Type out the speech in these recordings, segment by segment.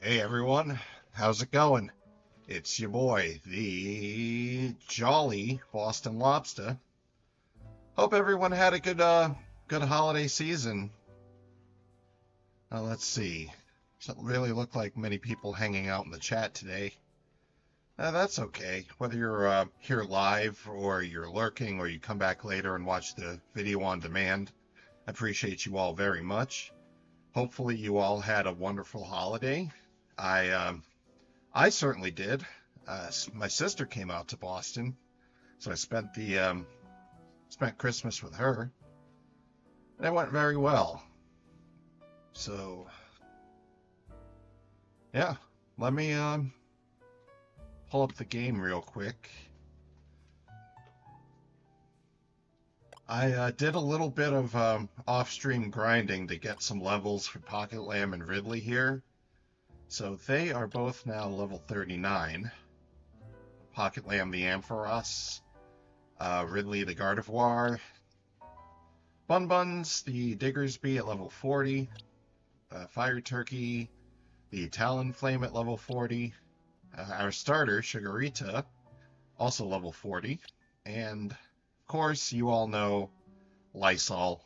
Hey everyone, how's it going? It's your boy, the jolly Boston Lobster. Hope everyone had a good holiday season. Let's see. Doesn't really look like many people hanging out in the chat today. That's okay. Whether you're here live or you're lurking or you come back later and watch the video on demand, I appreciate you all very much. Hopefully you all had a wonderful holiday. I certainly did. My sister came out to Boston, so I spent Christmas with her, and it went very well. So, yeah, let me pull up the game real quick. I did a little bit of off-stream grinding to get some levels for Pocket Lamb and Ridley here. So they are both now level 39. Pocket Lamb the Ampharos, Ridley the Gardevoir, Bun Buns the Diggersby at level 40, Fire Turkey the Talonflame at level 40, our starter Sugarita also level 40, and of course you all know Lysol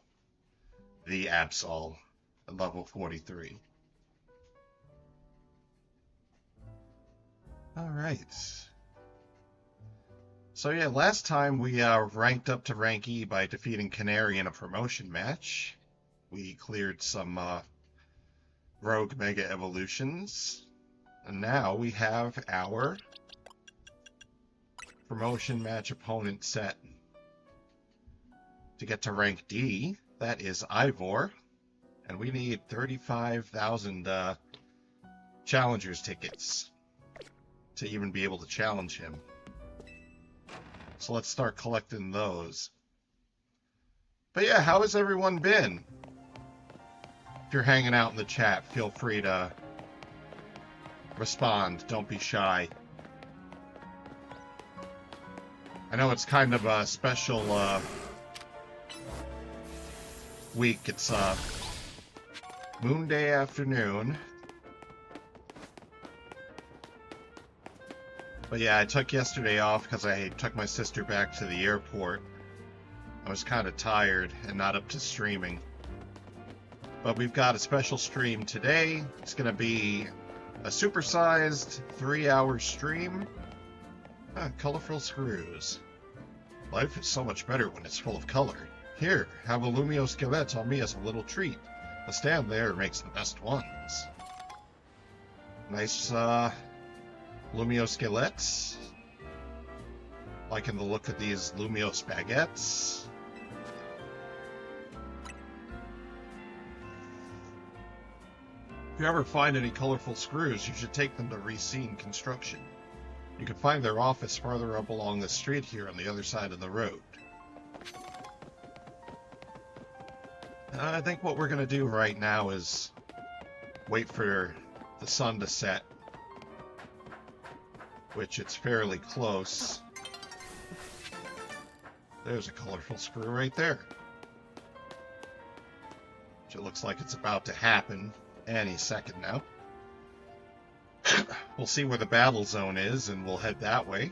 the Absol at level 43. All right. So yeah, last time we ranked up to rank E by defeating Canari in a promotion match. We cleared some rogue mega evolutions. And now we have our promotion match opponent set. To get to rank D, that is Ivor. And we need 35,000 challengers tickets to even be able to challenge him. So let's start collecting those. But yeah, how has everyone been? If you're hanging out in the chat, feel free to respond. Don't be shy. I know it's kind of a special week. It's Moon Day afternoon. But yeah, I took yesterday off because I took my sister back to the airport. I was kind of tired and not up to streaming. But we've got a special stream today. It's going to be a supersized 3-hour stream. Colorful screws. Life is so much better when it's full of color. Here, have a Lumio Skeleton on me as a little treat. The stand there makes the best ones. Nice, Lumio Skelettes. Liking the look of these Lumio Spaghetts. If you ever find any colorful screws, you should take them to Rescene Construction. You can find their office farther up along the street here on the other side of the road. I think what we're going to do right now is wait for the sun to set, which it's fairly close. There's a colorful screw right there. Which it looks like it's about to happen any second now. We'll see where the battle zone is and we'll head that way.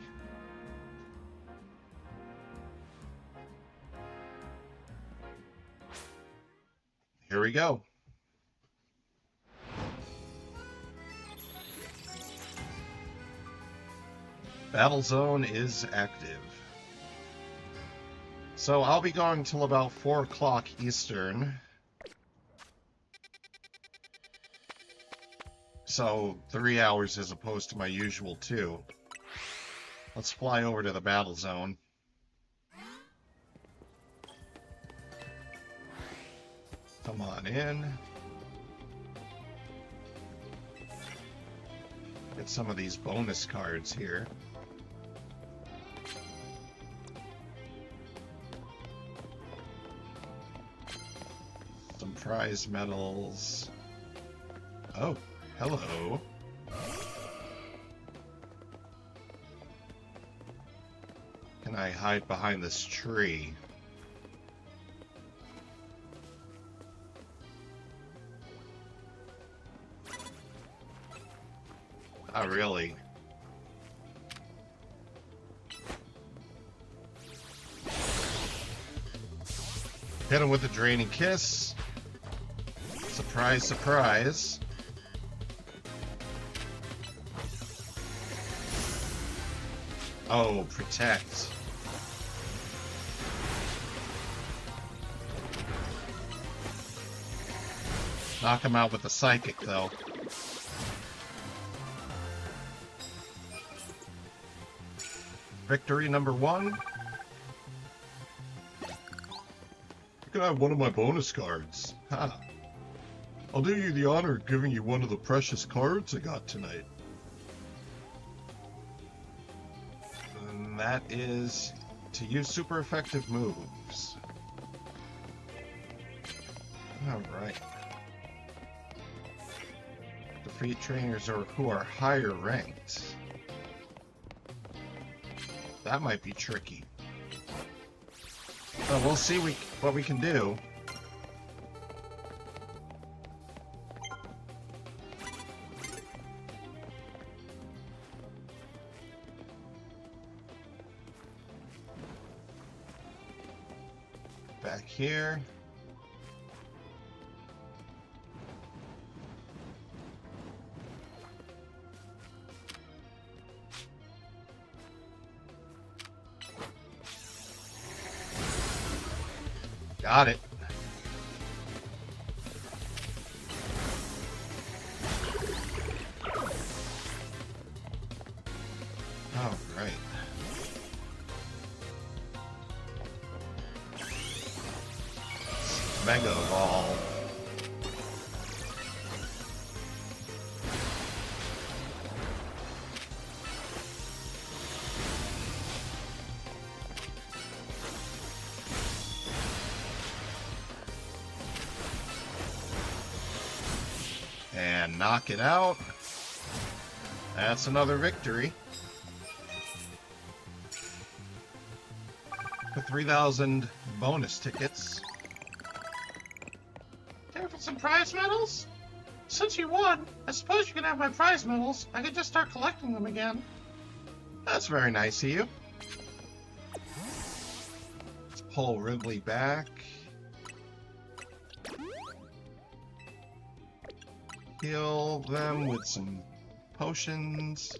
Here we go. Battle zone is active. So I'll be going till about 4 o'clock Eastern. So 3 hours as opposed to my usual 2. Let's fly over to the battle zone. Come on in. Get some of these bonus cards here. Some prize medals. Oh, hello. Can I hide behind this tree? Oh, really? Hit him with a draining kiss. Surprise, surprise. Oh, protect. Knock him out with a psychic, though. Victory number 1. You can have one of my bonus cards. Ha. I'll do you the honor of giving you one of the precious cards I got tonight. And that is to use super effective moves. Alright. Defeat trainers who are higher ranked. That might be tricky. But we'll see what we can do. Back here. Got it. All right. Mega Evolve. And knock it out. That's another victory. For 3,000 bonus tickets. Care for some prize medals? Since you won, I suppose you can have my prize medals. I could just start collecting them again. That's very nice of you. Let's pull Ridley back. Heal them with some potions.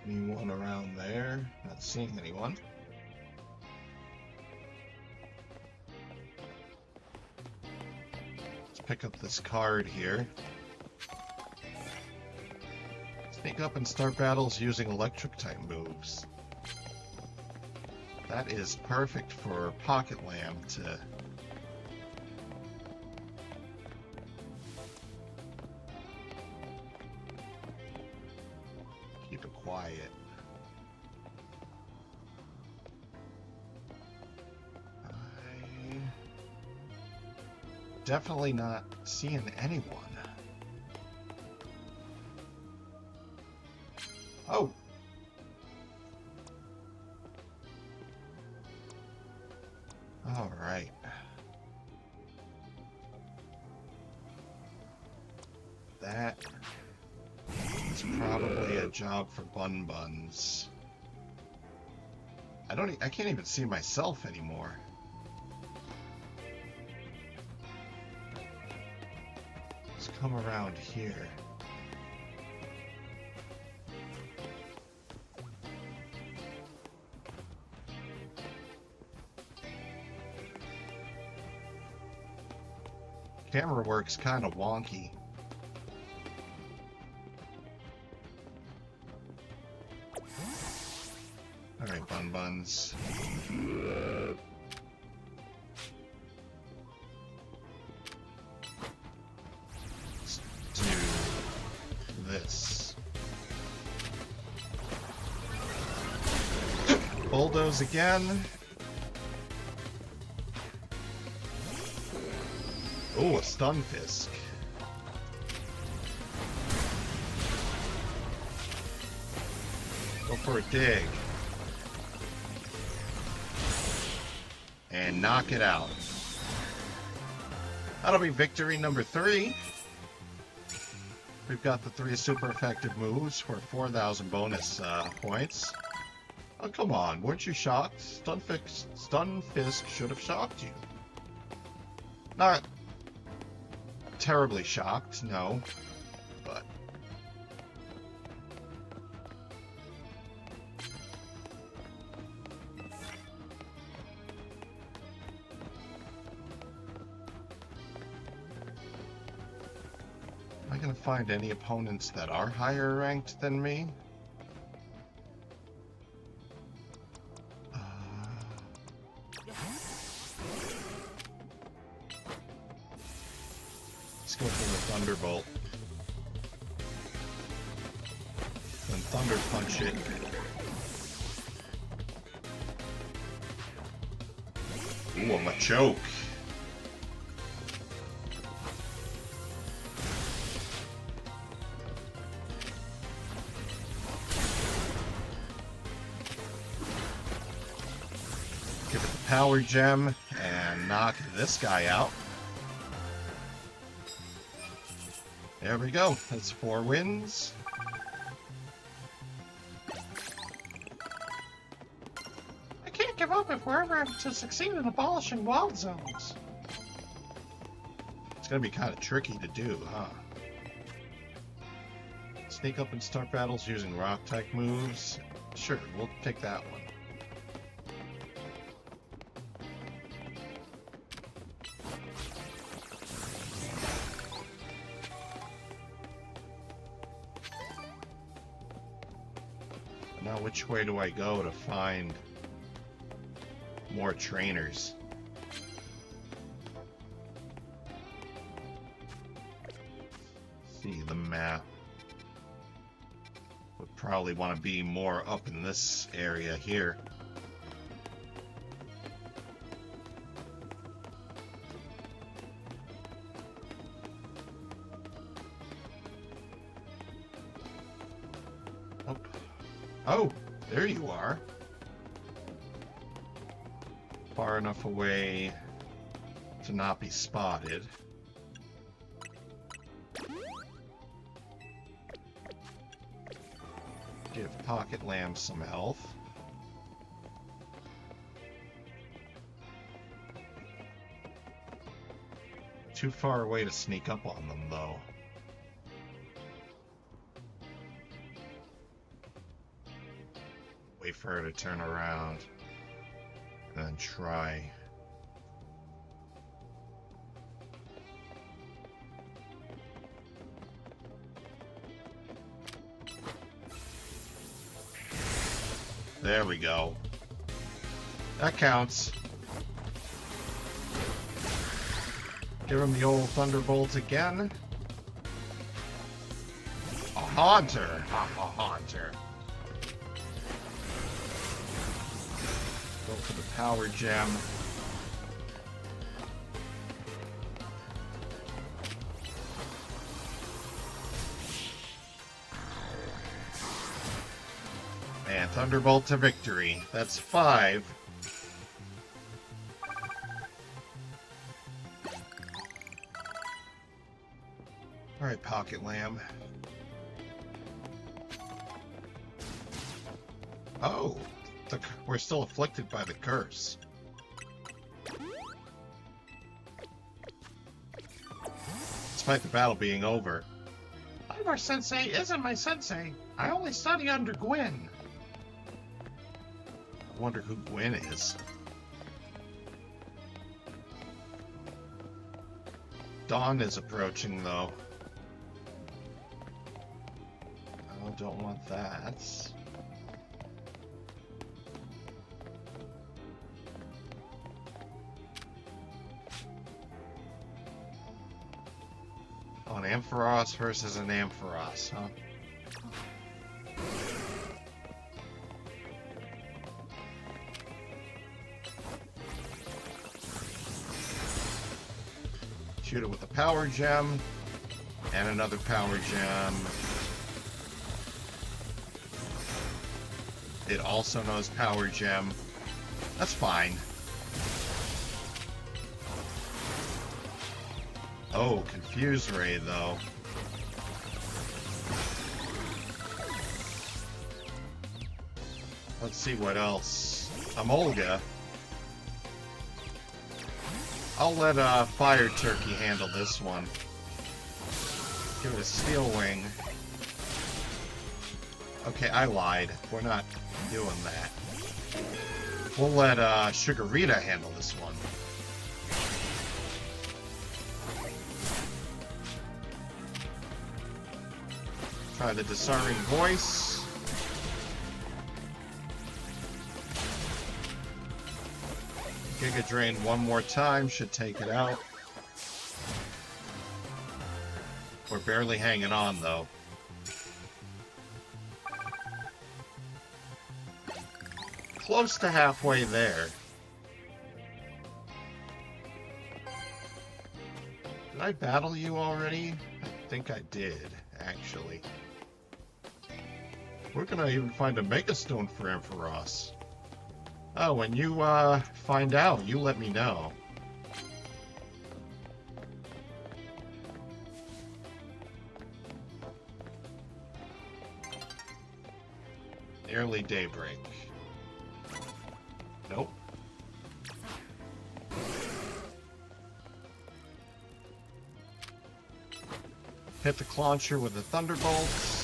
Anyone around there? Not seeing anyone. Let's pick up this card here. Sneak up and start battles using electric type moves. That is perfect for Pocket Lamb to keep it quiet. I'm definitely not seeing anyone. Oh. All right. That is probably a job for Bun Buns. I can't even see myself anymore. Let's come around here. Camera work's kind of wonky. Alright, Bun Buns. Let's do this. Bulldoze again. Oh, a stun fisk. Go for a dig. and knock it out. That'll be victory number 3. We've got the 3 super effective moves for 4,000 bonus points. Oh, come on. Weren't you shocked? Stunfisk should have shocked you. Not terribly shocked, no. But am I going to find any opponents that are higher ranked than me? Let's go for the Thunderbolt. Then Thunder Punch it. Ooh, I'm a choke. Give it the Power Gem and knock this guy out. There we go. That's 4 wins. I can't give up if we're ever to succeed in abolishing wild zones. It's gonna be kind of tricky to do, huh? Sneak up and start battles using rock-type moves. Sure, we'll take that one. Now, which way do I go to find more trainers? See the map. Would probably want to be more up in this area here. Oh, there you are. Far enough away to not be spotted. Give Pocket Lamb some health. Too far away to sneak up on them, though. Wait for her to turn around and then try. There we go. That counts. Give him the old Thunderbolt again. A Haunter! A Haunter. Go for the Power Gem. And Thunderbolt to victory. That's 5. Alright, Pocket Lamb. Oh! We're still afflicted by the curse. Despite the battle being over. Ivor Sensei isn't my sensei. I only study under Gwyn. I wonder who Gwyn is. Dawn is approaching, though. Oh, don't want that. Oh, an Ampharos versus an Ampharos, huh? Shoot it with a Power Gem and another Power Gem. It also knows Power Gem. That's fine. Oh, Confuse Ray, though. Let's see what else. Emolga. I'll let Fire Turkey handle this one. Give it a Steel Wing. Okay, I lied. We're not doing that. We'll let Sugarita handle this one. Try the Disarming Voice. Giga Drain one more time should take it out. We're barely hanging on, though. Close to halfway there. Did I battle you already? I think I did, actually. We're gonna even find a Megastone for Ampharos. Oh, when you find out, you let me know. Nearly daybreak. Nope. Hit the Clauncher with the Thunderbolts.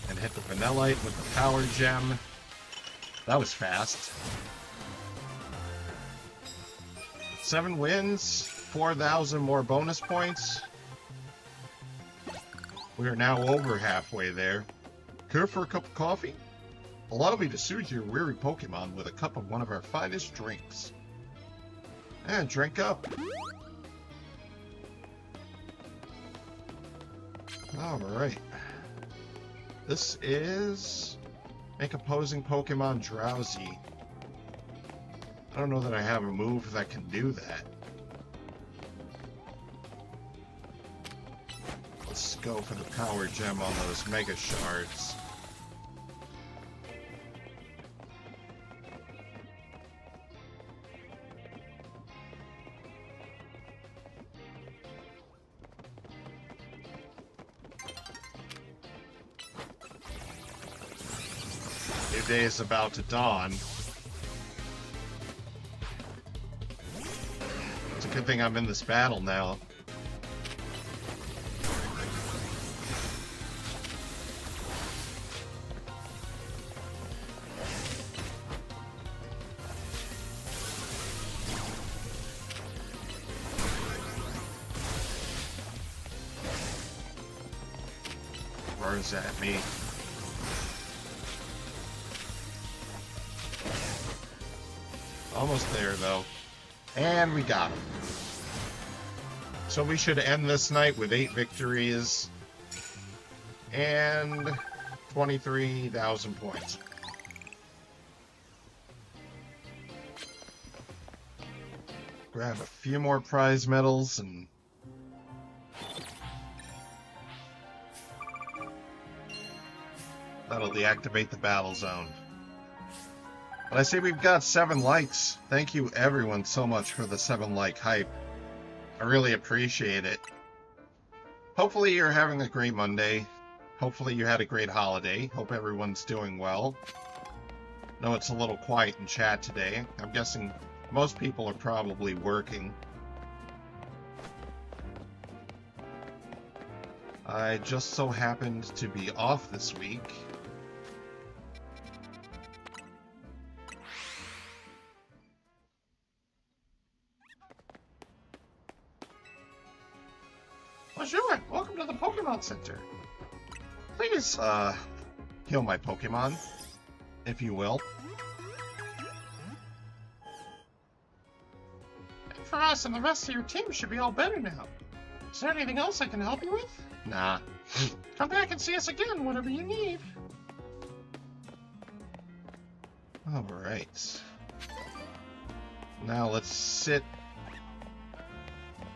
And hit the Vanillite with the Power Gem. That was fast. 7 wins, 4,000 more bonus points. We are now over halfway there. Care for a cup of coffee? Allow me to soothe your weary Pokemon with a cup of one of our finest drinks. And drink up. Alright. This is... Make opposing Pokemon drowsy. I don't know that I have a move that can do that. Let's go for the Power Gem on those Mega Shards. New day is about to dawn. It's a good thing I'm in this battle now. Roars at me. Almost there, though. And we got him. So we should end this night with 8 victories and 23,000 points. Grab a few more prize medals and that'll deactivate the battle zone. But I see we've got 7 likes. Thank you everyone so much for the 7 like hype. I really appreciate it. Hopefully you're having a great Monday. Hopefully you had a great holiday. Hope everyone's doing well. No, it's a little quiet in chat today. I'm guessing most people are probably working. I just so happened to be off this week. Bonjour, welcome to the Pokemon Center. Please, heal my Pokemon, if you will. For us and the rest of your team should be all better now. Is there anything else I can help you with? Nah. Come back and see us again, whatever you need. Alright. Now let's sit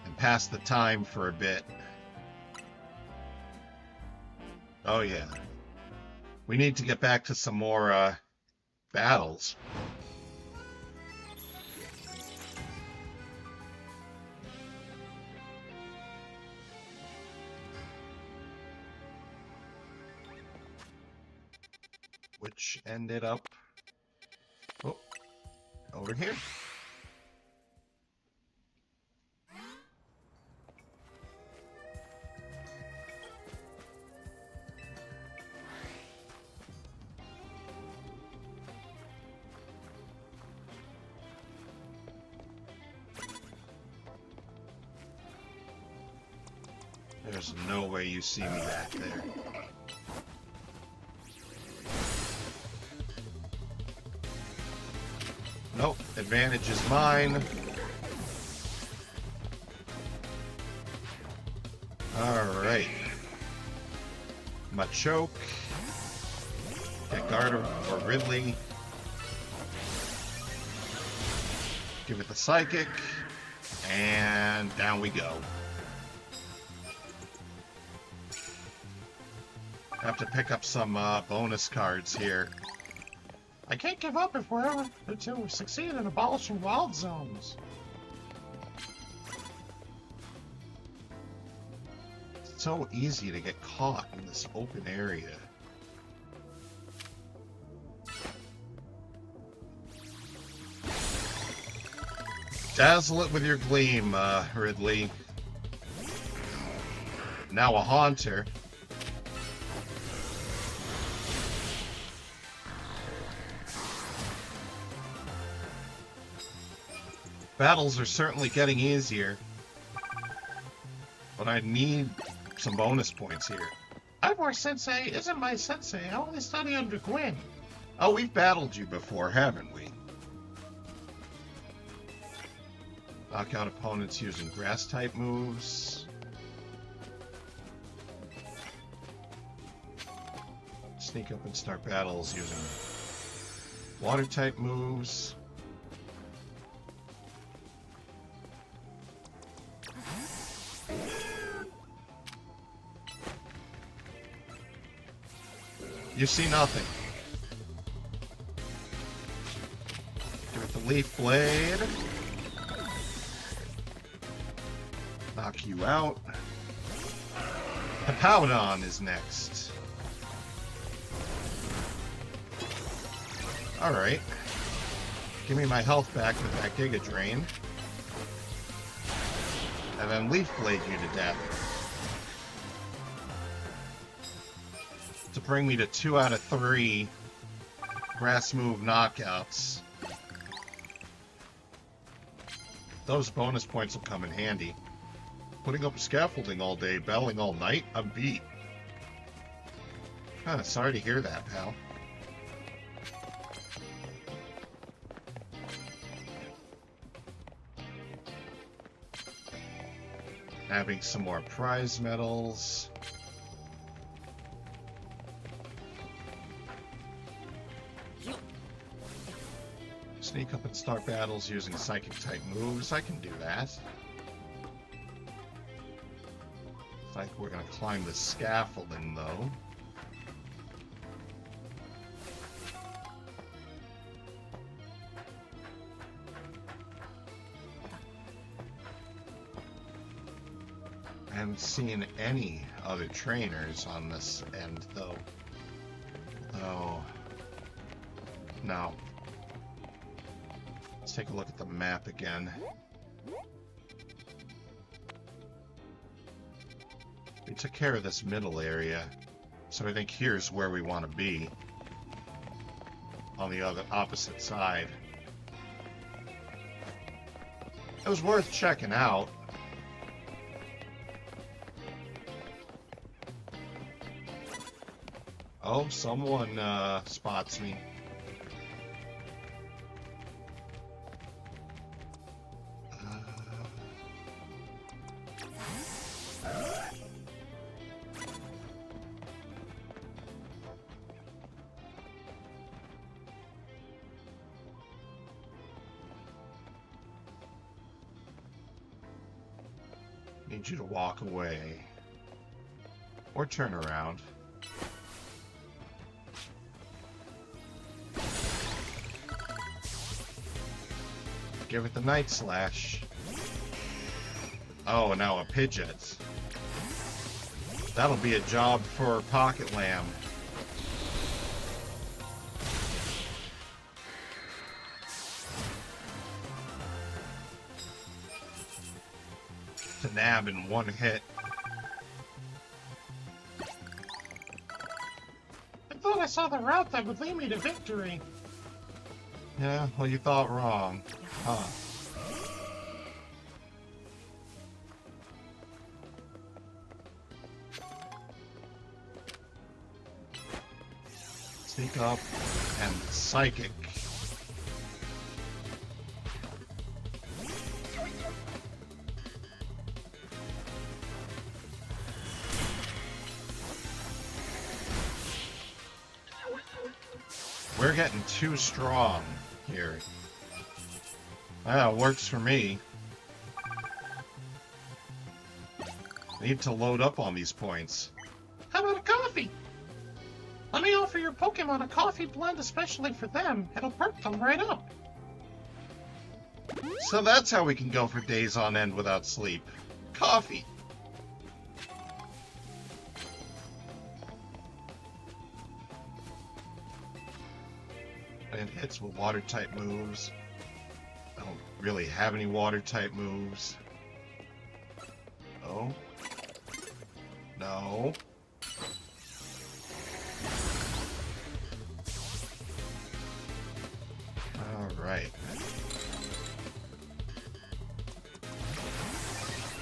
and pass the time for a bit. Oh yeah. We need to get back to some more battles. Which ended up over here. There's no way you see me back there. Nope, advantage is mine. Alright. Machoke. Get guard or Ridley. Give it the psychic. And down we go. Have to pick up some bonus cards here. I can't give up if we're ever to succeed in abolishing wild zones. It's so easy to get caught in this open area. Dazzle it with your gleam, Ridley. Now a Haunter. Battles are certainly getting easier, but I need some bonus points here. Ivor Sensei isn't my sensei. I only study under Gwyn. Oh, we've battled you before, haven't we? Knock out opponents using grass-type moves. Sneak up and start battles using water-type moves. You see nothing. Give it the Leaf Blade. Knock you out. Hippowdon is next. Alright. Give me my health back with that Giga Drain. And then Leaf Blade you to death. To bring me to 2 out of 3 grass move knockouts. Those bonus points will come in handy. Putting up scaffolding all day, battling all night, I'm beat. Huh, sorry to hear that, pal. Having some more prize medals. Sneak up and start battles using psychic-type moves. I can do that. Looks like we're gonna climb the scaffolding, though. I haven't seen any other trainers on this end, though. Oh. No. Let's take a look at the map again. We took care of this middle area, so I think here's where we want to be. On the opposite side. It was worth checking out. Oh, someone spots me. Need you to walk away. Or turn around. Give it the Night Slash. Oh, now a Pidgeot. That'll be a job for Pocket Lamb. To nab in one hit. I thought I saw the route that would lead me to victory. Yeah, well, you thought wrong. Huh. Sneak up and Psychic. We're getting too strong here. Ah, works for me. Need to load up on these points. How about a coffee? Let me offer your Pokemon a coffee blend especially for them. It'll perk them right up. So that's how we can go for days on end without sleep. Coffee. And hits with water type moves. I don't really have any water type moves. Oh. No. Alright.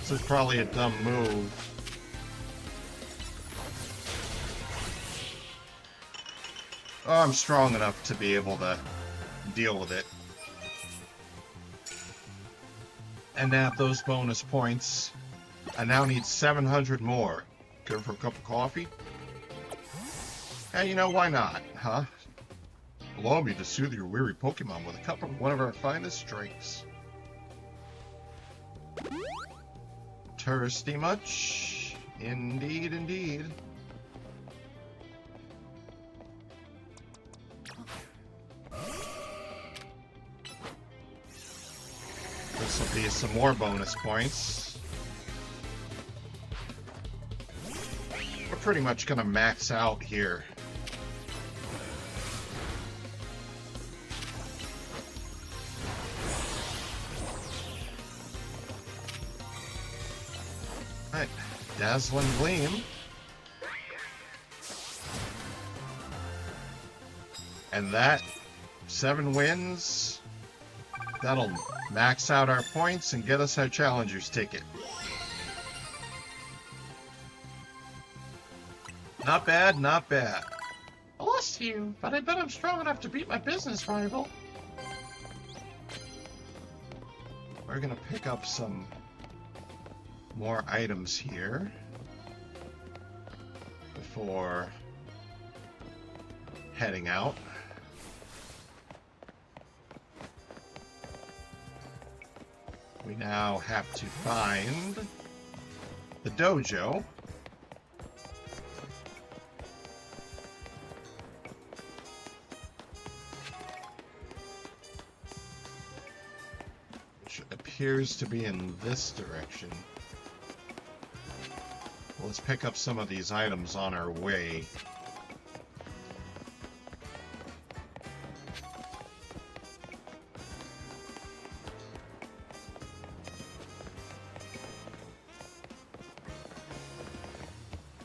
This is probably a dumb move. Oh, I'm strong enough to be able to deal with it. And nab those bonus points. I now need 700 more. Good for a cup of coffee? Hey, you know, why not, huh? Allow me to soothe your weary Pokemon with a cup of one of our finest drinks. Thirsty much? Indeed, indeed. This will be some more bonus points. We're pretty much gonna max out here. Alright, Dazzling Gleam. And that, 7 wins. That'll max out our points and get us our Challenger's ticket. Not bad, not bad. I lost to you, but I bet I'm strong enough to beat my business rival. We're gonna pick up some more items here before heading out. We now have to find the dojo. Which appears to be in this direction. Let's pick up some of these items on our way.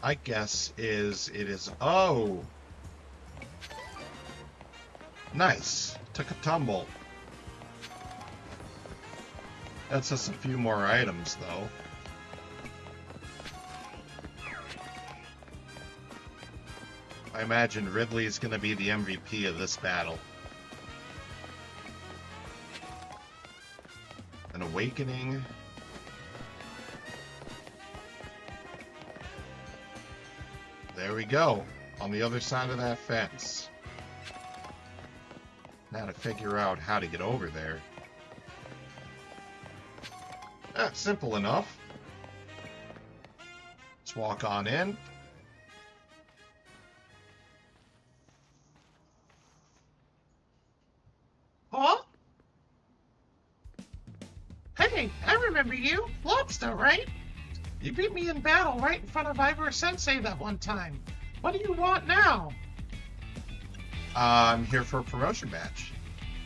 My guess is it is... Oh! Nice! Took a tumble. That's just a few more items, though. I imagine Ridley is going to be the MVP of this battle. An awakening. There we go. On the other side of that fence. Now to figure out how to get over there. Simple enough. Let's walk on in. Huh? Hey, I remember you. Lobstah, right? You beat me in battle right in front of Ivor Sensei that one time. What do you want now? I'm here for a promotion match.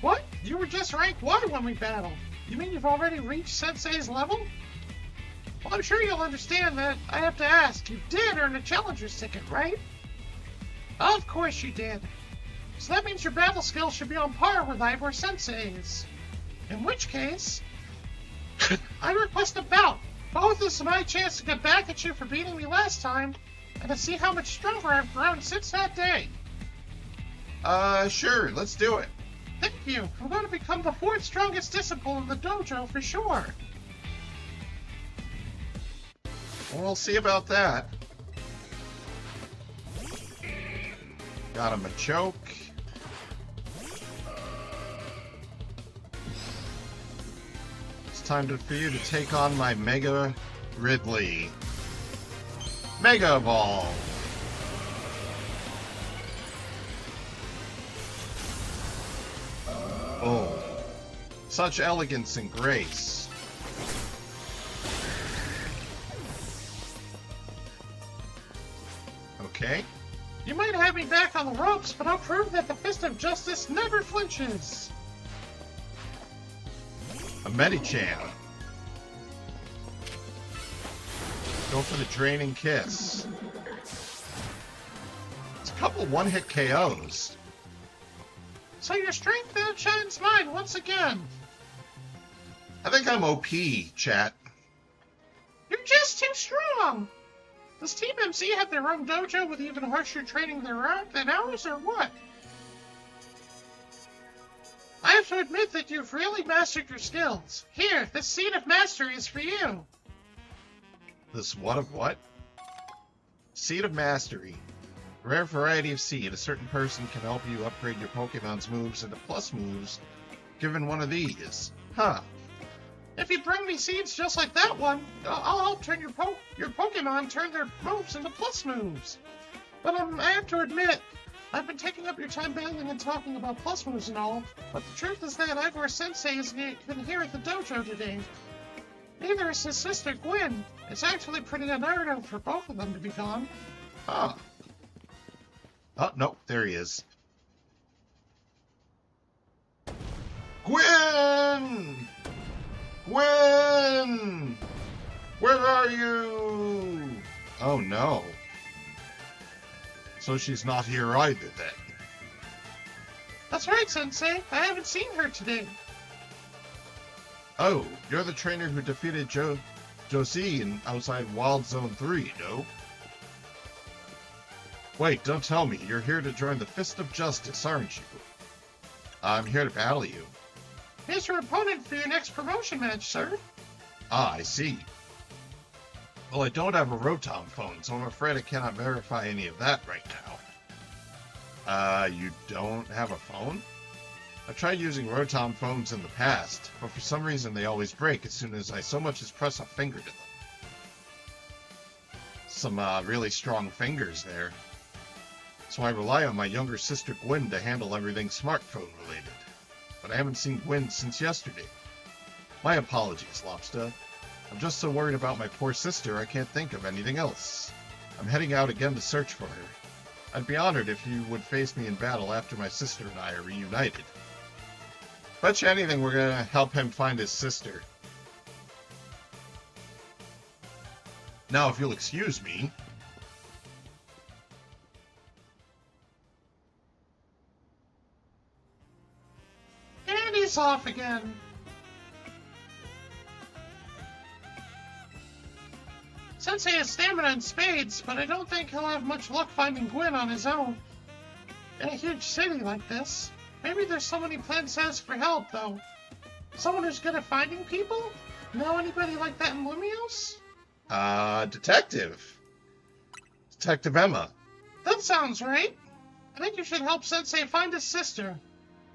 What? You were just rank 1 when we battled. You mean you've already reached Sensei's level? Well, I'm sure you'll understand that I have to ask. You did earn a challenger's ticket, right? Of course you did. So that means your battle skills should be on par with Ivor Sensei's. In which case, I request a bout. Both is my chance to get back at you for beating me last time, and to see how much stronger I've grown since that day. Sure, let's do it. Thank you. I'm going to become the 4th strongest disciple in the dojo for sure. We'll see about that. Got him a choke. It's time for you to take on my Mega Ridley. Mega Ball! Oh. Such elegance and grace. Okay. You might have me back on the ropes, but I'll prove that the Fist of Justice never flinches. A Medichan. Go for the draining kiss. It's a couple one-hit KOs. So your strength outshines mine once again. I think I'm OP, chat. You're just too strong. Does Team MC have their own dojo with even harsher training than ours, or what? I have to admit that you've really mastered your skills. Here, this Seed of Mastery is for you. This what of what? Seed of Mastery. Rare variety of seed. A certain person can help you upgrade your Pokemon's moves into plus moves, given one of these. Huh. If you bring me seeds just like that one, I'll help turn your Pokemon turn their moves into plus moves. But I have to admit, I've been taking up your time battling and talking about plus moves and all, but the truth is that Ivor Sensei isn't even here at the dojo today. Neither is his sister Gwen. It's actually pretty unheard of for both of them to be gone. Huh. Oh, no, there he is. Gwen! Gwen! Where are you? Oh, no. So she's not here either, then. That's right, Sensei. I haven't seen her today. Oh, you're the trainer who defeated Josie outside Wild Zone 3, no? Wait, don't tell me. You're here to join the Fist of Justice, aren't you? I'm here to battle you. Here's your opponent for your next promotion match, sir. Ah, I see. Well, I don't have a Rotom phone, so I'm afraid I cannot verify any of that right now. You don't have a phone? I've tried using Rotom phones in the past, but for some reason they always break as soon as I so much as press a finger to them. Some, really strong fingers there. So I rely on my younger sister Gwen to handle everything smartphone related. But I haven't seen Gwen since yesterday. My apologies, Lobstah. I'm just so worried about my poor sister I can't think of anything else. I'm heading out again to search for her. I'd be honored if you would face me in battle after my sister and I are reunited. Bet you anything we're gonna help him find his sister. Now, if you'll excuse me... And he's off again. Sensei has stamina and spades, but I don't think he'll have much luck finding Gwen on his own. In a huge city like this. Maybe there's someone he plans to ask for help, though. Someone who's good at finding people? Know anybody like that in Lumios? Detective. Detective Emma. That sounds right. I think you should help Sensei find his sister.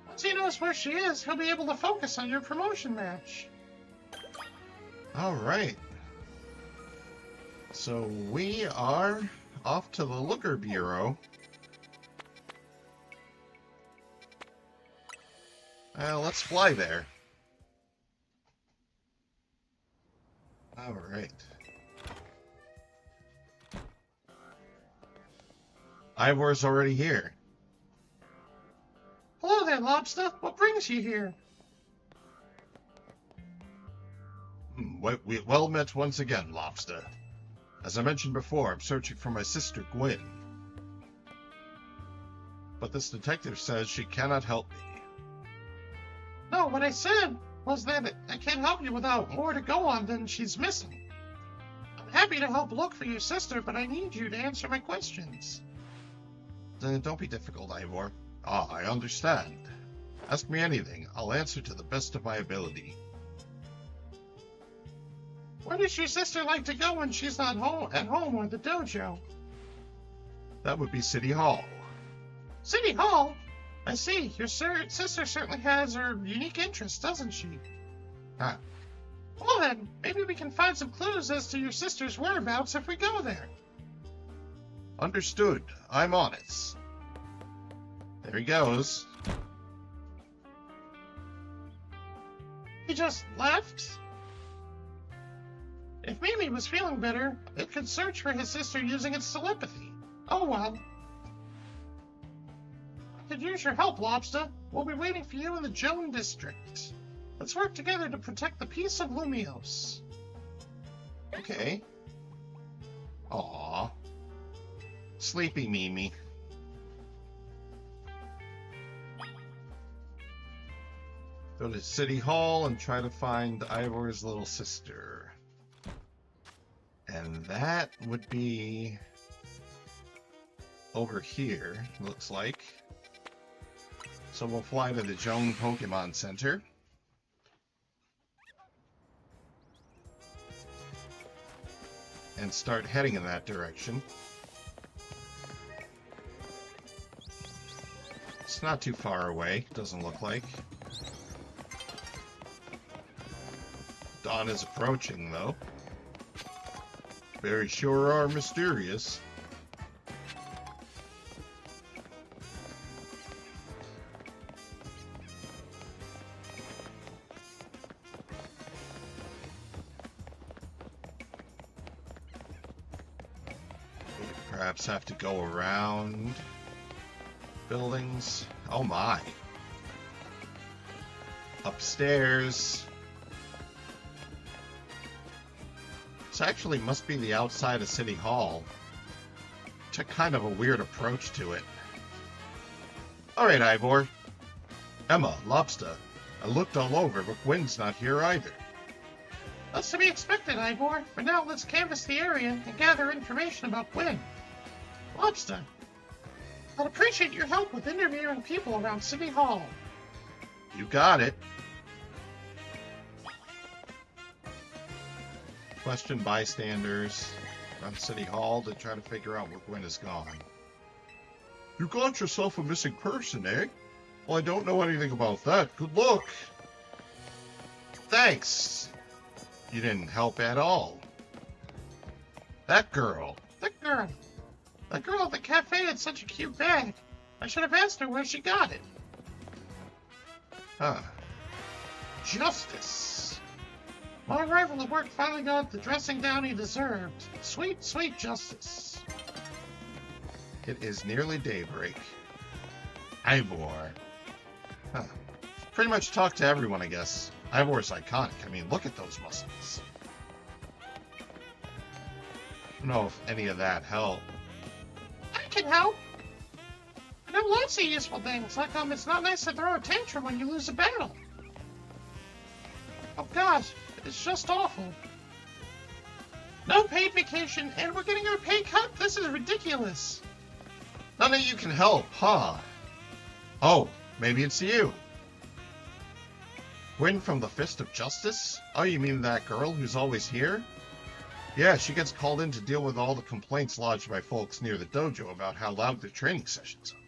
Once he knows where she is, he'll be able to focus on your promotion match. Alright. So we are off to the Looker Bureau. Let's fly there. Alright. Ivor's already here. Hello there, Lobstah. What brings you here? Well met once again, Lobstah. As I mentioned before, I'm searching for my sister, Gwen. But this detective says she cannot help me. No, what I said was that I can't help you without more to go on than she's missing. I'm happy to help look for your sister, but I need you to answer my questions. Then don't be difficult, Ivor. Ah, I understand. Ask me anything. I'll answer to the best of my ability. Where does your sister like to go when she's not at home or the dojo? That would be City Hall. City Hall? I see. Your sister certainly has her unique interests, doesn't she? Huh. Well then, maybe we can find some clues as to your sister's whereabouts if we go there. Understood. I'm on it. There he goes. He just left? If Mimi was feeling better, it could search for his sister using its telepathy. Oh well. I could use your help, Lobstah. We'll be waiting for you in the Joan district. Let's work together to protect the peace of Lumios. Okay. Aww. Sleepy Mimi. Go to City Hall and try to find Ivor's little sister. And that would be over here, looks like. So we'll fly to the Joan Pokemon Center. And start heading in that direction. It's not too far away, doesn't look like. Dawn is approaching, though. Very sure are mysterious. Perhaps have to go around buildings. Oh my. Upstairs. This actually must be the outside of City Hall. Took kind of a weird approach to it. Alright, Ivor. Emma, Lobstah. I looked all over, but Gwen's not here either. That's to be expected, Ivor. For now, let's canvass the area and gather information about Gwen. Lobstah, I'd appreciate your help with interviewing people around City Hall. You got it. Question bystanders around City Hall to try to figure out where Gwen is gone. You got yourself a missing person, eh? Well, I don't know anything about that. Good luck. Thanks. You didn't help at all. That girl. That girl. That girl at the cafe had such a cute bag. I should have asked her where she got it. Huh. Justice. My rival at work finally got the dressing down he deserved. Sweet, sweet justice. It is nearly daybreak. Ivor. Huh. Pretty much talk to everyone, I guess. Ivor's iconic. I mean, look at those muscles. I don't know if any of that helped. I can help. I know lots of useful things, like it's not nice to throw a tantrum when you lose a battle. Oh gosh, it's just awful. No paid vacation, and we're getting our pay cut? This is ridiculous. None of you can help, huh? Oh, maybe it's you. Gwen from the Fist of Justice? Oh, you mean that girl who's always here? Yeah, she gets called in to deal with all the complaints lodged by folks near the dojo about how loud their training sessions are.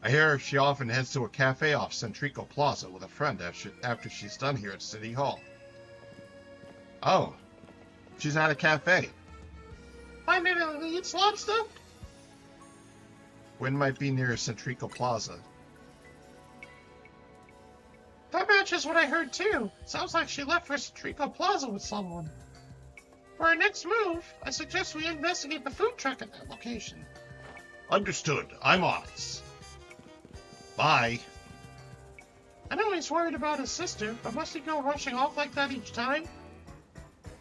I hear she often heads to a cafe off Centrico Plaza with a friend after she's done here at City Hall. Oh, she's at a cafe. Find any leads, Lobstah? Gwen might be near Centrico Plaza. That matches what I heard too. Sounds like she left for Centrico Plaza with someone. For our next move, I suggest we investigate the food truck at that location. Understood. I'm on it. Bye. I know he's worried about his sister, but must he go rushing off like that each time?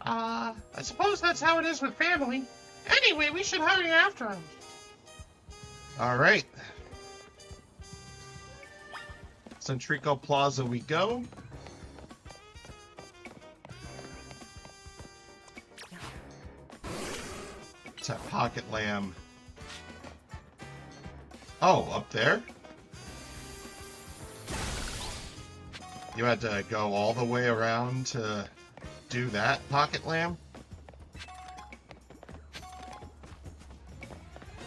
I suppose that's how it is with family. Anyway, we should hurry after him. All right. Centrico Plaza we go. It's that Pocket Lamb. Oh, up there? You had to go all the way around to do that, Pocket Lamb?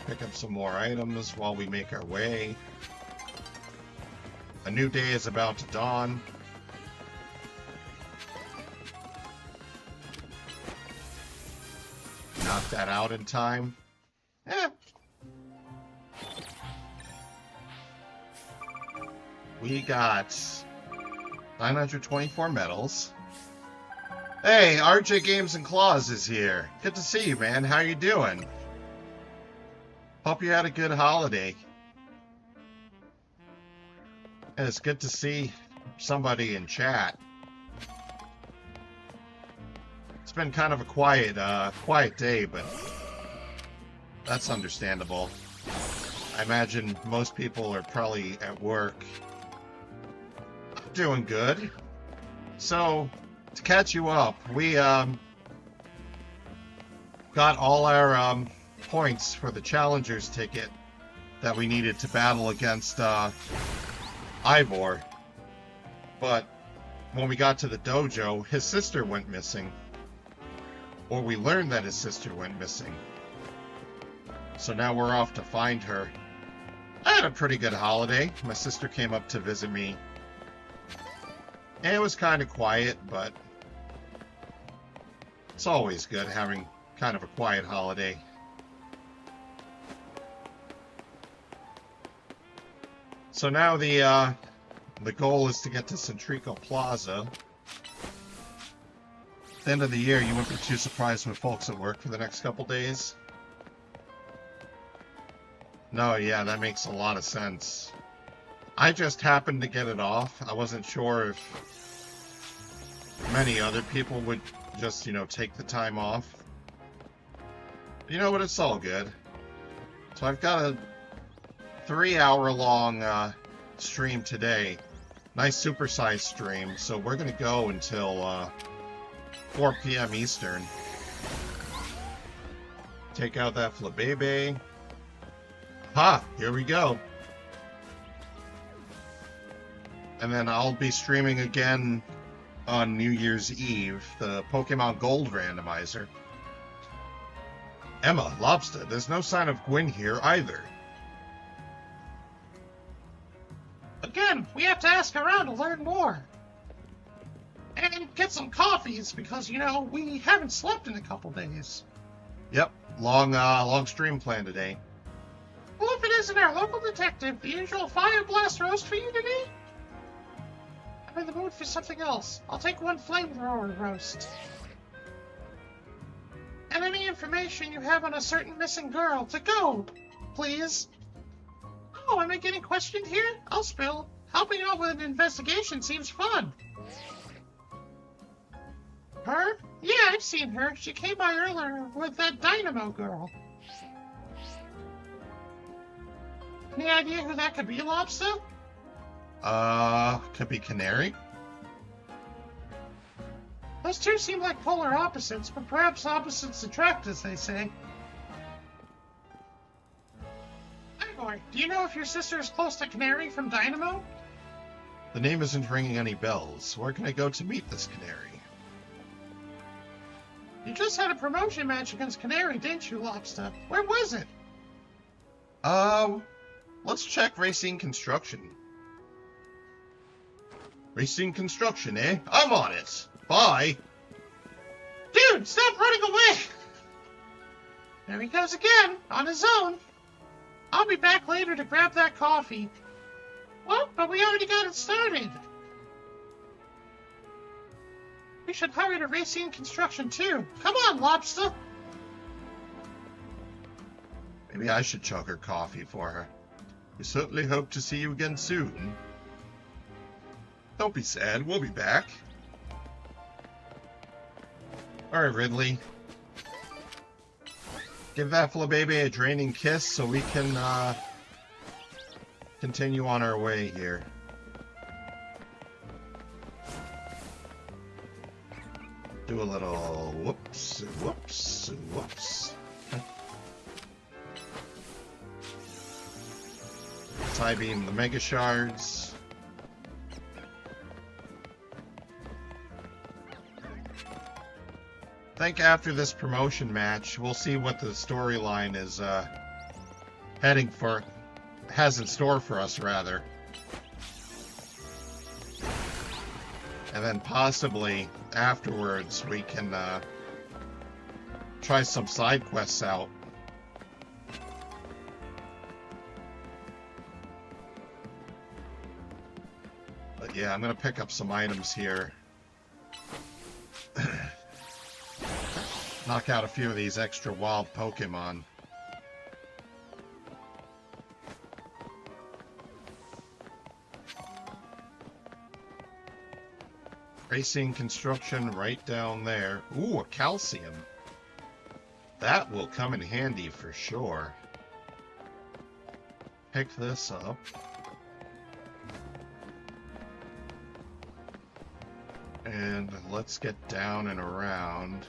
Pick up some more items while we make our way. A new day is about to dawn. Knock that out in time. We got 924 medals. Hey, RJ Games and Claws is here. Good to see you, man. How you doing? Hope you had a good holiday. And it's good to see somebody in chat. It's been kind of a quiet day, but that's understandable. I imagine most people are probably at work. I'm doing good. So, to catch you up, we got all our points for the Challengers ticket that we needed to battle against Ivor. But when we got to the dojo, his sister went missing. Or we learned that his sister went missing. So now we're off to find her. I had a pretty good holiday. My sister came up to visit me. And it was kind of quiet, but it's always good having kind of a quiet holiday. So now the goal is to get to Centrico Plaza. At the end of the year, you won't be too surprised with folks at work for the next couple days. No, yeah, that makes a lot of sense. I just happened to get it off. I wasn't sure if many other people would just, you know, take the time off. But you know what? It's all good. So I've got a 3-hour-long stream today. Nice supersized stream. So we're going to go until 4 p.m. Eastern. Take out that flabebe. Ha! Here we go. And then I'll be streaming again on New Year's Eve, the Pokemon Gold randomizer. Emma, Lobstah, there's no sign of Gwyn here either. Again, we have to ask around to learn more. And get some coffees, because, you know, we haven't slept in a couple days. Yep, long stream plan today. Well, if it isn't our local detective, the usual fire blast roast for you today? I'm in the mood for something else. I'll take one flamethrower roast. And any information you have on a certain missing girl to go, please. Oh, am I getting questioned here? I'll spill. Helping out with an investigation seems fun. Her? Yeah, I've seen her. She came by earlier with that Dynamo girl. Any idea who that could be, Lobstah? Could be Canari? Those two seem like polar opposites, but perhaps opposites attract, as they say. Ivor, do you know if your sister is close to Canari from Dynamo? The name isn't ringing any bells. Where can I go to meet this Canari? You just had a promotion match against Canari, didn't you, Lobstah? Where was it? Let's check Racine Construction. Racine Construction, eh? I'm on it. Bye. Dude, stop running away! There he goes again, on his own. I'll be back later to grab that coffee. What? But we already got it started. We should hire to Racing Construction too. Come on, Lobstah. Maybe I should chug her coffee for her. We certainly hope to see you again soon. Don't be sad, we'll be back. Alright, Ridley. Give that little baby a draining kiss so we can continue on our way here. Do a little whoops, whoops, whoops. Tie beam the mega shards. I think after this promotion match, we'll see what the storyline is has in store for us, rather. And then possibly afterwards we can try some side quests out. But yeah, I'm gonna pick up some items here. Knock out a few of these extra wild Pokemon. Racing Construction right down there. Ooh, a calcium. That will come in handy for sure. Pick this up. And let's get down and around.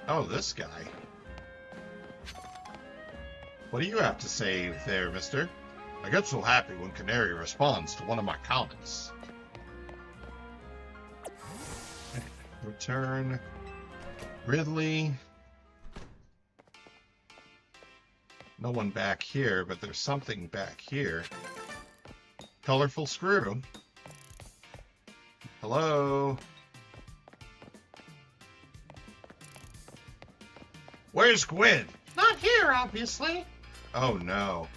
Oh, this guy. What do you have to say there, mister? I get so happy when Canari responds to one of my comments. Return. Ridley. No one back here, but there's something back here. Colorful screw. Hello? Where's Gwen? Not here, obviously. Oh no.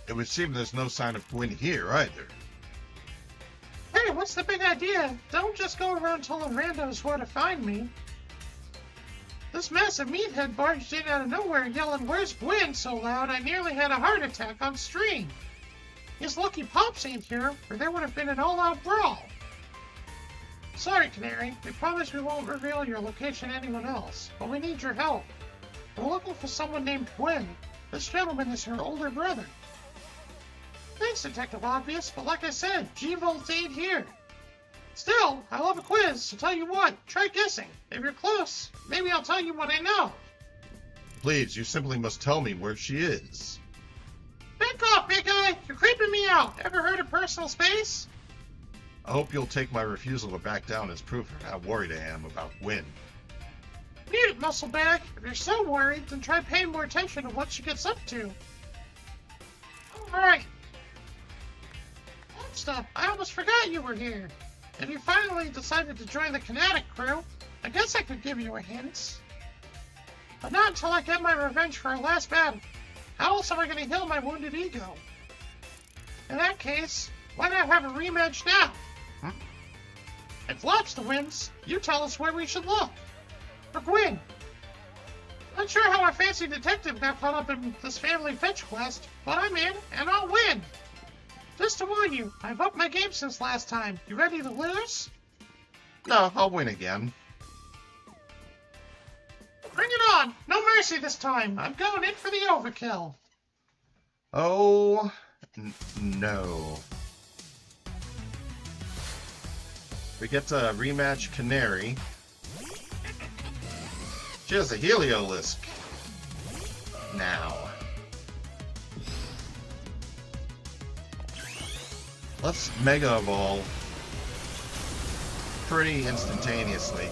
It would seem there's no sign of Gwen here either. Hey, what's the big idea? Don't just go around telling randos where to find me. This massive meathead barged in out of nowhere yelling, "Where's Gwen?" so loud I nearly had a heart attack on stream. His lucky Pops ain't here, or there would have been an all-out brawl. Sorry, Canari. We promise we won't reveal your location to anyone else, but we need your help. We're looking for someone named Gwen. This gentleman is her older brother. Thanks, Detective Obvious, but like I said, G-Volt ain't here. Still, I love a quiz, so tell you what, try guessing. If you're close, maybe I'll tell you what I know. Please, you simply must tell me where she is. Back off, big guy! You're creeping me out! Ever heard of personal space? I hope you'll take my refusal to back down as proof of how worried I am about Gwen. Mute it, Musclebag. If you're so worried, then try paying more attention to what she gets up to. Alright. Lobstah, I almost forgot you were here. If you finally decided to join the Kinetic crew, I guess I could give you a hint. But not until I get my revenge for our last battle. How else am I going to heal my wounded ego? In that case, why not have a rematch now? If Lobstah wins, you tell us where we should look. For Gwen. Not sure how our fancy detective got caught up in this family fetch quest, but I'm in, and I'll win. Just to warn you, I've upped my game since last time. You ready to lose? No, I'll win again. Bring it on! No mercy this time. I'm going in for the overkill. Oh, no. We get to rematch Canari. She has a Heliolisk now. Let's Mega Evolve pretty instantaneously.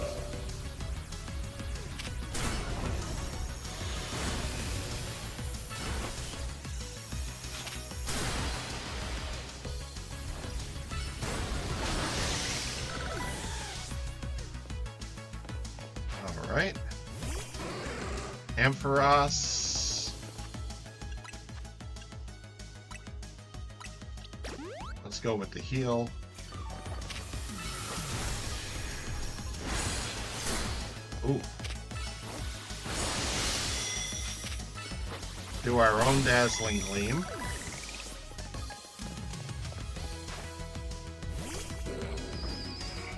Alright. Ampharos. go with the heal. Ooh. Do our own Dazzling Gleam.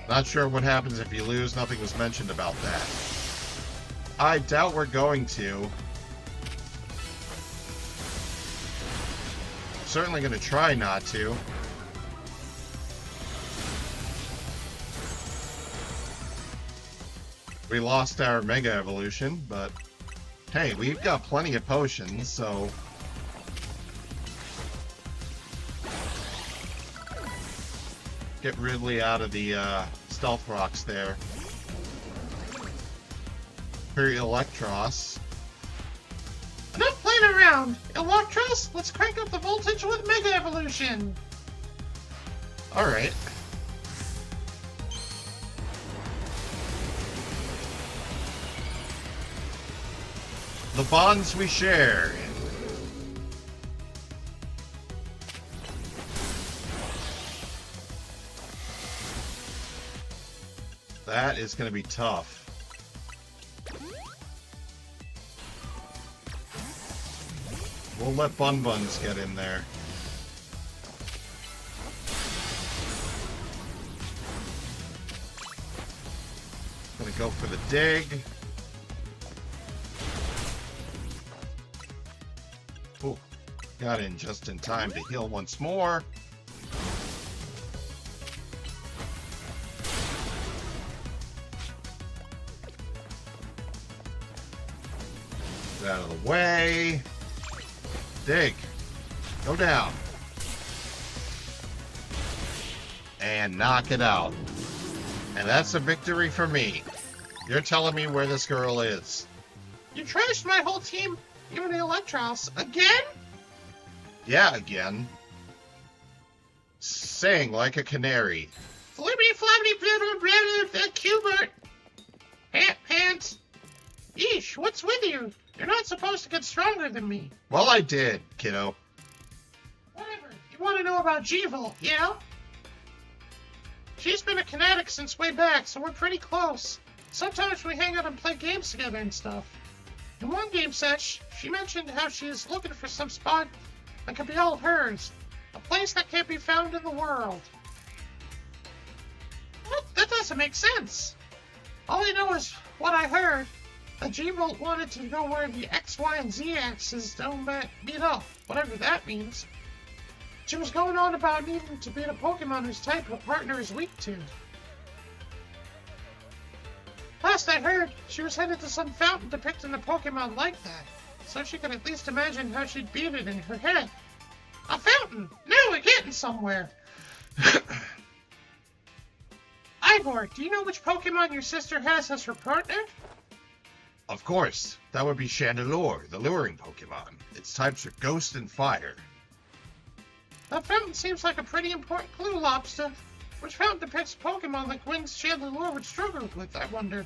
Not sure what happens if you lose. Nothing was mentioned about that. I doubt we're going to. Certainly going to try not to. We lost our Mega Evolution, but hey, we've got plenty of potions, so... Get Ridley out of the stealth rocks there. Electros. Enough playing around! Electros, let's crank up the voltage with Mega Evolution! Alright. The bonds we share. That is going to be tough. We'll let Bun Buns get in there. Gonna go for the dig. Ooh, got in just in time to heal once more. Get out of the way. Dig. Go down. And knock it out. And that's a victory for me. You're telling me where this girl is. You trashed my whole team, even the Electros. Again? Yeah, again. Sing like a canary. Flippity floppity blah blah blah blah Cubert. Pants. Yeesh, what's with you? You're not supposed to get stronger than me. Well, I did, kiddo. Whatever. You want to know about G-Volt, yeah? She's been a Canatic since way back, so we're pretty close. Sometimes we hang out and play games together and stuff. In one game sesh, she mentioned how she is looking for some spot that could be all hers. A place that can't be found in the world. Well, that doesn't make sense. All I know is what I heard. The G-Volt wanted to know where the X, Y, and Z axes don't meet up, whatever that means. She was going on about needing to beat a Pokemon whose type a partner is weak to. Last I heard, she was headed to some fountain depicting a Pokemon like that, so she could at least imagine how she'd beat it in her head. A fountain! Now we're getting somewhere! Ivor, do you know which Pokemon your sister has as her partner? Of course. That would be Chandelure, the luring Pokemon. Its types are Ghost and Fire. That fountain seems like a pretty important clue, Lobstah. Which fountain depicts a Pokemon that Gwen's Chandelure would struggle with, I wonder?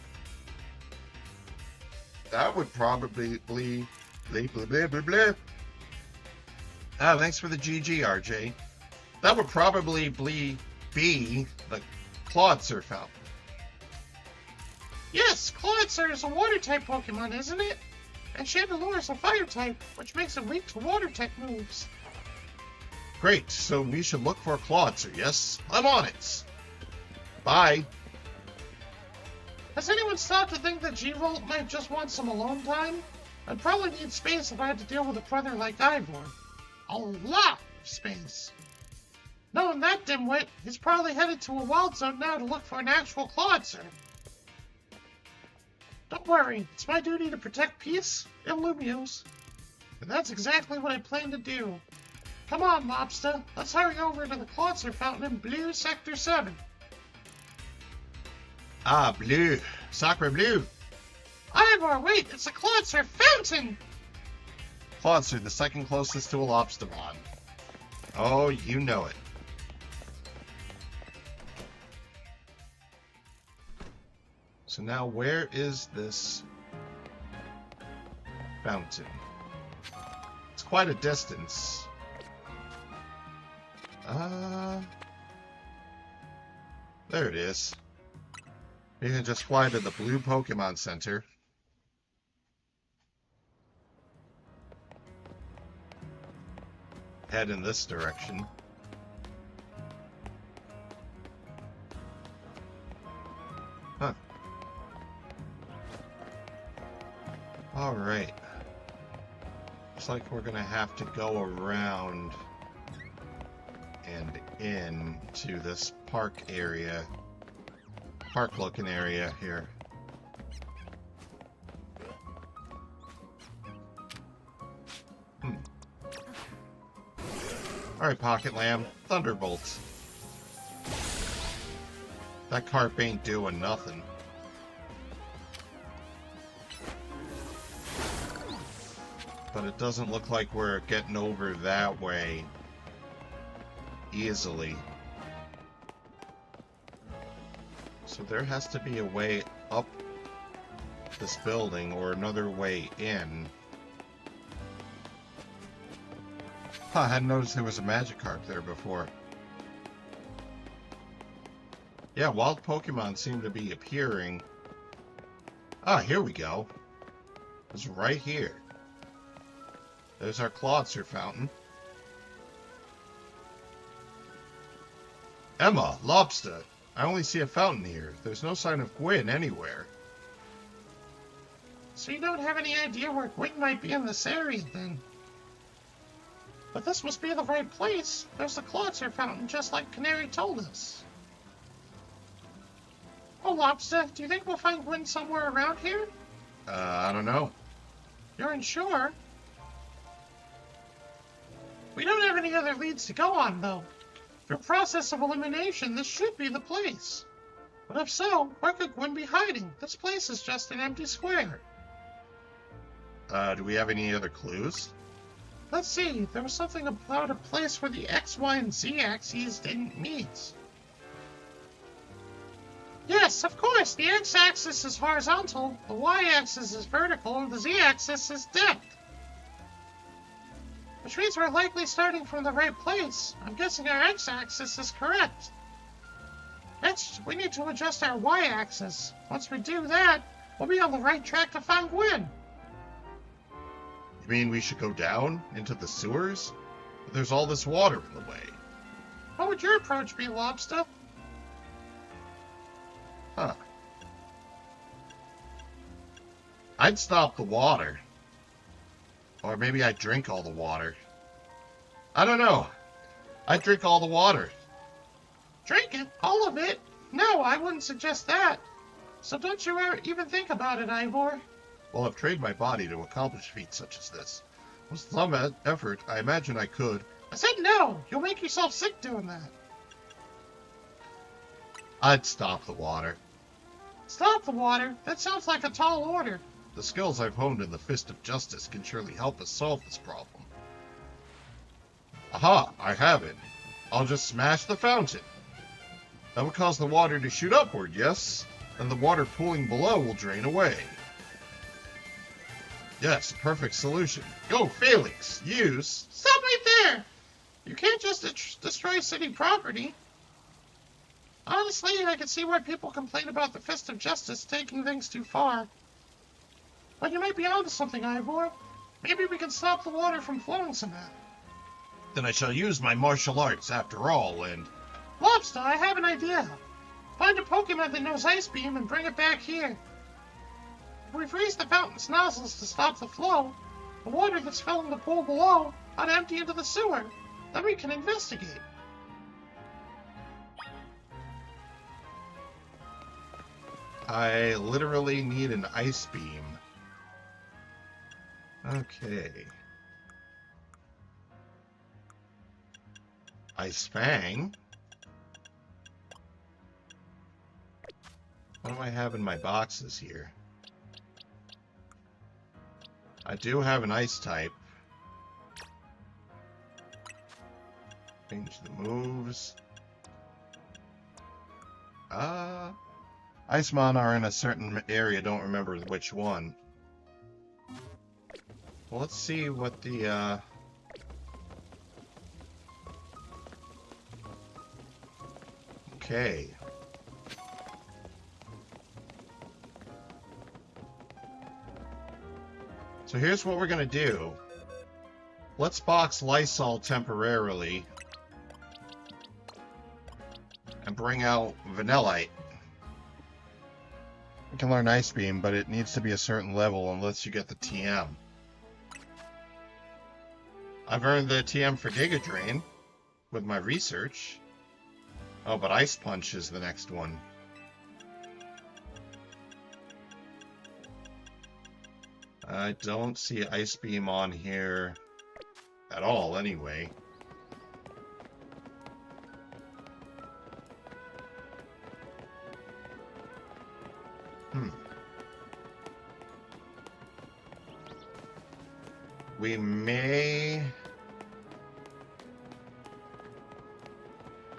That would probably blah, blah, blah, blah, blah. Ah, thanks for the GG, RJ. That would probably be the Clawitzer fountain. Yes, Clawitzer is a water-type Pokemon, isn't it? And Chandelure is a fire-type, which makes it weak to water-type moves. Great, so we should look for Clawitzer, yes? I'm on it! Bye! Has anyone stopped to think that G-Volt might just want some alone time? I'd probably need space if I had to deal with a brother like Ivor. A lot of space. Knowing that dimwit, he's probably headed to a wild zone now to look for an actual Clawitzer. Don't worry, it's my duty to protect peace and Lumiose. And that's exactly what I plan to do. Come on, Lobstah, let's hurry over to the Clawitzer fountain in Blue Sector 7. Ah, Blue. Sacre Bleu. Ivor, wait, it's a Clawitzer fountain! Clawitzer, the second closest to a Lobstamon. Oh, you know it. So now where is this fountain? It's quite a distance. There it is. You can just fly to the blue Pokemon Center. Head in this direction. Huh. Alright. Looks like we're gonna have to go around and in to this park area. Park-looking area here. Alright, Pocket Lamb. Thunderbolts. That carp ain't doing nothing. But it doesn't look like we're getting over that way easily. So there has to be a way up this building or another way in. Huh, I hadn't noticed there was a Magikarp there before. Yeah, wild Pokemon seem to be appearing. Ah, here we go. It's right here. There's our Clawitzer fountain. Emma, Lobstah. I only see a fountain here. There's no sign of Gwyn anywhere. So you don't have any idea where Gwyn might be in this area, then? But this must be the right place. There's the Clawitzer fountain, just like Canari told us. Oh, Lobstah, do you think we'll find Gwyn somewhere around here? I don't know. You're unsure? We don't have any other leads to go on, though. Through process of elimination, this should be the place. But if so, where could Gwyn be hiding? This place is just an empty square. Do we have any other clues? Let's see, there was something about a place where the X, Y, and Z axes didn't meet. Yes, of course, the X-axis is horizontal, the Y-axis is vertical, and the Z-axis is depth. Which means we're likely starting from the right place. I'm guessing our X-axis is correct. Next, we need to adjust our Y-axis. Once we do that, we'll be on the right track to find Gwyn. You mean we should go down into the sewers? But there's all this water in the way. What would your approach be, Lobstah? Huh. I'd stop the water. Or maybe I'd drink all the water. I don't know. I'd drink all the water. Drink it? All of it? No, I wouldn't suggest that. So don't you ever even think about it, Ivor. Well, I've trained my body to accomplish feats such as this. With some effort, I imagine I could. I said no! You'll make yourself sick doing that. I'd stop the water. Stop the water? That sounds like a tall order. The skills I've honed in the Fist of Justice can surely help us solve this problem. Aha! I have it. I'll just smash the fountain. That would cause the water to shoot upward, yes? And the water pooling below will drain away. Yes, perfect solution. Go, Felix! Use... Stop right there! You can't just destroy city property. Honestly, I can see why people complain about the Fist of Justice taking things too far. But you might be onto something, Ivor. Maybe we can stop the water from flowing somehow. Then I shall use my martial arts after all, and... Lobstah, I have an idea. Find a Pokemon that knows Ice Beam and bring it back here. If we freeze the fountain's nozzles to stop the flow, the water that's filling the pool below ought to empty into the sewer. Then we can investigate. I literally need an Ice Beam. Okay. Ice Fang. What do I have in my boxes here? I do have an Ice type. Change the moves. Icemon are in a certain area, don't remember which one. Well, let's see what the, Okay. So here's what we're gonna do. Let's box Lysol temporarily and bring out Vanillite. You can learn Ice Beam, but it needs to be a certain level unless you get the TM. I've earned the TM for Giga Drain with my research. Oh, but Ice Punch is the next one. I don't see Ice Beam on here at all, anyway. We may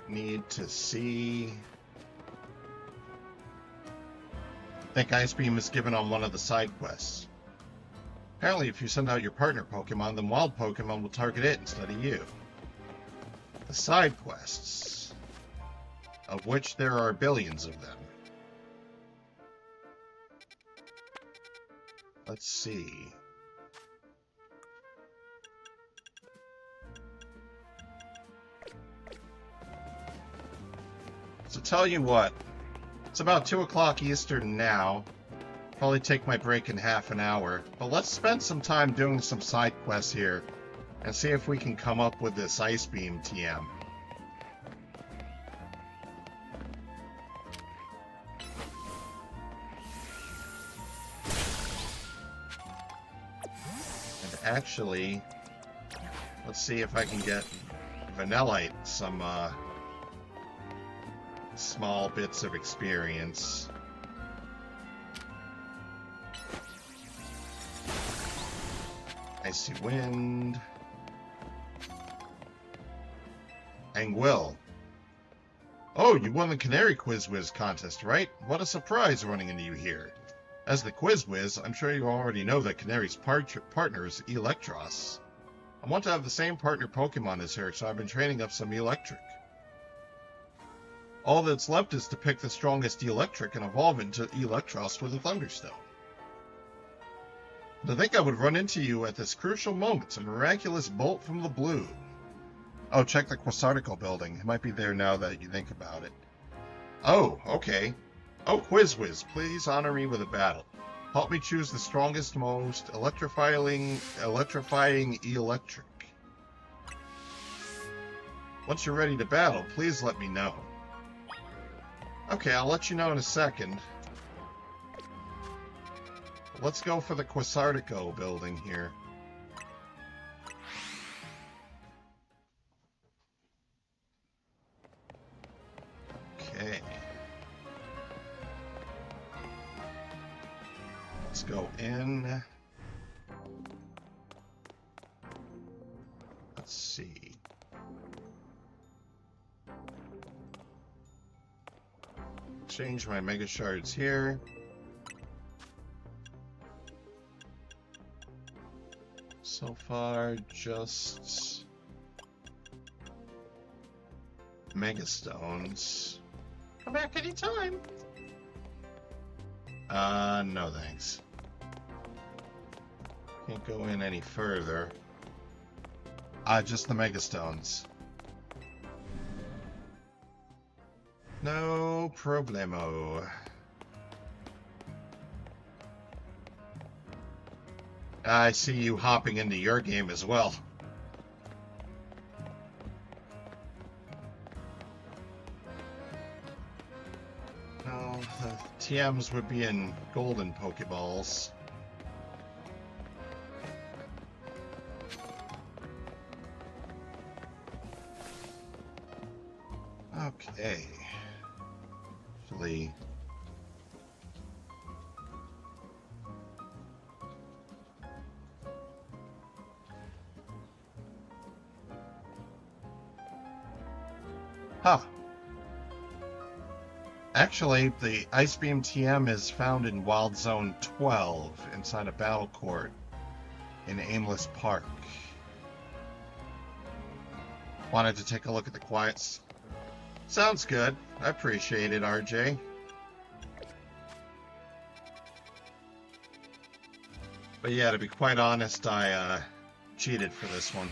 need to see. I think Ice Beam is given on one of the side quests. Apparently, if you send out your partner Pokemon, then wild Pokemon will target it instead of you. The side quests, of which there are billions of them. Let's see. So tell you what, it's about 2 o'clock Eastern now. Probably take my break in half an hour, but let's spend some time doing some side quests here and see if we can come up with this Ice Beam TM. And actually, let's see if I can get Vanillite some small bits of experience. Icy Wind. Anguille. Oh, you won the Canari Quiz Whiz contest, right? What a surprise running into you here. As the Quiz Whiz, I'm sure you already know that Canari's partner is Electros. I want to have the same partner Pokemon as her, so I've been training up some Electric. All that's left is to pick the strongest Electric and evolve into Electros with a Thunderstone. To think I would run into you at this crucial moment, it's a miraculous bolt from the blue. Oh, check the Quasarticle building. It might be there now that you think about it. Oh, okay. Oh, Quiz Whiz, please honor me with a battle. Help me choose the strongest, most electrifying Electric. Once you're ready to battle, please let me know. Okay, I'll let you know in a second. Let's go for the Quasartico building here. Okay. Let's go in. Let's see. Change my Mega Shards here. So far, just Mega Stones. Come back anytime. No thanks. Can't go in any further. Just the Mega Stones. No problemo. I see you hopping into your game as well. No, the TMs would be in golden Pokeballs. Okay. Actually, actually, the Ice Beam TM is found in Wild Zone 12 inside a battle court in Aimless Park. Wanted to take a look at the quiets. Sounds good. I appreciate it, RJ. But yeah, to be quite honest, I cheated for this one.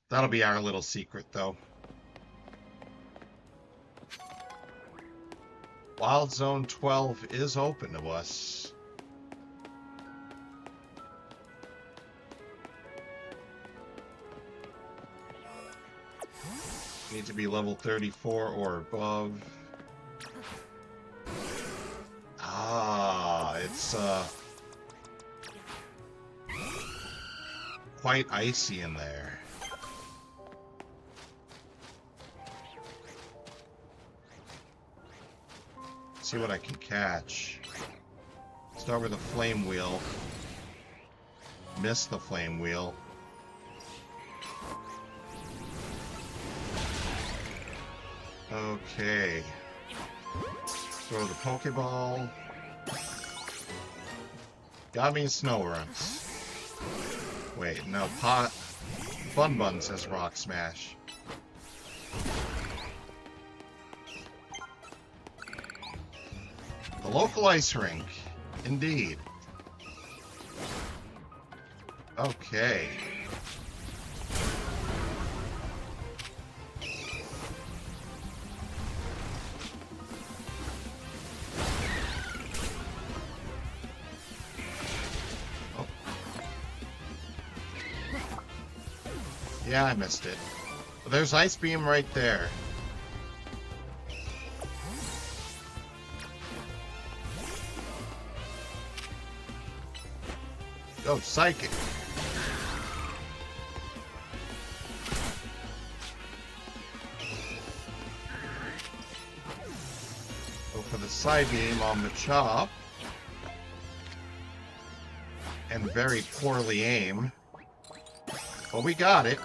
That'll be our little secret, though. Wild Zone 12 is open to us. Need to be level 34 or above. Ah, it's quite icy in there. See what I can catch. Start with a flame wheel. Miss the flame wheel. Okay. Throw the Pokeball. Got me snow runs. Wait, no, Bun Bun says Rock Smash. The local ice rink. Indeed. Okay. Oh. Yeah, I missed it. But there's Ice Beam right there. Oh, Psychic. Go for the side beam on the chop. And very poorly aim. But we got it.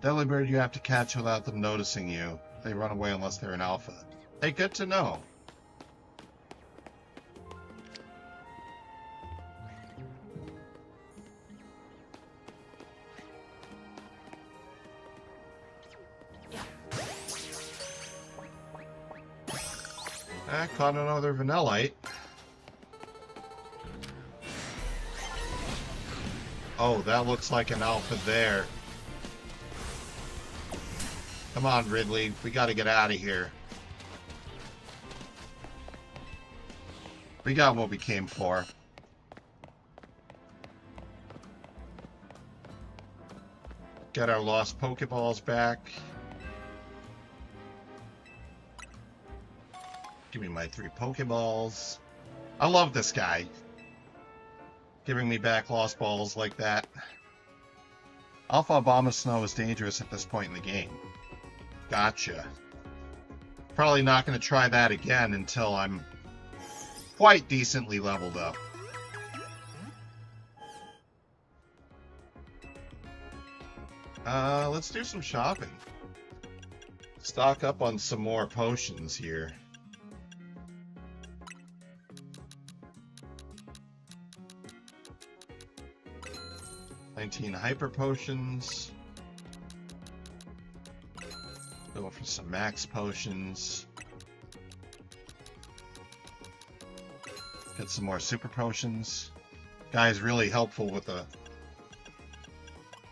Delibird you have to catch without them noticing you. They run away unless they're an alpha. Hey, good to know. I caught another Vanillite. Oh, that looks like an alpha there. Come on, Ridley. We gotta get out of here. We got what we came for. Get our lost Pokeballs back. Give me my 3 Pokeballs. I love this guy. Giving me back lost balls like that. Alpha Abomasnow is dangerous at this point in the game. Gotcha. Probably not going to try that again until I'm quite decently leveled up. Let's do some shopping. Stock up on some more potions here. 19 hyper potions. Go for some max potions. Get some more super potions. Guy's really helpful with the...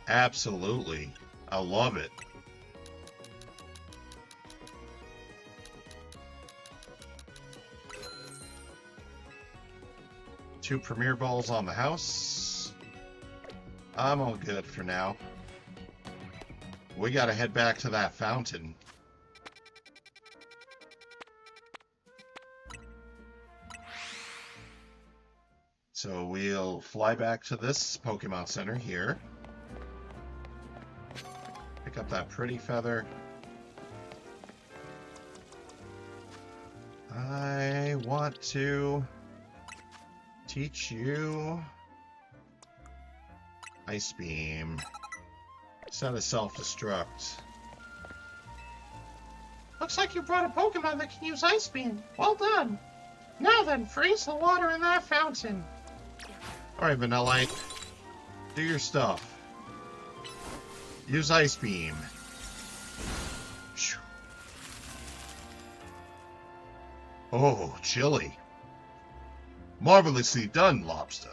Absolutely. I love it. Two Premier Balls on the house. I'm all good for now. We gotta head back to that fountain. So we'll fly back to this Pokemon Center here. Pick up that pretty feather. I want to teach you Ice Beam. Set a self-destruct. Looks like you brought a Pokemon that can use Ice Beam. Well done. Now then, freeze the water in that fountain. Alright, Vanillite. Do your stuff. Use Ice Beam. Phew. Oh, chilly. Marvelously done, Lobstah.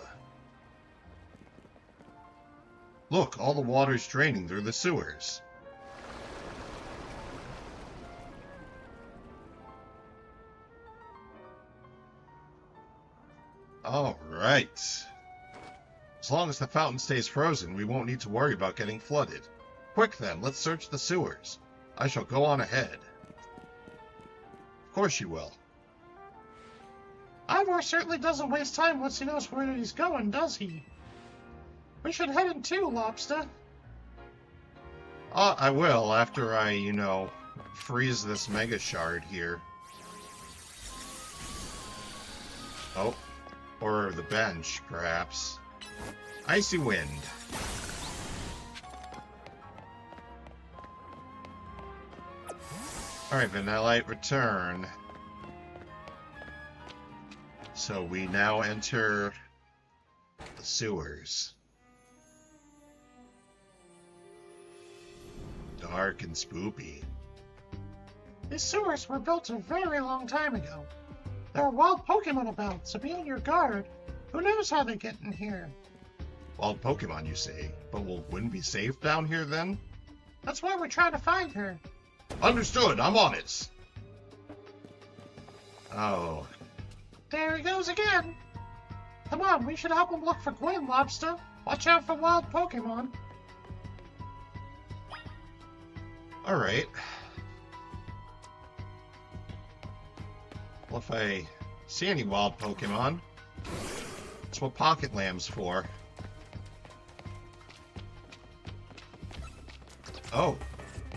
Look, all the water's draining through the sewers. All right. As long as the fountain stays frozen, we won't need to worry about getting flooded. Quick then, let's search the sewers. I shall go on ahead. Of course you will. Ivor certainly doesn't waste time once he knows where he's going, does he? We should head in too, Lobstah. I will, after I, freeze this Mega Shard here. Oh, or the bench, perhaps. Icy Wind. Alright, Vanillite, return. So we now enter the sewers. Dark and spoopy. These sewers were built a very long time ago. There are wild Pokémon about, so be on your guard. Who knows how they get in here? Wild Pokémon, you say? But will Gwen be safe down here then? That's why we're trying to find her. Understood, I'm on it. Oh. There he goes again. Come on, we should help him look for Gwen, Lobstah. Watch out for wild Pokémon. Alright. Well, if I see any wild Pokemon, that's what Pocket Lamb's for. Oh,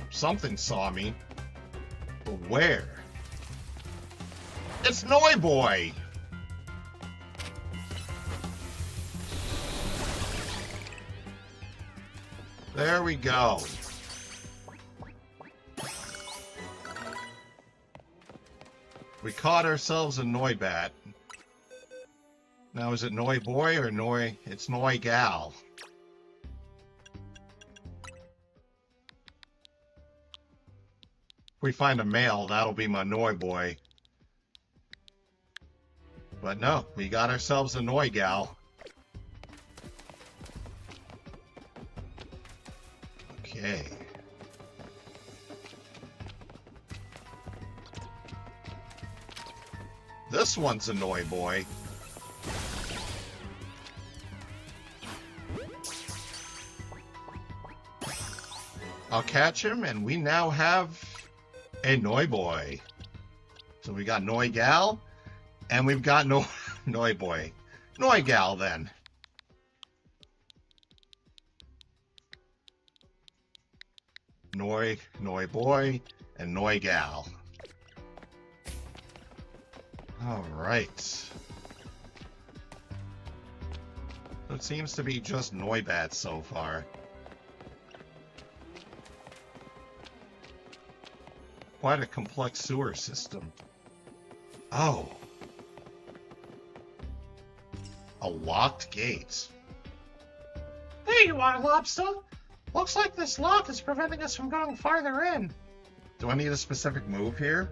something saw me. But where? It's Noiboy! There we go. We caught ourselves a Noibat. Now is it Noiboy or Noi... It's Noigal. If we find a male, that'll be my Noiboy. But no, we got ourselves a Noigal. Okay. This one's a Noiboy. I'll catch him, and we now have a Noiboy. So we got Noigal, and we've got Noiboy. Noigal, then. Noiboy, and Noigal. Alright. So it seems to be just Noibat so far. Quite a complex sewer system. Oh. A locked gate. There you are, Lobstah. Looks like this lock is preventing us from going farther in. Do I need a specific move here?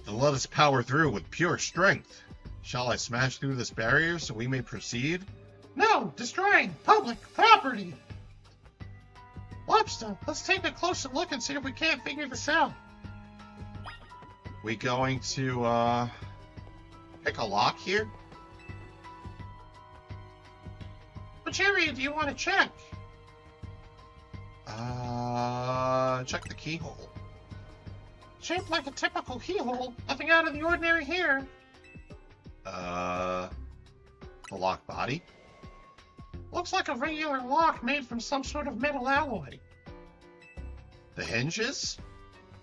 Then let us power through with pure strength. Shall I smash through this barrier so we may proceed? No, destroying public property. Lobstah, let's take a closer look and see if we can't figure this out. We going to, pick a lock here? Which area do you want to check? Check the keyhole. Shaped like a typical keyhole. Nothing out of the ordinary here. The lock body? Looks like a regular lock made from some sort of metal alloy. The hinges?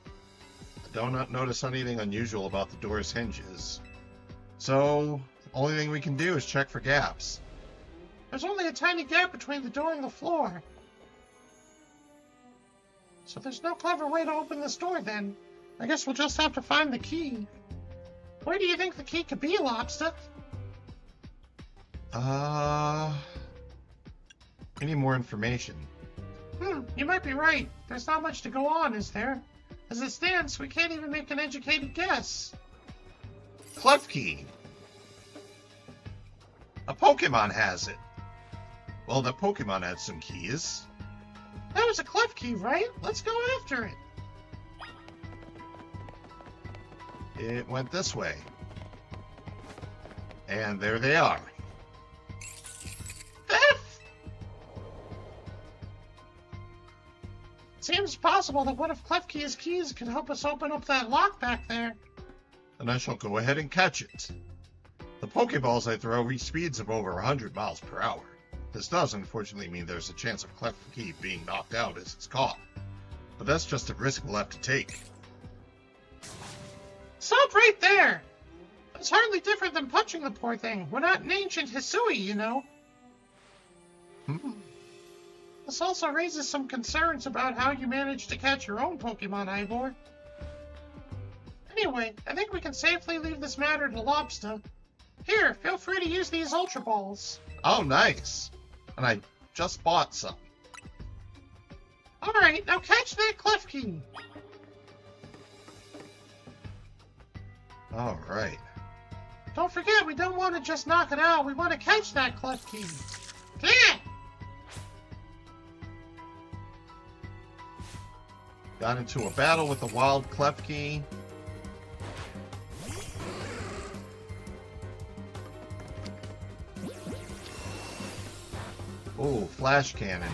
I don't notice anything unusual about the door's hinges. So, only thing we can do is check for gaps. There's only a tiny gap between the door and the floor. So there's no clever way to open this door then. I guess we'll just have to find the key. Where do you think the key could be, Lobstah? We need more information. You might be right. There's not much to go on, is there? As it stands, we can't even make an educated guess. Klefki. A Pokemon has it. Well, the Pokemon had some keys. That was a Klefki, right? Let's go after it. It went this way. And there they are. Seems possible that one of Klefki's keys could help us open up that lock back there. Then I shall go ahead and catch it. The Pokeballs I throw reach speeds of over 100 miles per hour. This does unfortunately mean there's a chance of Klefki being knocked out as it's caught. But that's just a risk we'll have to take. Stop right there! It's hardly different than punching the poor thing. We're not an ancient Hisui, you know. This also raises some concerns about how you managed to catch your own Pokemon, Ivor. Anyway, I think we can safely leave this matter to Lobstah. Here, feel free to use these Ultra Balls. Oh, nice. And I just bought some. Alright, now catch that Klefki. Alright. Don't forget, we don't want to just knock it out. We want to catch that Klefki. Yeah! Got into a battle with the wild Klefki. Oh, flash cannon.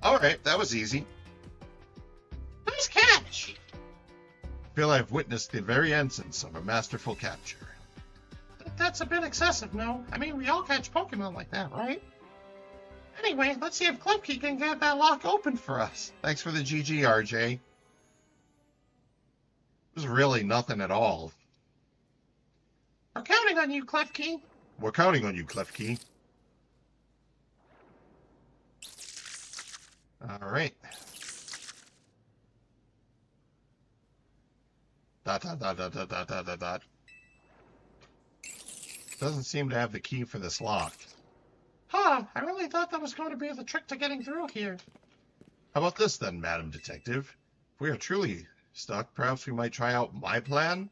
Alright, that was easy. Nice catch! I feel I've witnessed the very essence of a masterful capture. That's a bit excessive, no? I mean, we all catch Pokemon like that, right? Anyway, let's see if Klefki can get that lock open for us. Thanks for the GG, RJ. It was really nothing at all. We're counting on you, Klefki. We're counting on you, Klefki. Alright. Dot, dot, dot, dot, dot, dot, dot, dot, dot. Doesn't seem to have the key for this lock. Huh, I really thought that was going to be the trick to getting through here. How about this then, Madam Detective? If we are truly stuck, perhaps we might try out my plan?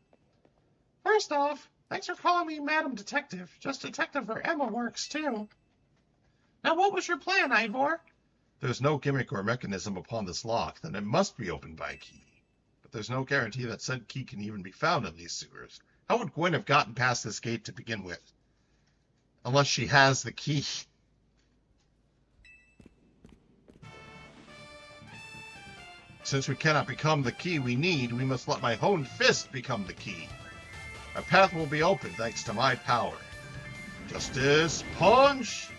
First off, thanks for calling me Madam Detective. Just Detective or Emma works, too. Now, what was your plan, Ivor? There's no gimmick or mechanism upon this lock, then it must be opened by a key. But there's no guarantee that said key can even be found in these sewers. How would Gwen have gotten past this gate to begin with? Unless she has the key. Since we cannot become the key we need, we must let my honed fist become the key. A path will be open thanks to my power. Justice Punch!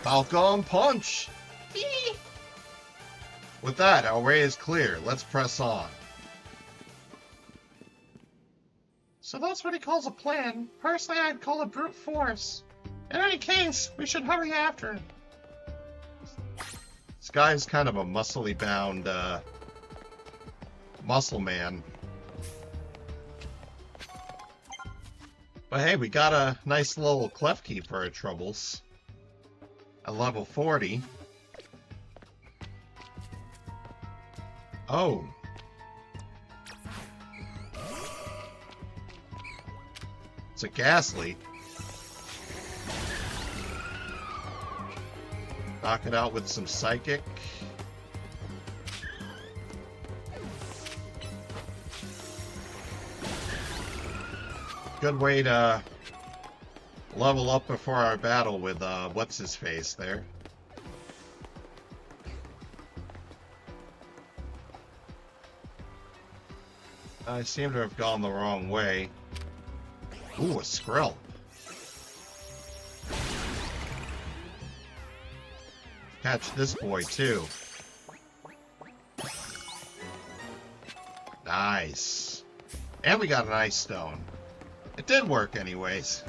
Falcon Punch! With that, our way is clear. Let's press on. So that's what he calls a plan. Personally, I'd call it brute force. In any case, we should hurry after him. This guy's kind of a muscly bound muscle man. But hey, we got a nice little Klefki for our troubles. At level 40. Oh. It's a Ghastly. Knock it out with some Psychic. Good way to level up before our battle with what's-his-face there. I seem to have gone the wrong way. Ooh, a Skrill. Catch this boy, too. Nice. And we got an Ice Stone. It did work anyways.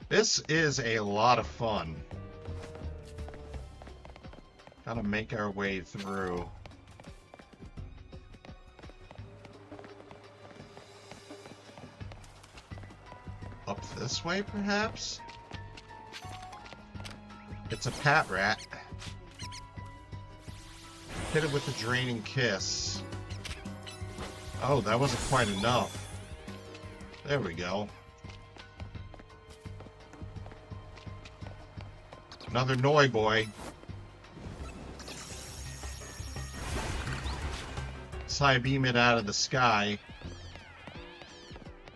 This is a lot of fun. Gotta make our way through. This way, perhaps? It's a pat rat. Hit it with a draining kiss. Oh, that wasn't quite enough. There we go. Another Noi boy. Side beam it out of the sky.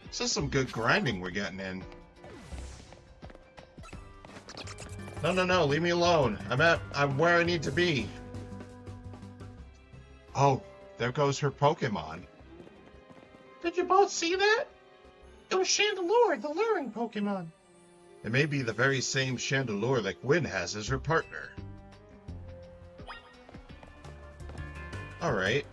This is some good grinding we're getting in. No, leave me alone. I'm where I need to be. Oh, there goes her Pokemon. Did you both see that? It was Chandelure, the luring Pokemon. It may be the very same Chandelure that Gwen has as her partner. Alright.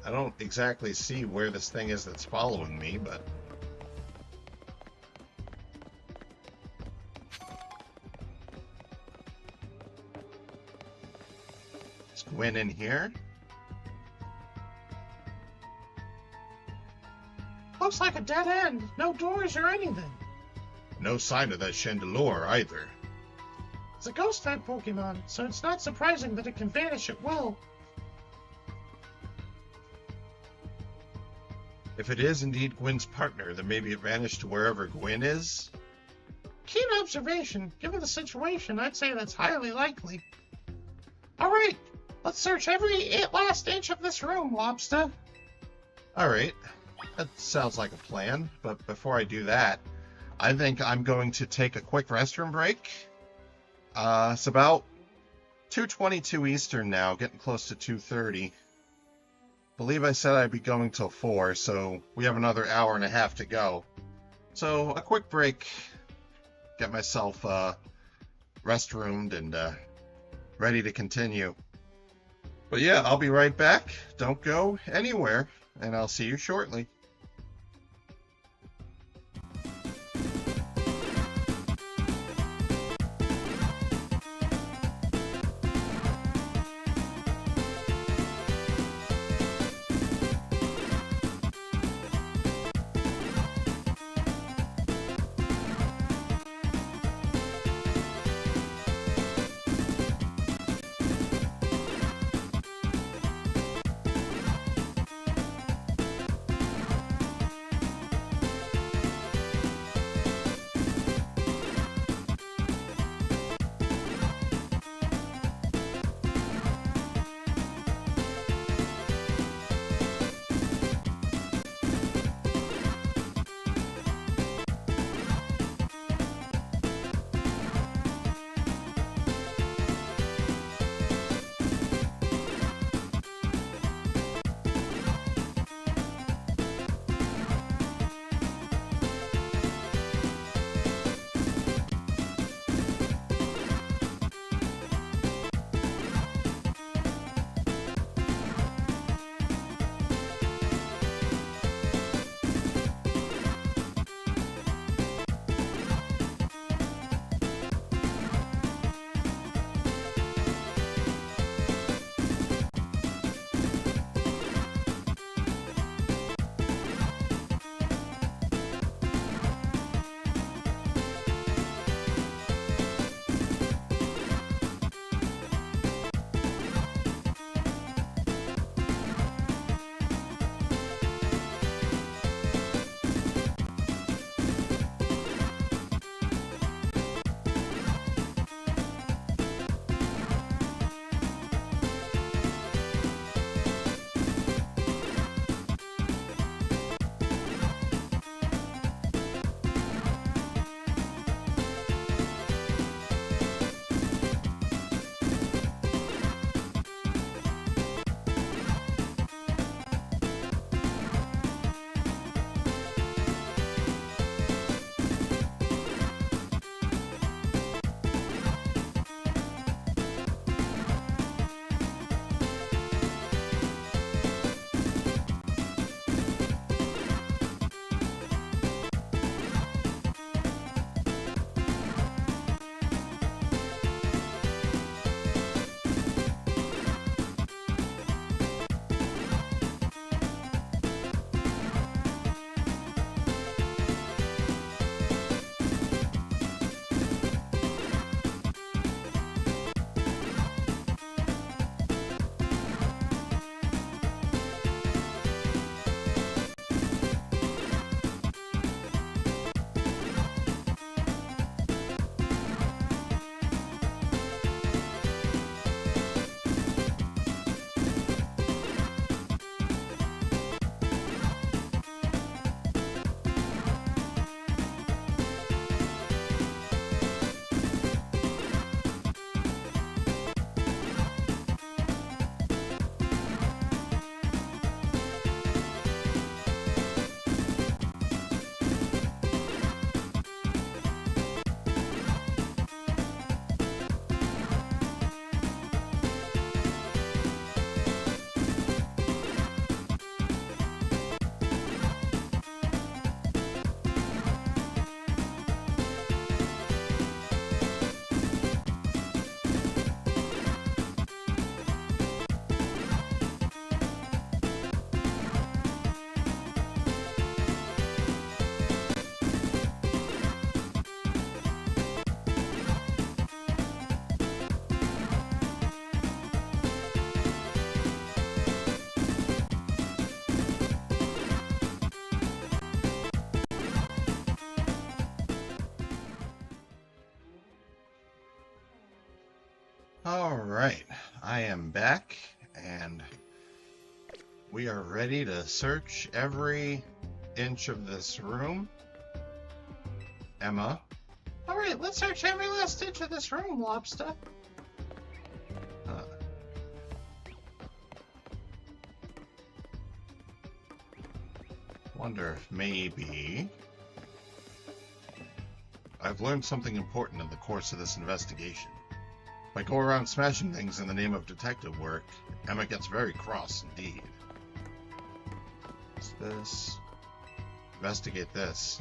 I don't exactly see where this thing is that's following me, but... Is Gwen in here? Looks like a dead end. No doors or anything. No sign of that Chandelure either. It's a ghost-type Pokemon, so it's not surprising that it can vanish at will. If it is indeed Gwen's partner, then maybe it vanished to wherever Gwen is? Keen observation. Given the situation, I'd say that's highly likely. Alright, let's search every last inch of this room, Lobstah. Alright, that sounds like a plan, but before I do that, I think I'm going to take a quick restroom break. It's about 2:22 Eastern now, getting close to 2:30. Believe I said I'd be going till 4, so we have another hour and a half to go. So a quick break, get myself restroomed and ready to continue. But yeah, I'll be right back. Don't go anywhere, and I'll see you shortly. Alright, I am back, and we are ready to search every inch of this room. Emma. Alright, let's search every last inch of this room, Lobstah. Wonder if maybe I've learned something important in the course of this investigation. If I go around smashing things in the name of detective work, Emma gets very cross indeed. What's this? Investigate this.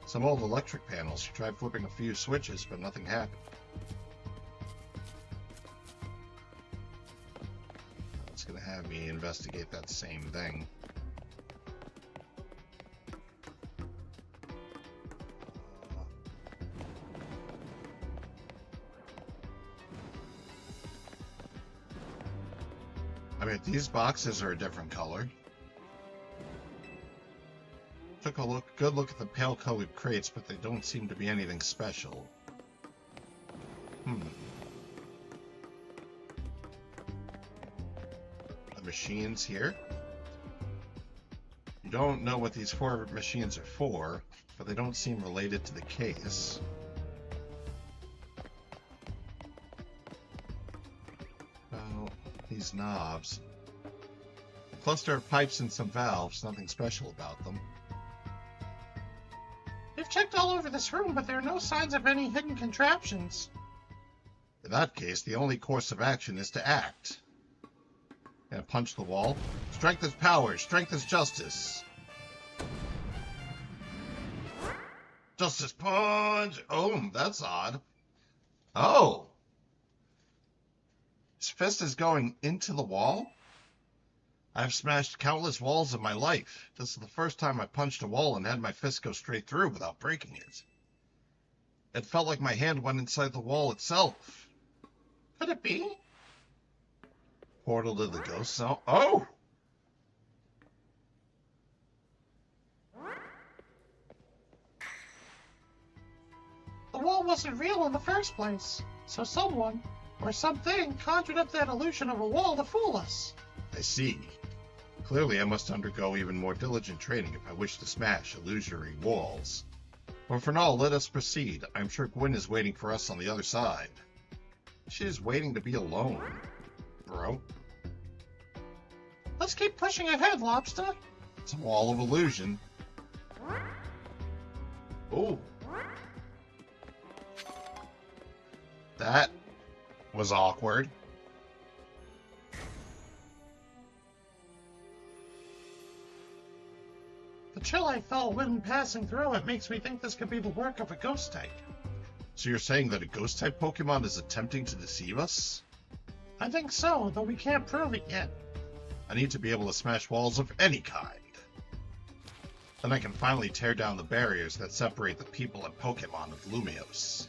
Some old electric panels. She tried flipping a few switches, but nothing happened. It's gonna have me investigate that same thing. I mean, these boxes are a different color. Took a good look at the pale-colored crates, but they don't seem to be anything special. The machines here. You don't know what these 4 machines are for, but they don't seem related to the case. These knobs. A cluster of pipes and some valves, nothing special about them. We've checked all over this room, but there are no signs of any hidden contraptions. In that case, the only course of action is to act. And punch the wall. Strength is power, strength is justice. Justice punch! Oh, that's odd. Oh! His fist is going into the wall? I've smashed countless walls in my life. This is the first time I punched a wall and had my fist go straight through without breaking it. It felt like my hand went inside the wall itself. Could it be? Portal to the ghost zone. Oh! The wall wasn't real in the first place, so someone or something conjured up that illusion of a wall to fool us. I see. Clearly I must undergo even more diligent training if I wish to smash illusory walls. But for now, let us proceed. I'm sure Gwen is waiting for us on the other side. She is waiting to be alone, bro. Let's keep pushing ahead, Lobstah. It's a wall of illusion. Oh. That was awkward. The chill I felt when passing through it makes me think this could be the work of a ghost type. So you're saying that a ghost type Pokemon is attempting to deceive us? I think so, though we can't prove it yet. I need to be able to smash walls of any kind. Then I can finally tear down the barriers that separate the people and Pokemon of Lumiose.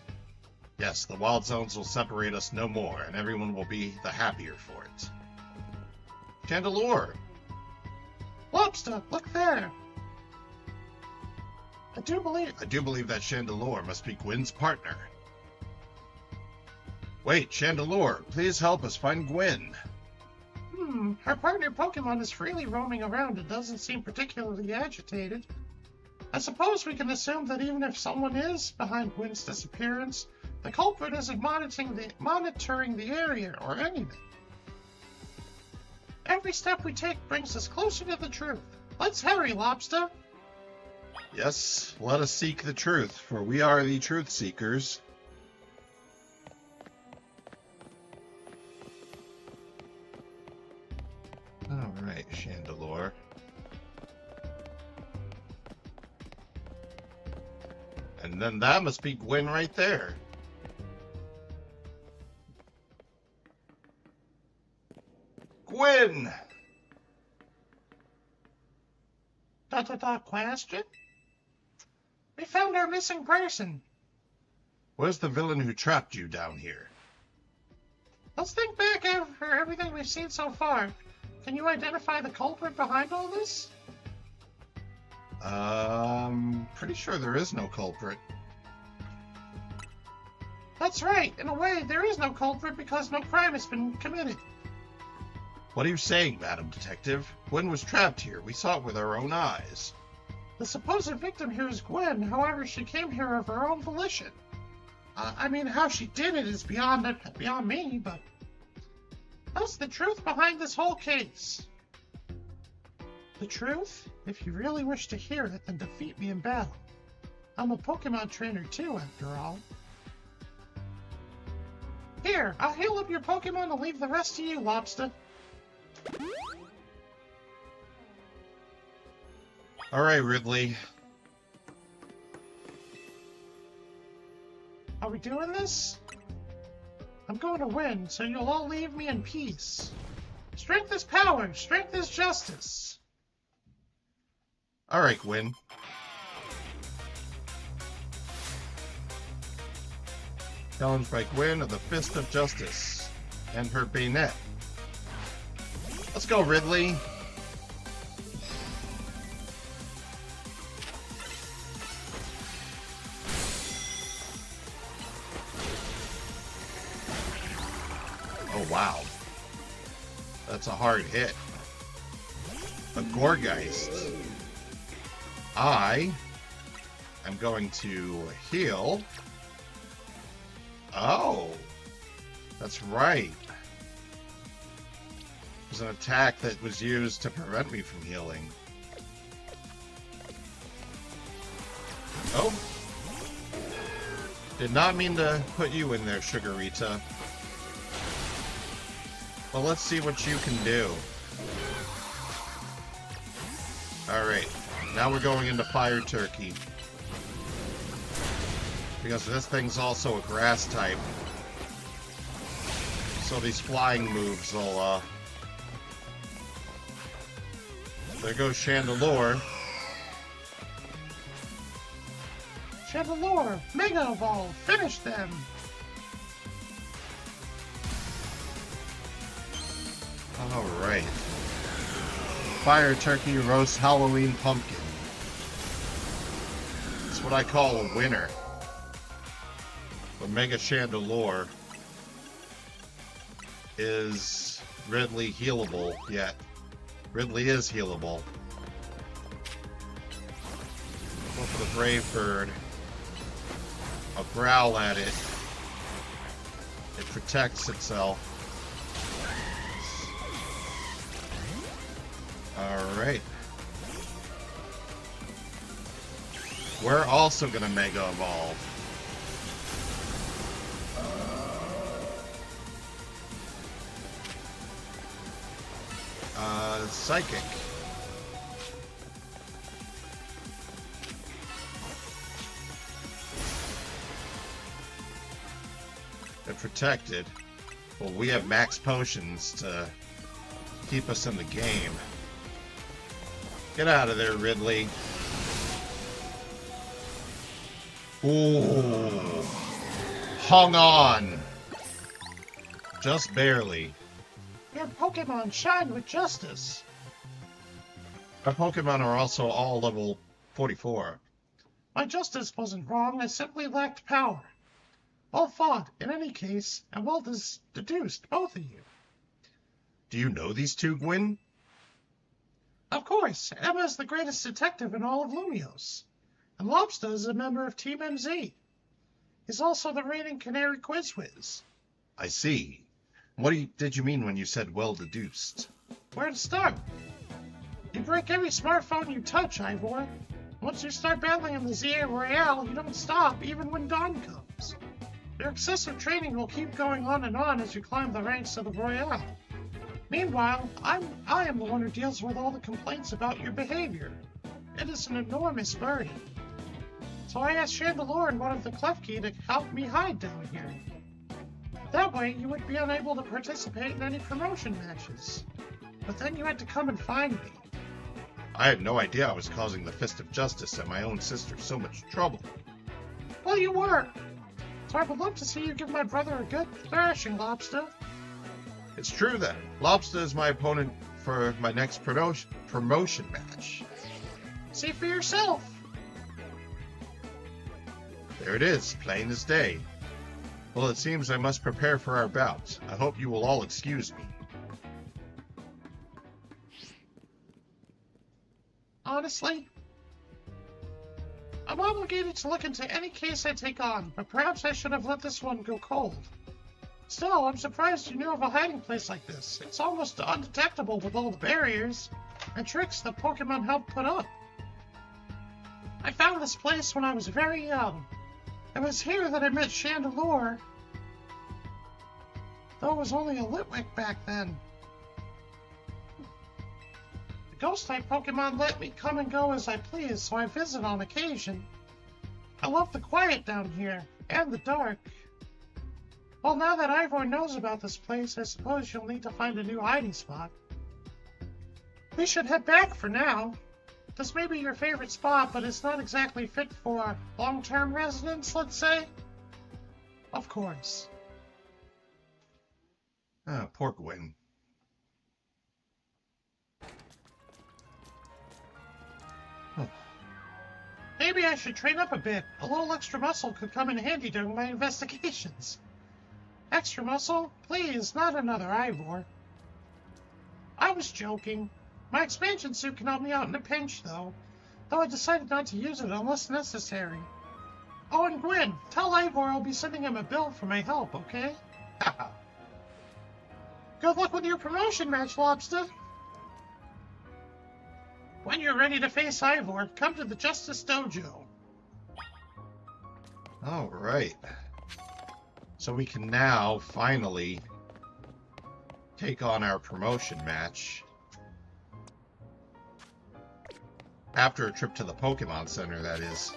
Yes, the wild zones will separate us no more, and everyone will be the happier for it. Chandelure! Lobstah, look there! I do believe that Chandelure must be Gwen's partner. Wait, Chandelure, please help us find Gwen. Her partner Pokemon is freely roaming around and doesn't seem particularly agitated. I suppose we can assume that even if someone is behind Gwen's disappearance, the culprit isn't monitoring the area or anything. Every step we take brings us closer to the truth. Let's hurry, Lobstah. Yes, let us seek the truth, for we are the truth seekers. Alright, Chandelure. And then that must be Gwen right there. Gwen! Question? We found our missing person. Where's the villain who trapped you down here? Let's think back over everything we've seen so far. Can you identify the culprit behind all this? Pretty sure there is no culprit. That's right. In a way, there is no culprit because no crime has been committed. What are you saying, Madam Detective? Gwen was trapped here. We saw it with our own eyes. The supposed victim here is Gwen, however, she came here of her own volition. I mean, how she did it is beyond me, but that's the truth behind this whole case. The truth? If you really wish to hear it, then defeat me in battle. I'm a Pokemon trainer too, after all. Here, I'll heal up your Pokemon and leave the rest to you, Lobstah. Alright, Ridley. Are we doing this? I'm going to win, so you'll all leave me in peace. Strength is power, strength is justice. Alright, Gwen. Challenged by Gwen of the Fist of Justice and her bayonet. Let's go, Ridley. Oh, wow. That's a hard hit. A Gorgeist. I am going to heal. Oh, that's right. It was an attack that was used to prevent me from healing. Oh. Did not mean to put you in there, Sugarita. Well, let's see what you can do. Alright, now we're going into Fire Turkey. Because this thing's also a grass type. So these flying moves will, There goes Chandelure. Chandelure, Mega Evolve, finish them! Alright. Fire Turkey Roast Halloween Pumpkin. That's what I call a winner. But Mega Chandelure is Ridley healable yet. Ridley is healable. Go for the Brave Bird. I'll growl at it. It protects itself. Alright. We're also gonna Mega Evolve. Psychic. They're protected. Well, we have max potions to keep us in the game. Get out of there, Ridley. Ooh. Hung on. Just barely. Your Pokemon shine with justice. Our Pokemon are also all level 44. My justice wasn't wrong, I simply lacked power. Well fought, in any case, and well deduced, both of you. Do you know these two, Gwen? Of course, Emma's the greatest detective in all of Lumios. And Lobstah is a member of Team MZ. He's also the reigning Canary Quiz Whiz. I see. What did you mean when you said well deduced? Where to start? You break every smartphone you touch, Ivor. Once you start battling in the Z-A Royale, you don't stop even when dawn comes. Your excessive training will keep going on and on as you climb the ranks of the Royale. Meanwhile, I am the one who deals with all the complaints about your behavior. It is an enormous burden. So I asked Chandelure and one of the Klefki to help me hide down here. That way, you would be unable to participate in any promotion matches. But then you had to come and find me. I had no idea I was causing the Fist of Justice and my own sister so much trouble. Well, you were. So I would love to see you give my brother a good thrashing, Lobstah. It's true that Lobstah is my opponent for my next promotion match. See for yourself. There it is, plain as day. Well, it seems I must prepare for our bout. I hope you will all excuse me. Honestly, I'm obligated to look into any case I take on, but perhaps I should have let this one go cold. Still, I'm surprised you knew of a hiding place like this. It's almost undetectable with all the barriers and tricks that Pokemon help put up. I found this place when I was very young. It was here that I met Chandelure, though it was only a Litwick back then. The Ghost-type Pokemon let me come and go as I please, so I visit on occasion. I love the quiet down here, and the dark. Well, now that Ivor knows about this place, I suppose you'll need to find a new hiding spot. We should head back for now. This may be your favorite spot, but it's not exactly fit for long-term residence, let's say. Of course. Poor Gwen. Maybe I should train up a bit. A little extra muscle could come in handy during my investigations. Extra muscle? Please, not another Ivor. I was joking. My expansion suit can help me out in a pinch, though I decided not to use it unless necessary. Oh, and Gwen, tell Ivor I'll be sending him a bill for my help, okay? Good luck with your promotion match, Lobstah. When you're ready to face Ivor, come to the Justice Dojo. Alright. So we can now, finally, take on our promotion match. After a trip to the Pokemon Center, that is.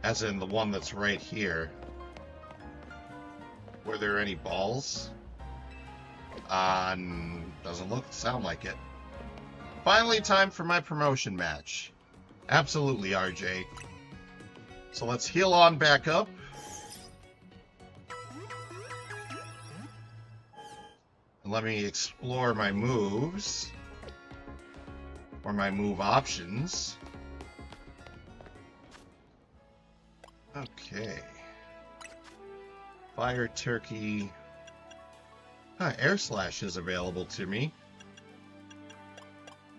As in the one that's right here. Were there any balls? Doesn't sound like it. Finally, time for my promotion match. Absolutely, RJ. So let's heal on back up. And let me explore my moves. Or my move options. Okay. Fire Turkey. Air Slash is available to me.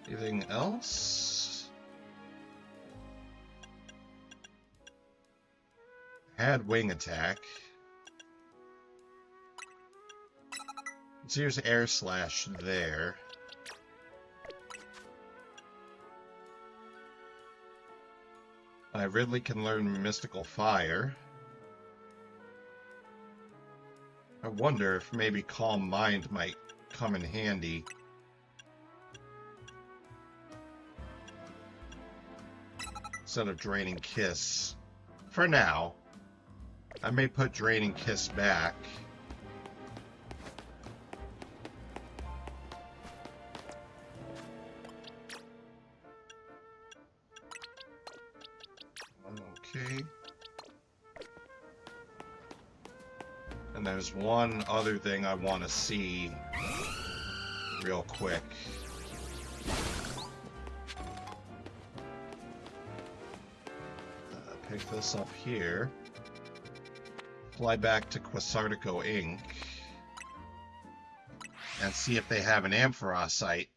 Anything else? Had Wing Attack. So here's Air Slash there. Ridley can learn Mystical Fire. I wonder if maybe Calm Mind might come in handy. Instead of Draining Kiss. For now. I may put Draining Kiss back. Okay. And there's one other thing I want to see real quick. Pick this up here. Fly back to Quasartico Inc. And see if they have an Ampharos site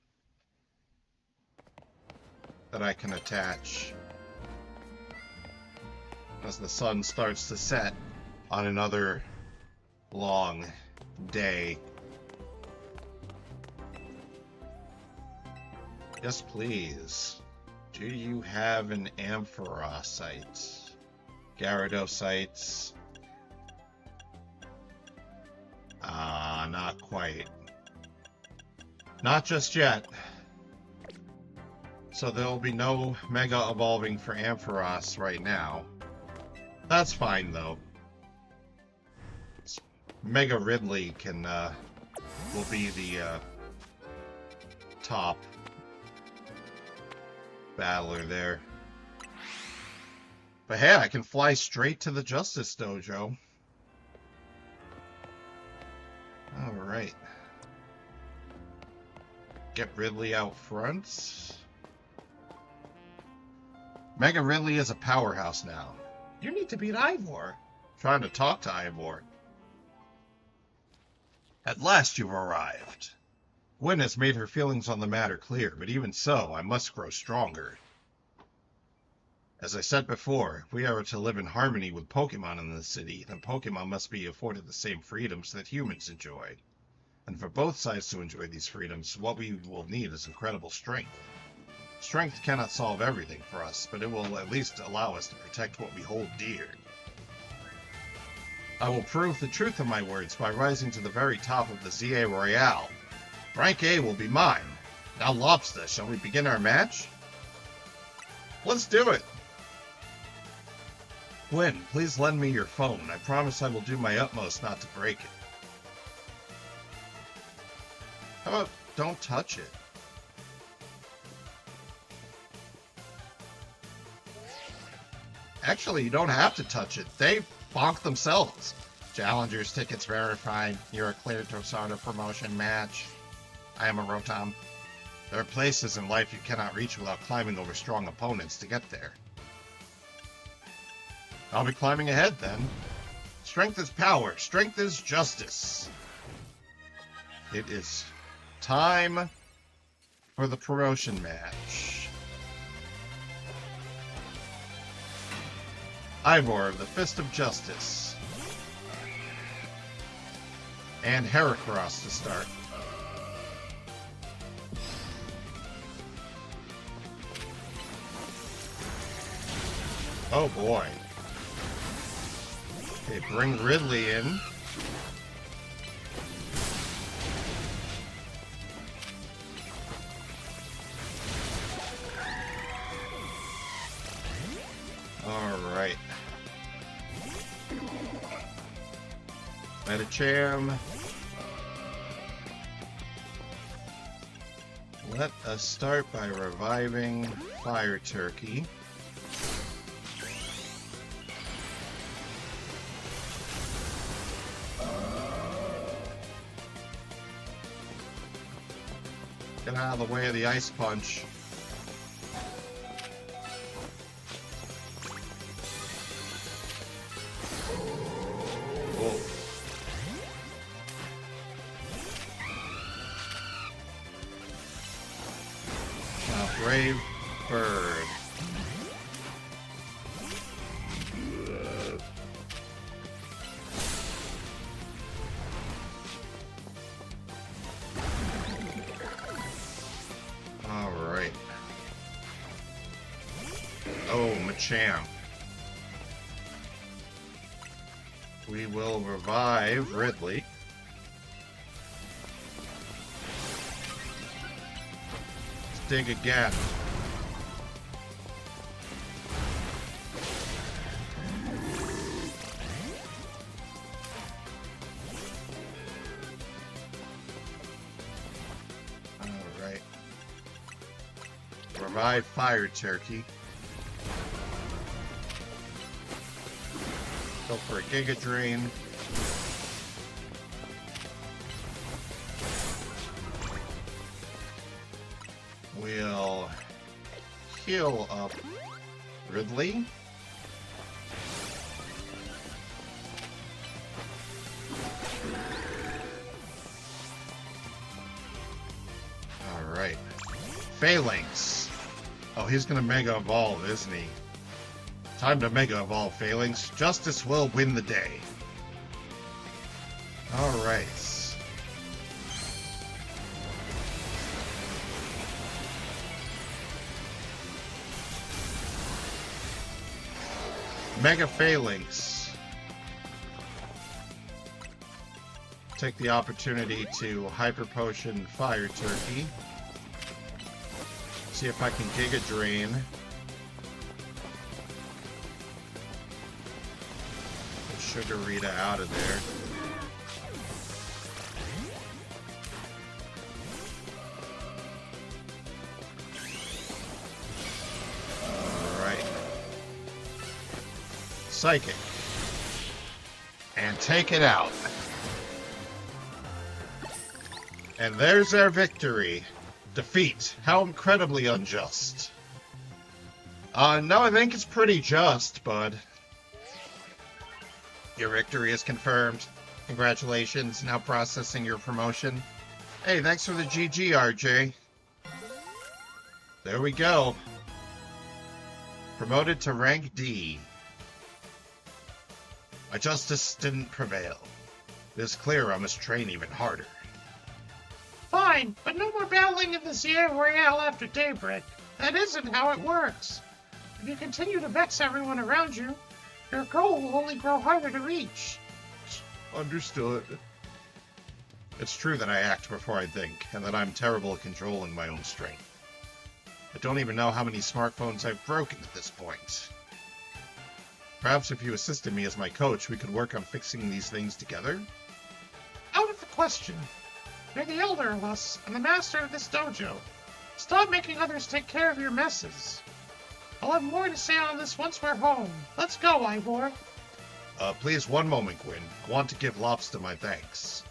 that I can attach as the sun starts to set on another long day. Yes, please. Do you have an Ampharos site? Gyarados sites? Not quite. Not just yet. So there will be no Mega Evolving for Ampharos right now. That's fine, though. Mega Ridley will be the top battler there. But hey, I can fly straight to the Justice Dojo. Alright. Get Ridley out front. Mega Ridley is a powerhouse now. You need to beat Ivor. Trying to talk to Ivor. At last you've arrived. Gwen has made her feelings on the matter clear, but even so, I must grow stronger. As I said before, if we are to live in harmony with Pokemon in the city, then Pokemon must be afforded the same freedoms that humans enjoy. And for both sides to enjoy these freedoms, what we will need is incredible strength. Strength cannot solve everything for us, but it will at least allow us to protect what we hold dear. I will prove the truth of my words by rising to the very top of the Z-A Royale. Rank A will be mine. Now, Lobstah, shall we begin our match? Let's do it! Gwen, please lend me your phone. I promise I will do my utmost not to break it. How about don't touch it? Actually, you don't have to touch it. They bonk themselves. Challengers tickets verified. You're cleared to start a promotion match. I am a Rotom. There are places in life you cannot reach without climbing over strong opponents to get there. I'll be climbing ahead then. Strength is power. Strength is justice. It is time for the promotion match. Ivor of the Fist of Justice. And Heracross to start. Oh boy. Okay, bring Ridley in. Alright. Medicham. Let us start by reviving Fire Turkey. Get out of the way of the Ice Punch. Whoa. Now, Brave Bird. Champ. We will revive Ridley. Let's dig again. Alright. Revive Fire Turkey. Go for a Giga Drain. We'll heal up Ridley. Alright. Phalanx. Oh, he's gonna Mega Evolve, isn't he? Time to Mega Evolve, Phalanx. Justice will win the day. Alright. Mega Phalanx. Take the opportunity to Hyper Potion Fire Turkey. See if I can Giga Drain. Sugar Rita out of there. Alright. Psychic. And take it out. And there's our victory. Defeat. How incredibly unjust. No, I think it's pretty just, bud. Your victory is confirmed. Congratulations, now processing your promotion. Hey, thanks for the GG, RJ. There we go. Promoted to rank D. My justice didn't prevail. It is clear I must train even harder. Fine, but no more battling in the Sierra Royale after daybreak. That isn't how it works. If you continue to vex everyone around you, your goal will only grow harder to reach. Understood. It's true that I act before I think, and that I'm terrible at controlling my own strength. I don't even know how many smartphones I've broken at this point. Perhaps if you assisted me as my coach, we could work on fixing these things together? Out of the question. You're the elder of us, and the master of this dojo. Stop making others take care of your messes. I'll have more to say on this once we're home. Let's go, Ivor. Please, one moment, Gwyn. I want to give Lobstah my thanks.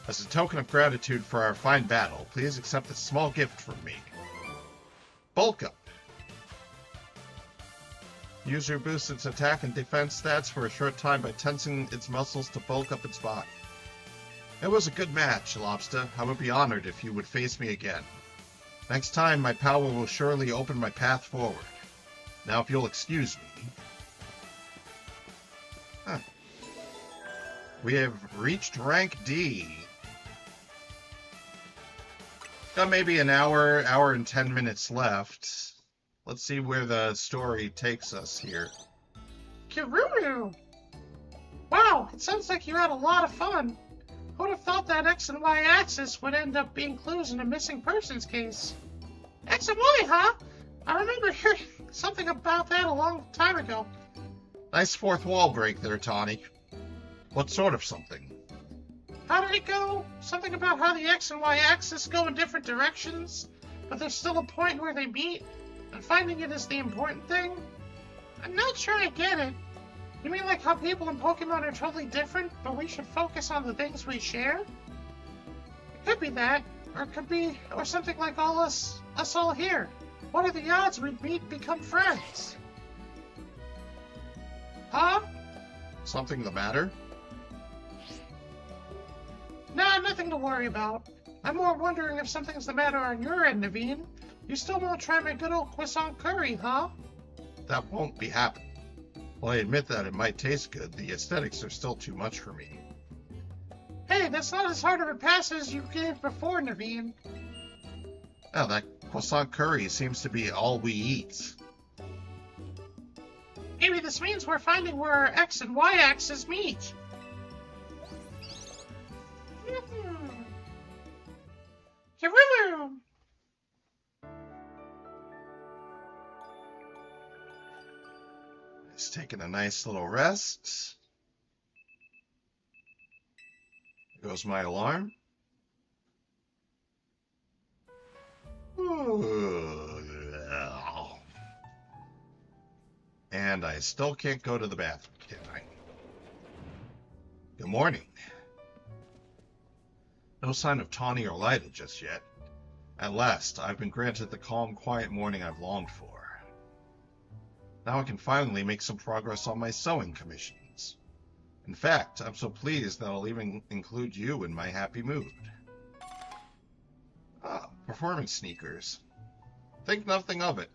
As a token of gratitude for our fine battle, please accept this small gift from me. Bulk Up. User boosts its attack and defense stats for a short time by tensing its muscles to bulk up its body. It was a good match, Lobstah. I would be honored if you would face me again. Next time, my power will surely open my path forward. Now, if you'll excuse me... Huh. We have reached rank D. Got maybe an hour and 10 minutes left. Let's see where the story takes us here. Kiruru! Wow, it sounds like you had a lot of fun. Who would have thought that X and Y axis would end up being clues in a missing persons case? X and Y, huh? I remember hearing something about that a long time ago. Nice fourth wall break there, Tawny. What sort of something? How did it go? Something about how the X and Y axis go in different directions, but there's still a point where they meet, and finding it is the important thing? I'm not sure I get it. You mean like how people in Pokemon are totally different, but we should focus on the things we share? It could be that, or it could be, or something like us all here. What are the odds we'd meet and become friends? Huh? Something the matter? Nah, nothing to worry about. I'm more wondering if something's the matter on your end, Naveen. You still won't try my good old croissant curry, huh? That won't be happening. While I admit that it might taste good, the aesthetics are still too much for me. Hey, that's not as hard of a pass as you gave before, Naveen. Now, that croissant curry seems to be all we eat. Maybe this means we're finding where our X and Y axes meet. Kiruru! He's taking a nice little rest. There goes my alarm. And I still can't go to the bathroom, can I? Good morning. No sign of Tawny or Lyda just yet. At last, I've been granted the calm, quiet morning I've longed for. Now I can finally make some progress on my sewing commissions. In fact, I'm so pleased that I'll even include you in my happy mood. Ah, performance sneakers. Think nothing of it.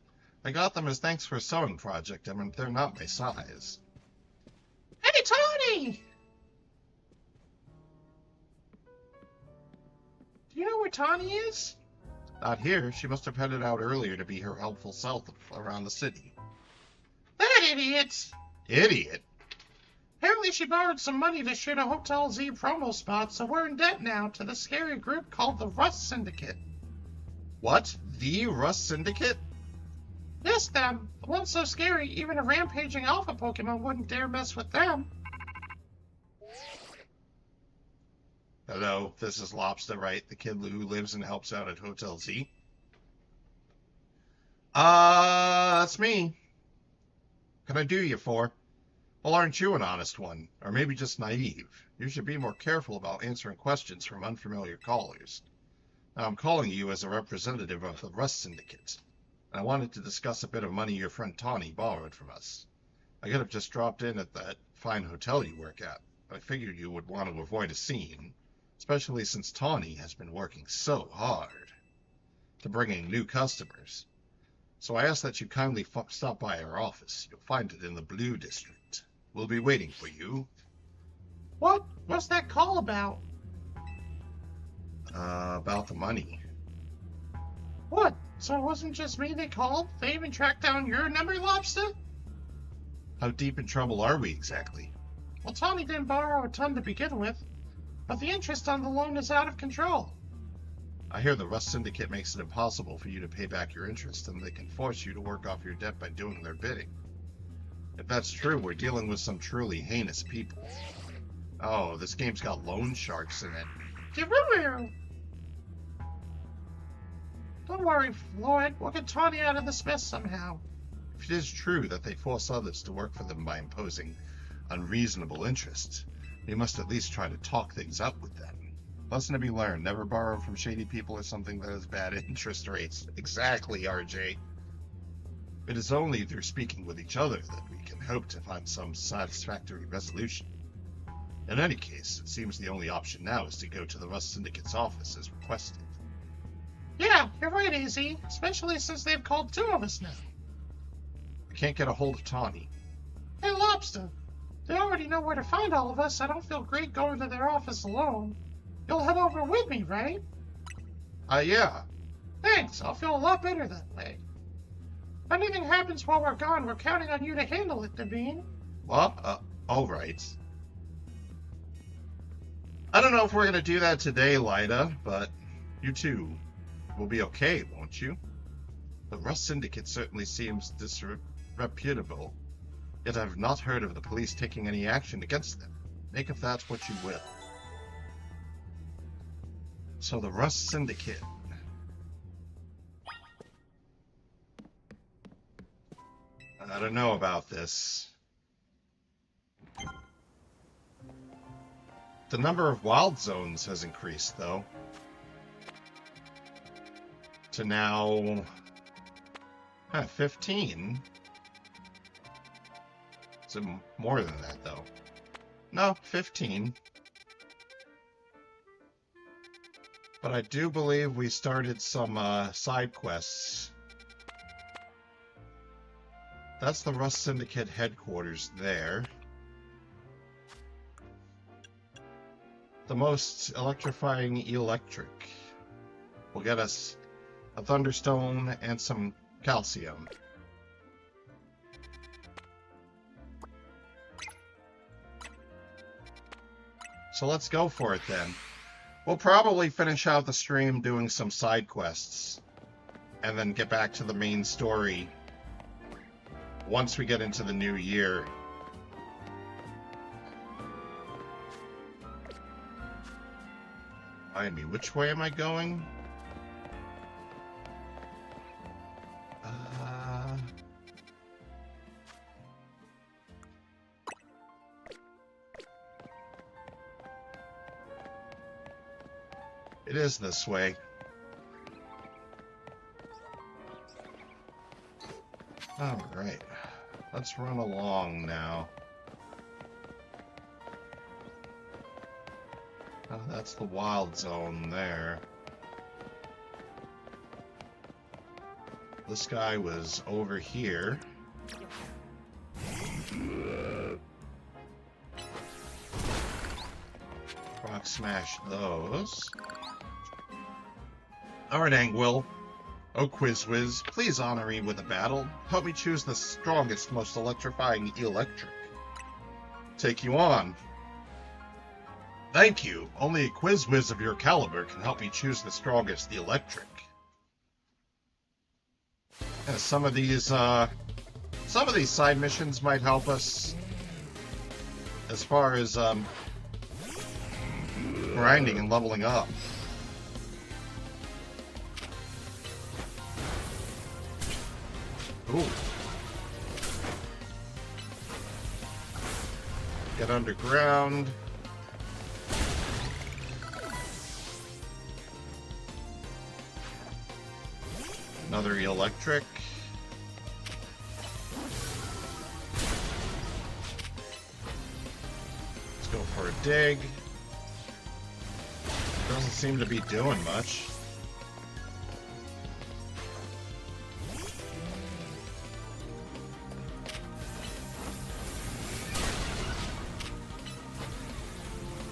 I got them as thanks for a sewing project, and they're not my size. Hey, Tawny! Do you know where Tawny is? Not here. She must have headed out earlier to be her helpful self around the city. That idiot! Idiot? Apparently she borrowed some money to shoot a Hotel Z promo spot, so we're in debt now to the scary group called the Rust Syndicate. What? The Rust Syndicate? Yes, them. The ones so scary, even a rampaging alpha Pokemon wouldn't dare mess with them. Hello, this is Lobstah, right? The kid who lives and helps out at Hotel Z? That's me. What can I do you for? Well, aren't you an honest one? Or maybe just naive? You should be more careful about answering questions from unfamiliar callers. Now, I'm calling you as a representative of the Rust Syndicate. And I wanted to discuss a bit of money your friend Tawny borrowed from us. I could have just dropped in at that fine hotel you work at. I figured you would want to avoid a scene, especially since Tawny has been working so hard to bring in new customers. So I ask that you kindly stop by our office. You'll find it in the Blue District. We'll be waiting for you. What's that call about? About the money. What? So it wasn't just me they called? They even tracked down your number, Lobstah? How deep in trouble are we exactly? Well, Tawny didn't borrow a ton to begin with, but the interest on the loan is out of control. I hear the Rust Syndicate makes it impossible for you to pay back your interest, and they can force you to work off your debt by doing their bidding. If that's true, we're dealing with some truly heinous people. Oh, this game's got loan sharks in it. Don't worry, Floyd. We'll get Tawny out of this mess somehow. If it is true that they force others to work for them by imposing unreasonable interest, we must at least try to talk things up with them. Lesson to be learned, never borrow from shady people or something that has bad interest rates. Exactly, RJ. It is only through speaking with each other that we can hope to find some satisfactory resolution. In any case, it seems the only option now is to go to the Rust Syndicate's office as requested. Yeah, you're right, AZ, especially since they've called two of us now. I can't get a hold of Tawny. Hey, Lobstah, they already know where to find all of us. I don't feel great going to their office alone. You'll head over with me, right? Yeah. Thanks, I'll feel a lot better that way. If anything happens while we're gone, we're counting on you to handle it, Devine. What? Alright. I don't know if we're going to do that today, Lyda, but you two will be okay, won't you? The Rust Syndicate certainly seems disreputable, yet I've not heard of the police taking any action against them. Make of that what you will. So the Rust Syndicate. I don't know about this. The number of wild zones has increased, though. To now... 15? Is it more than that, though? No, 15. But I do believe we started some side quests. That's the Rust Syndicate headquarters there. The most electrifying electric will get us a Thunderstone and some calcium. So let's go for it then. We'll probably finish out the stream doing some side quests and then get back to the main story once we get into the new year. Remind me, which way am I going? It is this way. Alright, let's run along now. Oh, that's the wild zone there. This guy was over here. Rock smash those. Alright, Angwil. Oh, Quizwiz, please honor me with a battle. Help me choose the strongest, most electrifying electric. Take you on. Thank you. Only a Quizwiz of your caliber can help me choose the strongest electric. Yeah, some of these side missions might help us as far as grinding and leveling up. Ooh. Get underground. Another electric. dig. Doesn't seem to be doing much.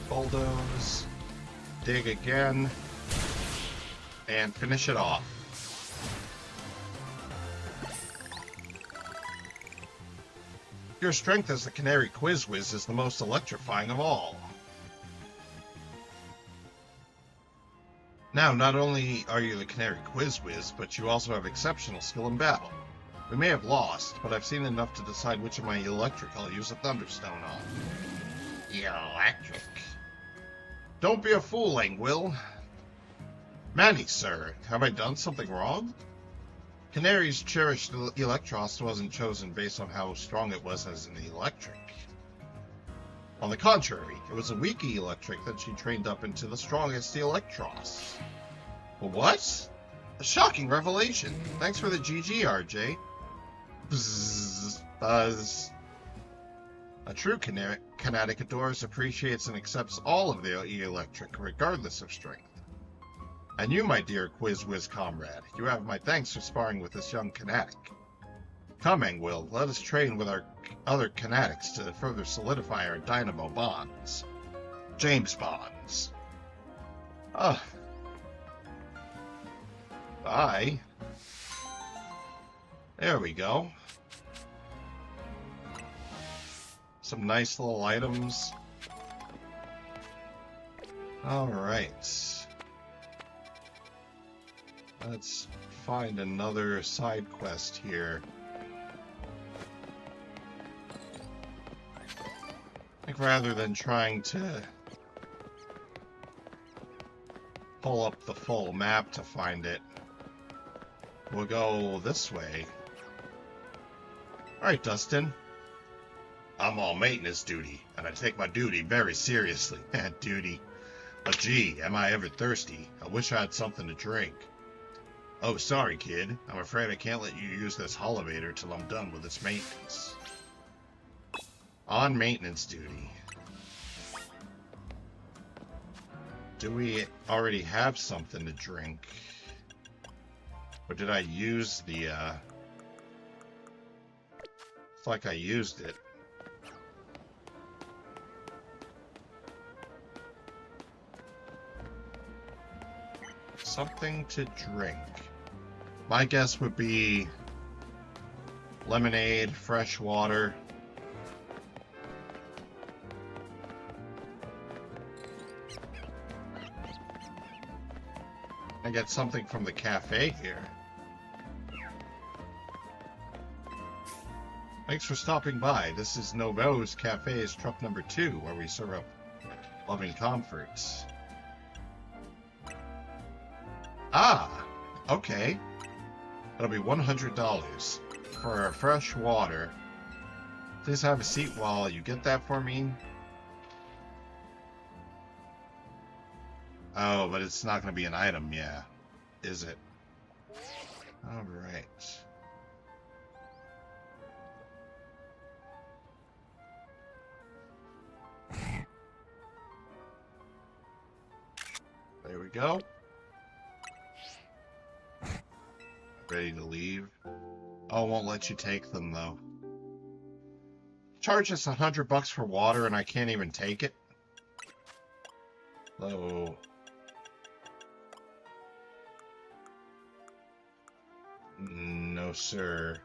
Bulldoze. Dig again. And finish it off. Your strength as the Canari Quiz Whiz is the most electrifying of all. Now, not only are you the Canari Quiz Whiz, but you also have exceptional skill in battle. We may have lost, but I've seen enough to decide which of my electric I'll use a Thunderstone on. Electric. Don't be a fool, Angwill. Manny, sir, have I done something wrong? Canari's cherished Electros wasn't chosen based on how strong it was as an electric. On the contrary, it was a weak electric that she trained up into the strongest Electros. What? A shocking revelation. Thanks for the GG, RJ. Bzzz. Buzz. A true Canatic adores, appreciates, and accepts all of the electric, regardless of strength. And you, my dear Quiz Whiz comrade, you have my thanks for sparring with this young Canatic. Come, Angwill, let us train with our other Canatics to further solidify our dynamo bonds. James bonds. Ah. Bye. There we go. Some nice little items. Alright. Let's find another side quest here. I think rather than trying to pull up the full map to find it, we'll go this way. Alright, Dustin. I'm on maintenance duty, and I take my duty very seriously. Duty. But gee, am I ever thirsty? I wish I had something to drink. Oh, sorry, kid. I'm afraid I can't let you use this elevator till I'm done with its maintenance. On maintenance duty. Do we already have something to drink? Or did I use the, It's like I used it. Something to drink. My guess would be lemonade, fresh water. I get something from the cafe here. Thanks for stopping by. This is Novo's Cafe's truck number 2, where we serve up loving comforts. Ah, okay. That'll be $100 for our fresh water. Please have a seat while you get that for me. Oh, but it's not going to be an item, yeah. Is it? Alright. There we go. Ready to leave. Oh, won't let you take them, though. Charge us $100 for water and I can't even take it? Hello. No, sir.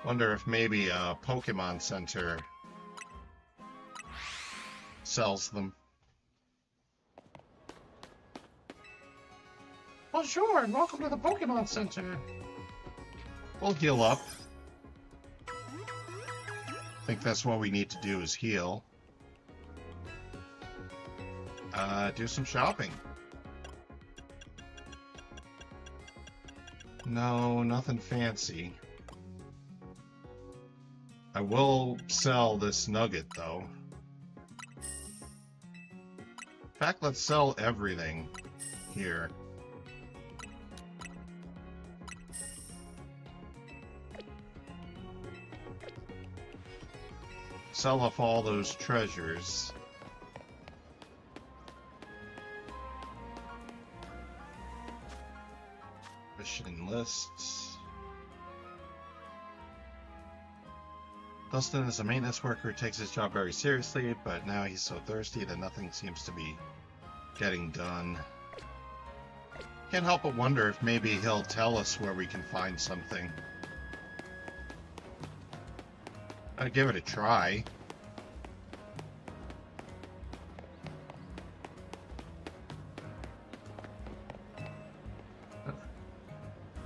Wonder if maybe a Pokemon Center sells them. Well, sure, and welcome to the Pokemon Center. We'll heal up. I think that's what we need to do is heal. Do some shopping. No, nothing fancy. I will sell this nugget, though. In fact, let's sell everything here. Sell off all those treasures. Mission lists. Dustin is a maintenance worker who takes his job very seriously, but now he's so thirsty that nothing seems to be getting done. Can't help but wonder if maybe he'll tell us where we can find something. I'd give it a try.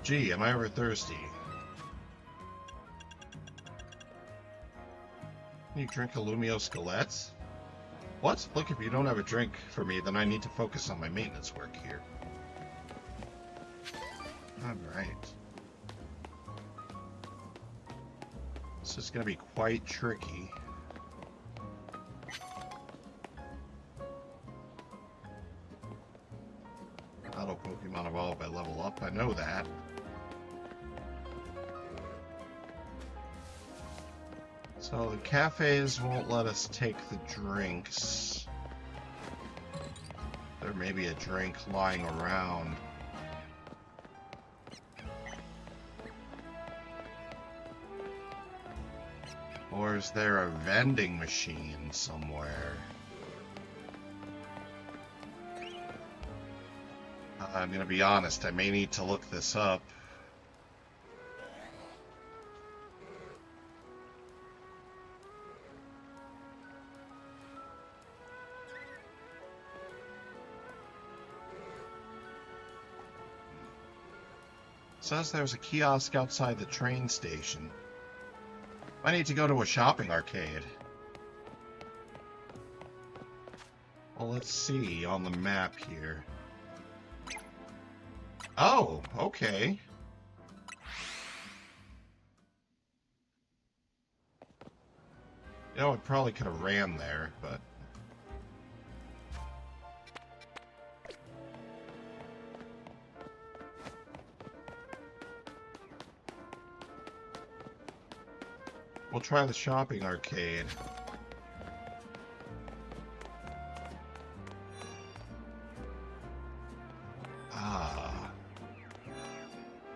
Gee, am I ever thirsty? Can you drink Illumio Skeletts? What? Look, if you don't have a drink for me, then I need to focus on my maintenance work here. Alright. This is going to be quite tricky. Auto Pokemon evolve by level up, I know that. So the cafes won't let us take the drinks. There may be a drink lying around. Or is there a vending machine somewhere? I'm gonna be honest, I may need to look this up. Says there's a kiosk outside the train station. I need to go to a shopping arcade. Well, let's see on the map here. Oh, okay. You know, I probably could have ran there, but... We'll try the shopping arcade. Ah.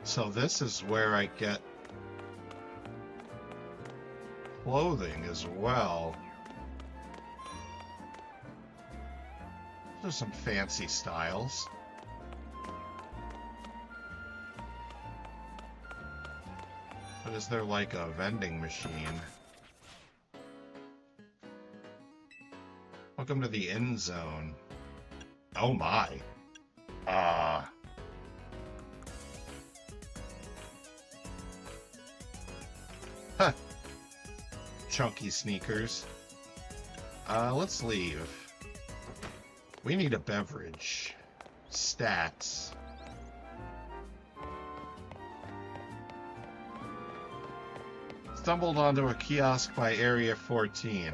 So this is where I get clothing as well. There's some fancy styles. But is there like a vending machine? Welcome to the end zone. Oh my. Huh. Chunky sneakers. Let's leave. We need a beverage. Stats. Stumbled onto a kiosk by Area 14.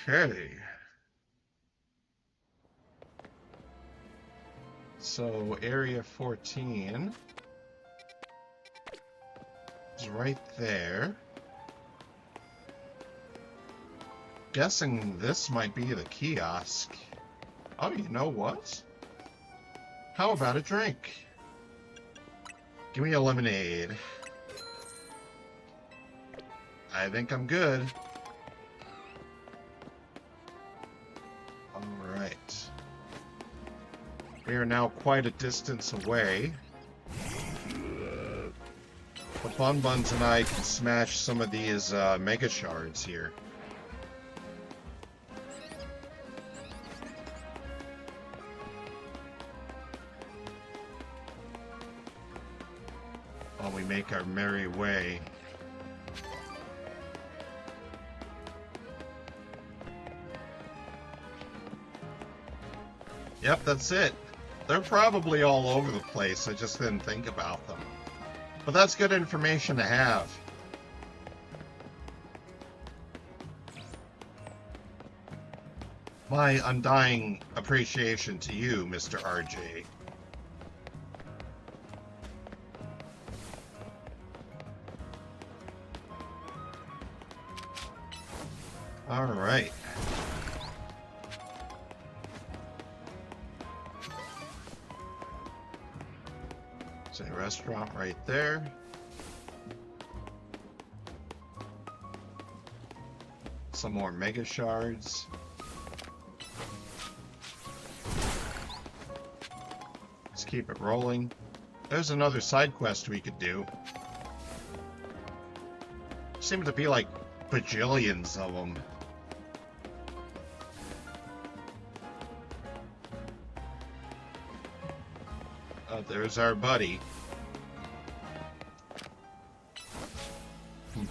Okay. So, Area 14 is right there. Guessing this might be the kiosk. Oh, you know what? How about a drink? Give me a lemonade. I think I'm good. Alright. We are now quite a distance away. But Bun Buns and I can smash some of these Mega Shards here. While we make our merry way. Yep, that's it. They're probably all over the place. I just didn't think about them. But that's good information to have. My undying appreciation to you, Mr. RJ. Alright. There's a restaurant right there. Some more mega shards. Let's keep it rolling. There's another side quest we could do. Seem to be like bajillions of them. Oh, there's our buddy.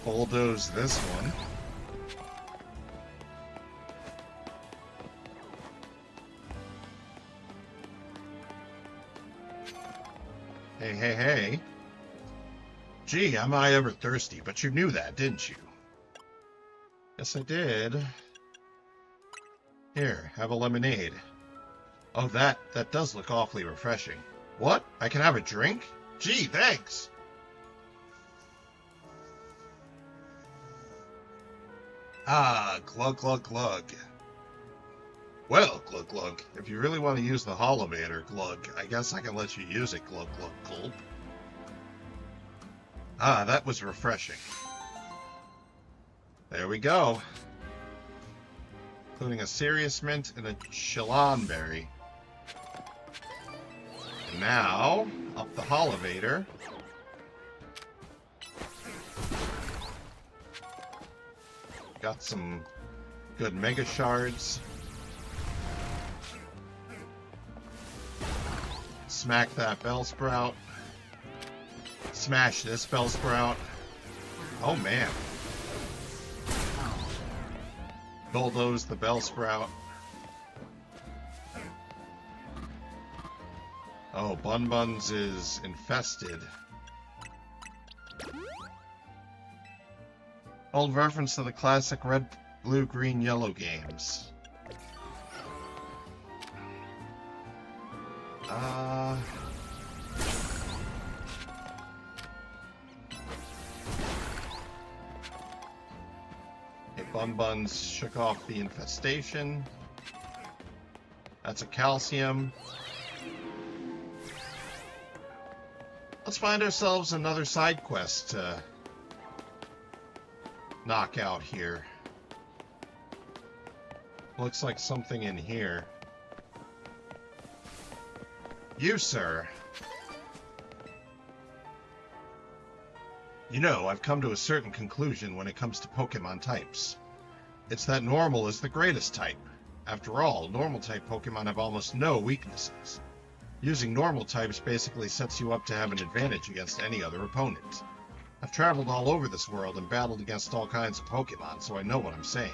Bulldoze this one. Hey, hey, hey. Gee, am I ever thirsty, but you knew that, didn't you? Yes, I did. Here, have a lemonade. Oh, that does look awfully refreshing. What? I can have a drink? Gee, thanks! Ah, glug, glug, glug. Well, glug, glug, if you really want to use the Holomator, glug, I guess I can let you use it, glug, glug, gulp. Ah, that was refreshing. There we go. Including a Serious Mint and a Chillon Berry. And now, up the Holomator. Got some good Mega Shards. Smack that Bellsprout. Smash this Bellsprout. Oh man. Bulldoze the Bellsprout. Oh, Bun Buns is infested. Old reference to the classic red, blue, green, yellow games. Bun Buns shook off the infestation. That's a calcium. Let's find ourselves another side quest to knock out here. Looks like something in here. You, sir. You know, I've come to a certain conclusion when it comes to Pokemon types. It's that normal is the greatest type. After all, normal type Pokemon have almost no weaknesses. Using normal types basically sets you up to have an advantage against any other opponent. I've traveled all over this world and battled against all kinds of Pokemon, so I know what I'm saying.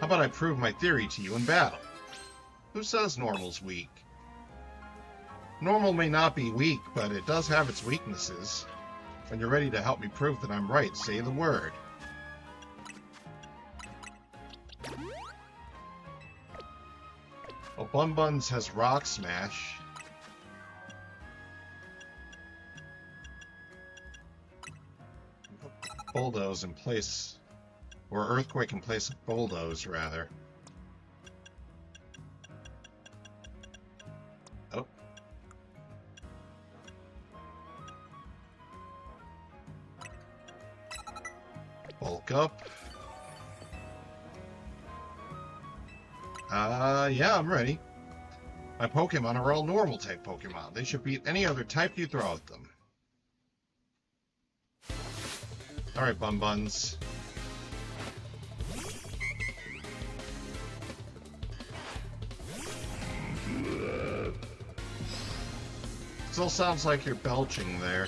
How about I prove my theory to you in battle? Who says normal's weak? Normal may not be weak, but it does have its weaknesses. When you're ready to help me prove that I'm right, say the word. Well, Bun Buns has Rock Smash. Bulldoze in place, or Earthquake in place of Bulldoze, rather. Oh. Bulk up. Yeah, I'm ready. My Pokemon are all normal type Pokemon. They should beat any other type you throw at them. Alright, Bun Buns. Still sounds like you're belching there.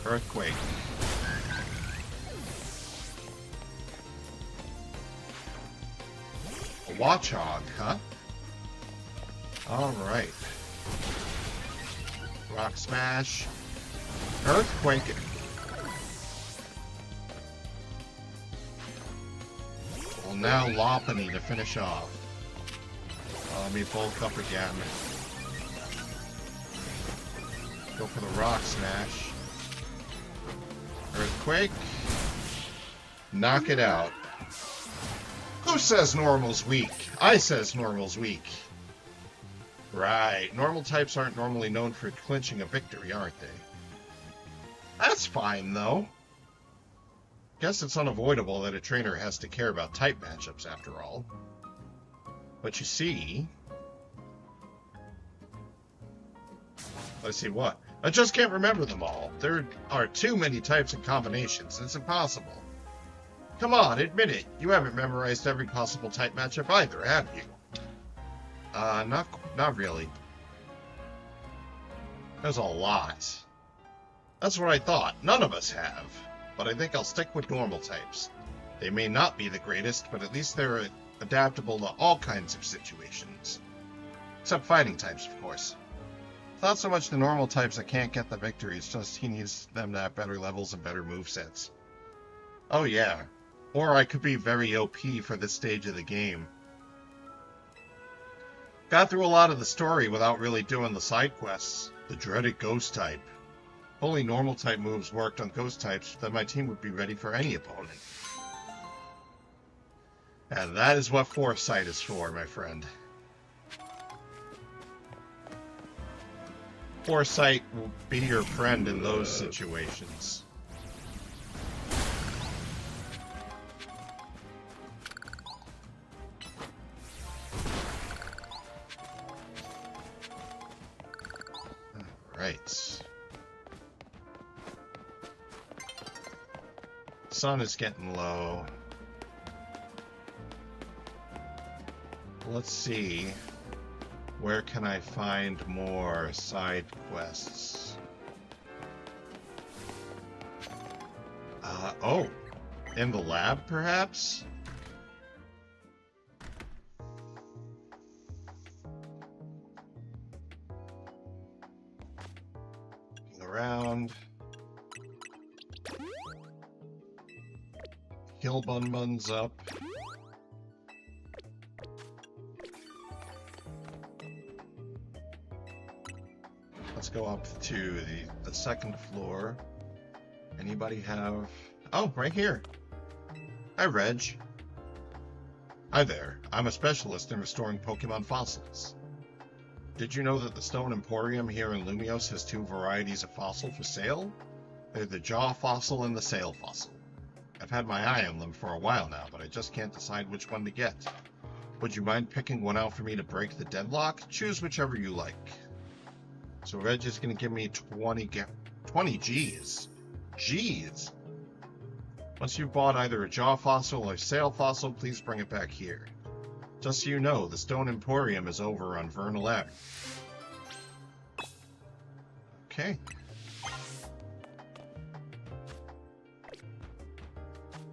Earthquake. A Watchog, huh? Alright. Rock Smash. Earthquake. Well, now Lopunny to finish off. Let me bulk up again. Go for the Rock Smash. Earthquake. Knock it out. Who says normal's weak? I says normal's weak. Right. Normal types aren't normally known for clinching a victory, aren't they? That's fine, though. Guess it's unavoidable that a trainer has to care about type matchups, after all. But you see... Let's see what? I just can't remember them all. There are too many types and combinations. It's impossible. Come on, admit it. You haven't memorized every possible type matchup either, have you? Not really. There's a lot. That's what I thought. None of us have. But I think I'll stick with normal types. They may not be the greatest, but at least they're adaptable to all kinds of situations. Except fighting types, of course. It's not so much the normal types that can't get the victory, it's just he needs them to have better levels and better movesets. Oh yeah. Or I could be very OP for this stage of the game. Got through a lot of the story without really doing the side quests. The dreaded ghost type. If only normal type moves worked on ghost types, then my team would be ready for any opponent. And that is what foresight is for, my friend. Foresight will be your friend in those situations. Right. Sun is getting low. Let's see. Where can I find more side quests? Oh, in the lab, perhaps? Looking around. Heal Bun's up. Let's go up to the second floor. Anybody have... Oh, right here. Hi, Reg. Hi there. I'm a specialist in restoring Pokemon fossils. Did you know that the Stone Emporium here in Lumios has two varieties of fossil for sale? They're the Jaw Fossil and the Sail Fossil. I've had my eye on them for a while now, but I just can't decide which one to get. Would you mind picking one out for me to break the deadlock? Choose whichever you like. So Reg is going to give me 20 G's. G's! Once you've bought either a Jaw Fossil or Sail Fossil, please bring it back here. Just so you know, the Stone Emporium is over on Vernal Avenue. Okay.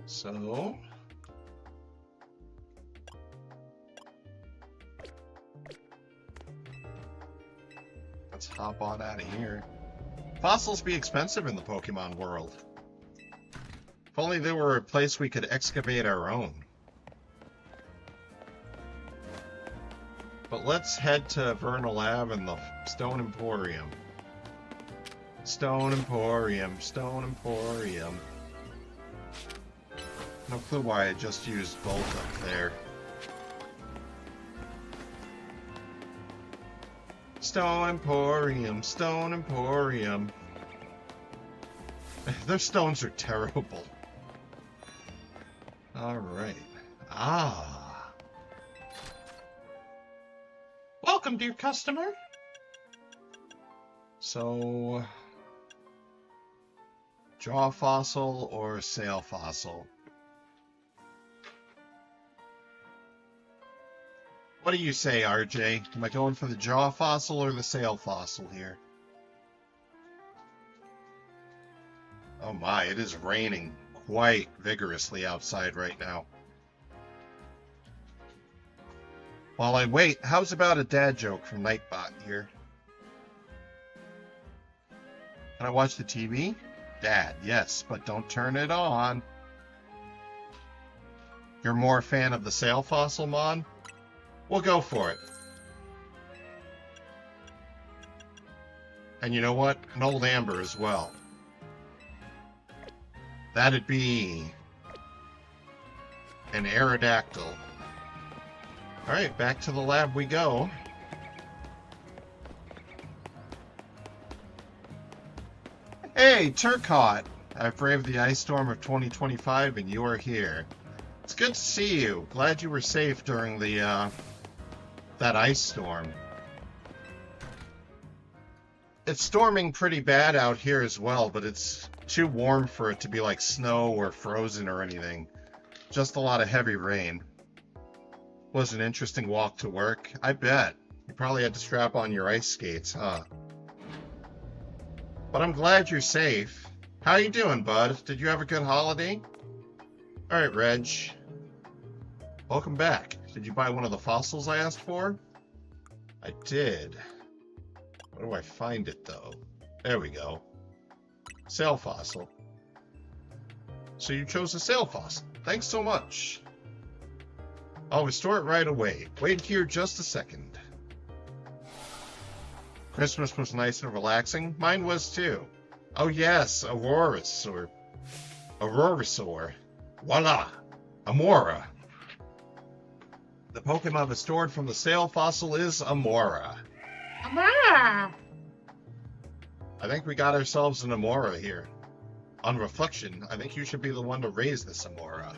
So... let's hop on out of here. Fossils be expensive in the Pokemon world. If only there were a place we could excavate our own. But let's head to Vernal Ave and the Stone Emporium. Stone Emporium, Stone Emporium. No clue why I just used Volt up there. Stone Emporium, Stone Emporium. Their stones are terrible. Alright. Ah. Welcome, dear customer. So... Jaw Fossil or Sail Fossil? What do you say, RJ? Am I going for the Jaw Fossil or the Sail Fossil here? Oh my, it is raining quite vigorously outside right now. While I wait, how's about a dad joke from Nightbot here? Can I watch the TV? Dad, yes, but don't turn it on. You're more a fan of the Sail Fossil, Mon? We'll go for it. And you know what? An old amber as well. That'd be an Aerodactyl. Alright, back to the lab we go. Hey, Turcotte! I've braved the ice storm of 2025 and you are here. It's good to see you. Glad you were safe during the, that ice storm. It's storming pretty bad out here as well, but it's too warm for it to be like snow or frozen or anything. Just a lot of heavy rain. Was an interesting walk to work, I bet. You probably had to strap on your ice skates, huh? But I'm glad you're safe. How you doing, bud? Did you have a good holiday? Alright, Reg. Welcome back. Did you buy one of the fossils I asked for? I did. Where do I find it, though? There we go. Sail fossil. So you chose a sail fossil. Thanks so much. I'll restore it right away. Wait here just a second. Christmas was nice and relaxing. Mine was too. Oh yes, Aurorasaur. Voila! Amora. The Pokemon restored from the sail fossil is Amora. Amara! I think we got ourselves an Amora here. On reflection, I think you should be the one to raise this Amora.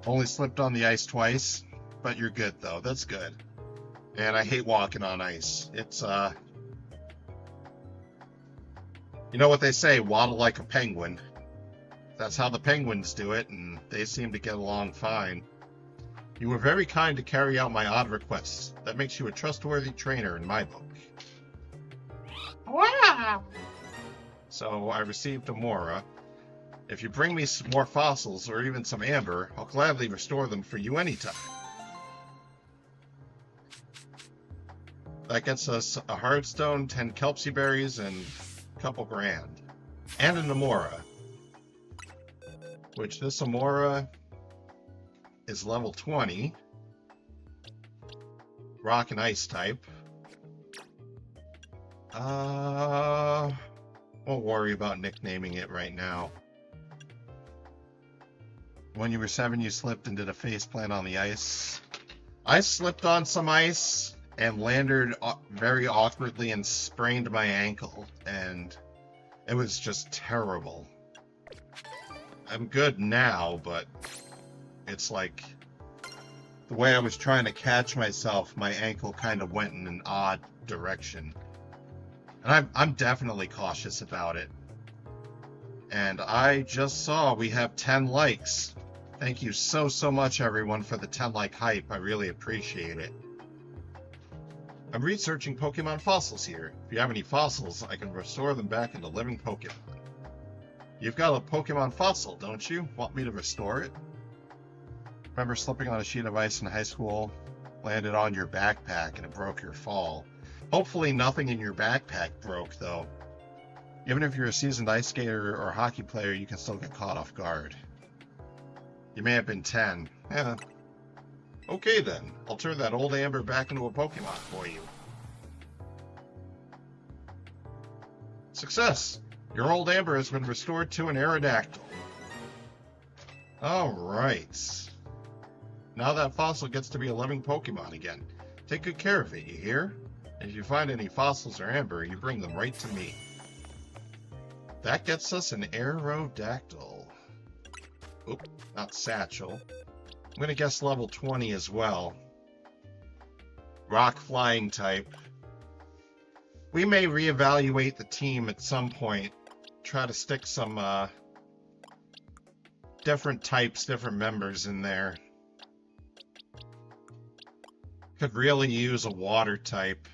Only slipped on the ice twice, but you're good though. That's good. And I hate walking on ice. It's, you know what they say, waddle like a penguin. That's how the penguins do it, and they seem to get along fine. You were very kind to carry out my odd requests. That makes you a trustworthy trainer in my book. Wow! So I received Amora. If you bring me some more fossils or even some amber, I'll gladly restore them for you anytime. That gets us a Hardstone, 10 Kelpsie berries, and a couple grand. And an Amora. Which this Amora is level 20. Rock and Ice type. Won't worry about nicknaming it right now. When you were 7, you slipped and did a faceplant on the ice. I slipped on some ice and landed very awkwardly and sprained my ankle, and it was just terrible. I'm good now, but it's like the way I was trying to catch myself, my ankle kind of went in an odd direction. And I'm definitely cautious about it. And I just saw we have 10 likes. Thank you so much, everyone, for the 10 like hype. I really appreciate it. I'm researching Pokemon fossils here. If you have any fossils, I can restore them back into living Pokemon. You've got a Pokemon fossil, don't you? Want me to restore it? Remember slipping on a sheet of ice in high school? Landed on your backpack and it broke your fall. Hopefully nothing in your backpack broke, though. Even if you're a seasoned ice skater or hockey player, you can still get caught off guard. You may have been 10. Yeah. Okay then, I'll turn that old amber back into a Pokemon for you. Success! Your old amber has been restored to an Aerodactyl. Alright. Now that fossil gets to be a living Pokemon again. Take good care of it, you hear? And if you find any fossils or amber, you bring them right to me. That gets us an Aerodactyl. Oop, not Satchel. I'm gonna guess level 20 as well. Rock flying type. We may reevaluate the team at some point. Try to stick some different types, different members in there. Could really use a water type,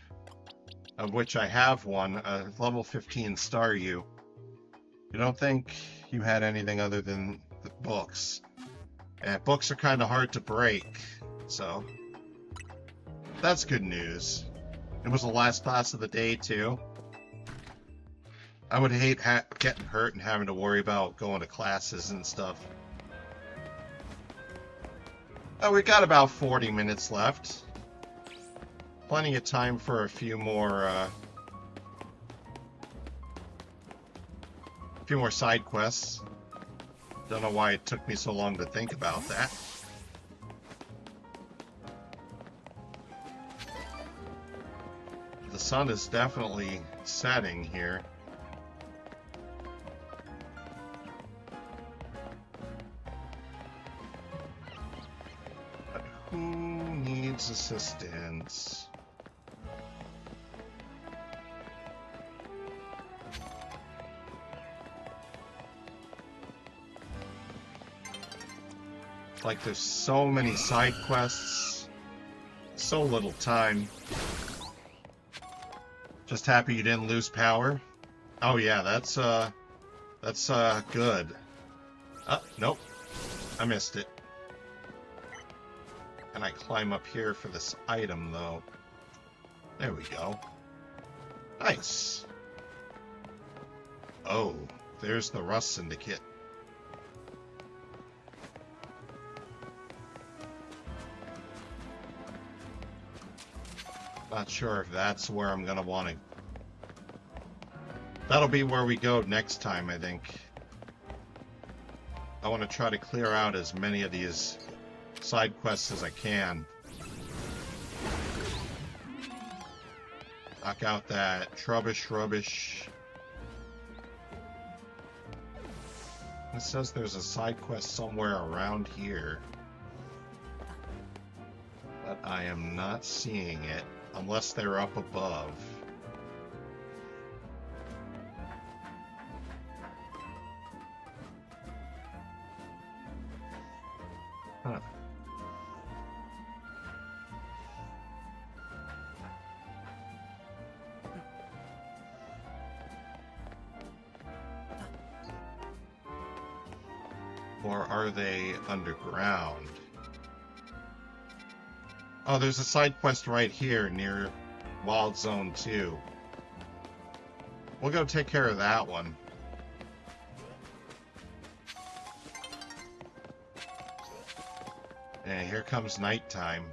of which I have one, a level 15 Staryu. You don't think you had anything other than the books? And books are kind of hard to break, so that's good news. It was the last class of the day, too. I would hate getting hurt and having to worry about going to classes and stuff. Oh, we got about 40 minutes left. Plenty of time for a few more few more side quests. Don't know why it took me so long to think about that. The sun is definitely setting here. But who needs assistance? Like, there's so many side quests, so little time. Just happy you didn't lose power. Oh yeah, that's good. Nope, I missed it. And I climb up here for this item though. There we go. Nice. Oh, there's the Rust Syndicate. Not sure if that's where I'm gonna want to. That'll be where we go next time, I think. I want to try to clear out as many of these side quests as I can. Knock out that rubbish. It says there's a side quest somewhere around here, but I am not seeing it. Unless they're up above. Huh. Or are they underground? Oh, there's a side quest right here near Wild Zone 2. We'll go take care of that one. And here comes nighttime.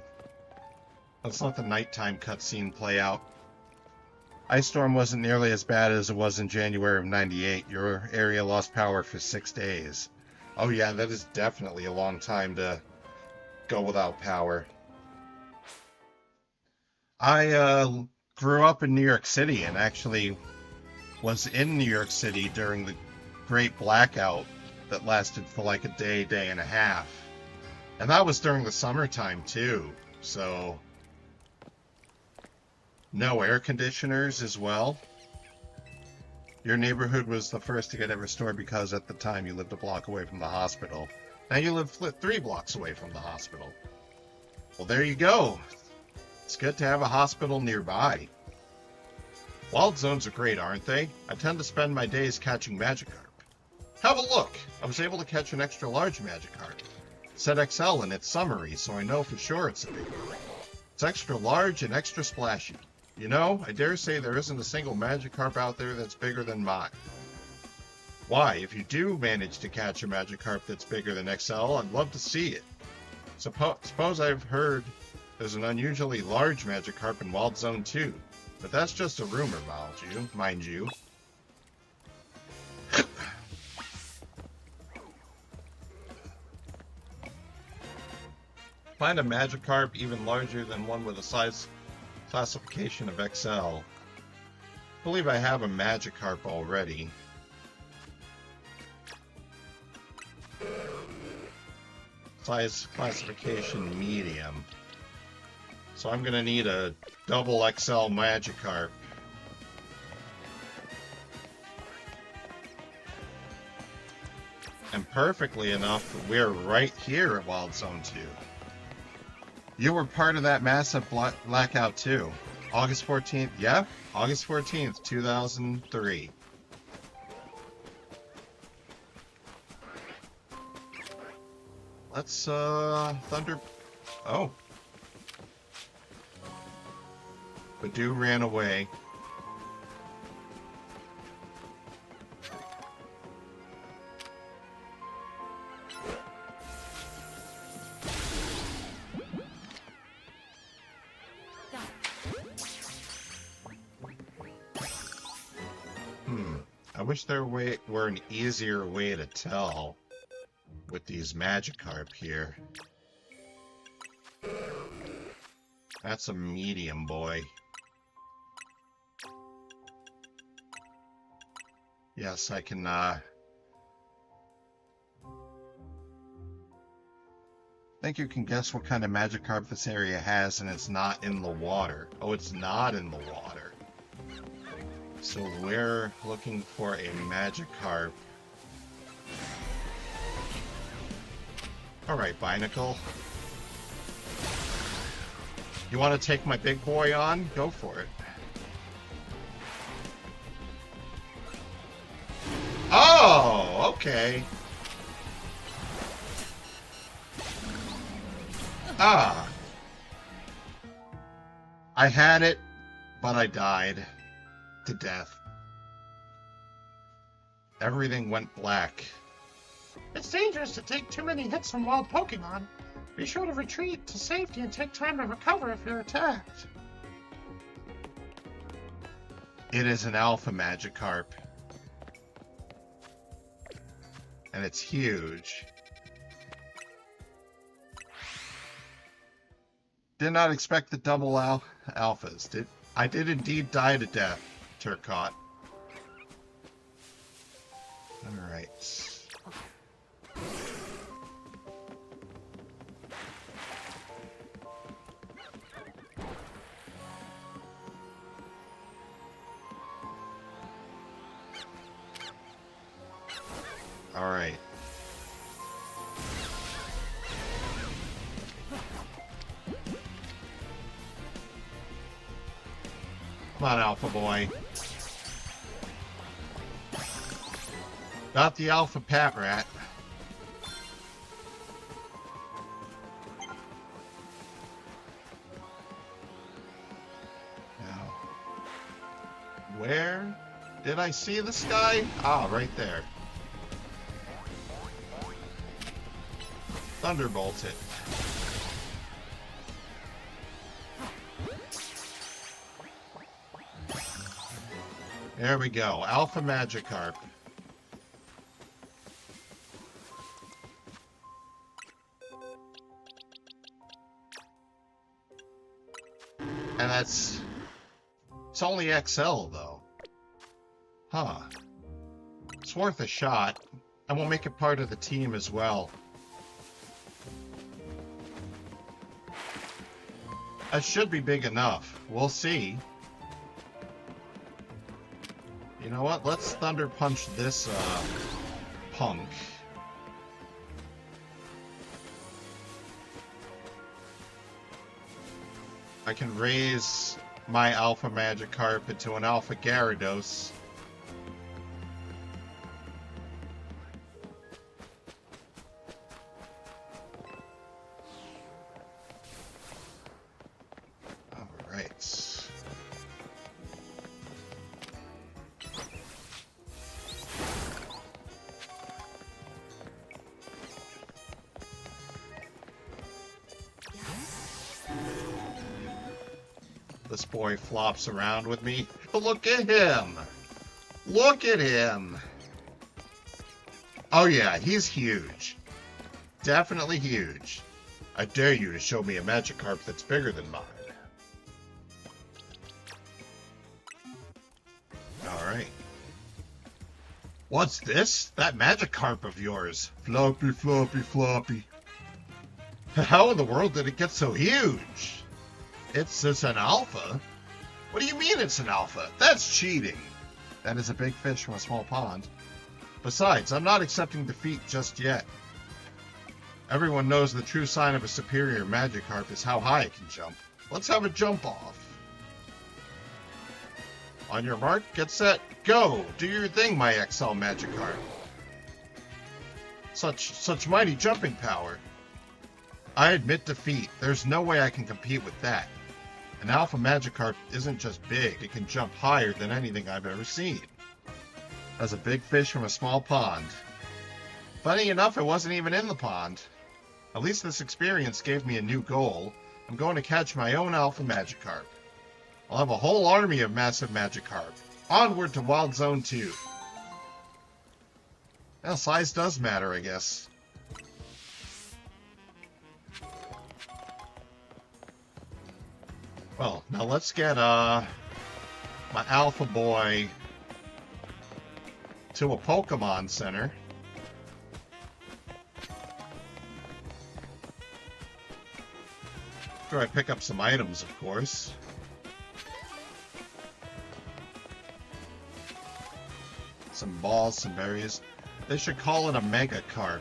Let's let the nighttime cutscene play out. Ice storm wasn't nearly as bad as it was in January of '98. Your area lost power for 6 days. Oh yeah, that is definitely a long time to go without power. I grew up in New York City and actually was in New York City during the Great Blackout that lasted for like a day and a half. And that was during the summertime too, so no air conditioners as well. Your neighborhood was the first to get it restored because at the time you lived a block away from the hospital. Now you live 3 blocks away from the hospital. Well, there you go. It's good to have a hospital nearby. Wild zones are great, aren't they? I tend to spend my days catching Magikarp. Have a look! I was able to catch an extra large Magikarp. It said XL in its summary, so I know for sure it's a big one. It's extra large and extra splashy. You know, I dare say there isn't a single Magikarp out there that's bigger than mine. Why, if you do manage to catch a Magikarp that's bigger than XL, I'd love to see it. Suppose I've heard there's an unusually large Magikarp in Wild Zone 2, but that's just a rumor, mind you. Find a Magikarp even larger than one with a size classification of XL. I believe I have a Magikarp already. Size classification medium. So I'm gonna need a double XL Magikarp. And perfectly enough, we're right here at Wild Zone 2. You were part of that massive blackout too. August 14th, yeah, August 14th, 2003. Let's, Thunder... Oh. Badoo ran away. I wish there were an easier way to tell with these Magikarp here. That's a medium boy. Yes, I can, think you can guess what kind of Magikarp this area has, and it's not in the water. Oh, it's not in the water. So we're looking for a Magikarp. Alright, Binacle. You want to take my big boy on? Go for it. Oh, okay. Ah. I had it, but I died to death. Everything went black. It's dangerous to take too many hits from wild Pokemon. Be sure to retreat to safety and take time to recover if you're attacked. It is an Alpha Magikarp. And it's huge. Did not expect the double alphas. I did indeed die to death, Turcotte. Alright. Alright. Come on, Alpha Boy. Not the Alpha Pat Rat. Now, where did I see this guy? Ah, right there. Thunderbolt it. There we go. Alpha Magikarp. And it's only XL though. Huh. It's worth a shot. And we'll make it part of the team as well. That should be big enough. We'll see. You know what? Let's Thunder Punch this punk. I can raise my Alpha Magikarp into an Alpha Gyarados. This boy flops around with me. Look at him! Look at him! Oh yeah, he's huge. Definitely huge. I dare you to show me a Magikarp that's bigger than mine. Alright. What's this? That Magikarp of yours. Floppy, floppy, floppy. How in the world did it get so huge? It's an alpha? What do you mean it's an alpha? That's cheating. That is a big fish from a small pond. Besides, I'm not accepting defeat just yet. Everyone knows the true sign of a superior Magikarp is how high it can jump. Let's have a jump off. On your mark, get set, go! Do your thing, my XL Magikarp. Such mighty jumping power. I admit defeat. There's no way I can compete with that. An Alpha Magikarp isn't just big, it can jump higher than anything I've ever seen. That's a big fish from a small pond. Funny enough, it wasn't even in the pond. At least this experience gave me a new goal. I'm going to catch my own Alpha Magikarp. I'll have a whole army of massive Magikarp. Onward to Wild Zone 2. Well, size does matter, I guess. Well, now let's get my alpha boy to a Pokemon Center. After I pick up some items, of course. Some balls, some berries. They should call it a Mega Carp.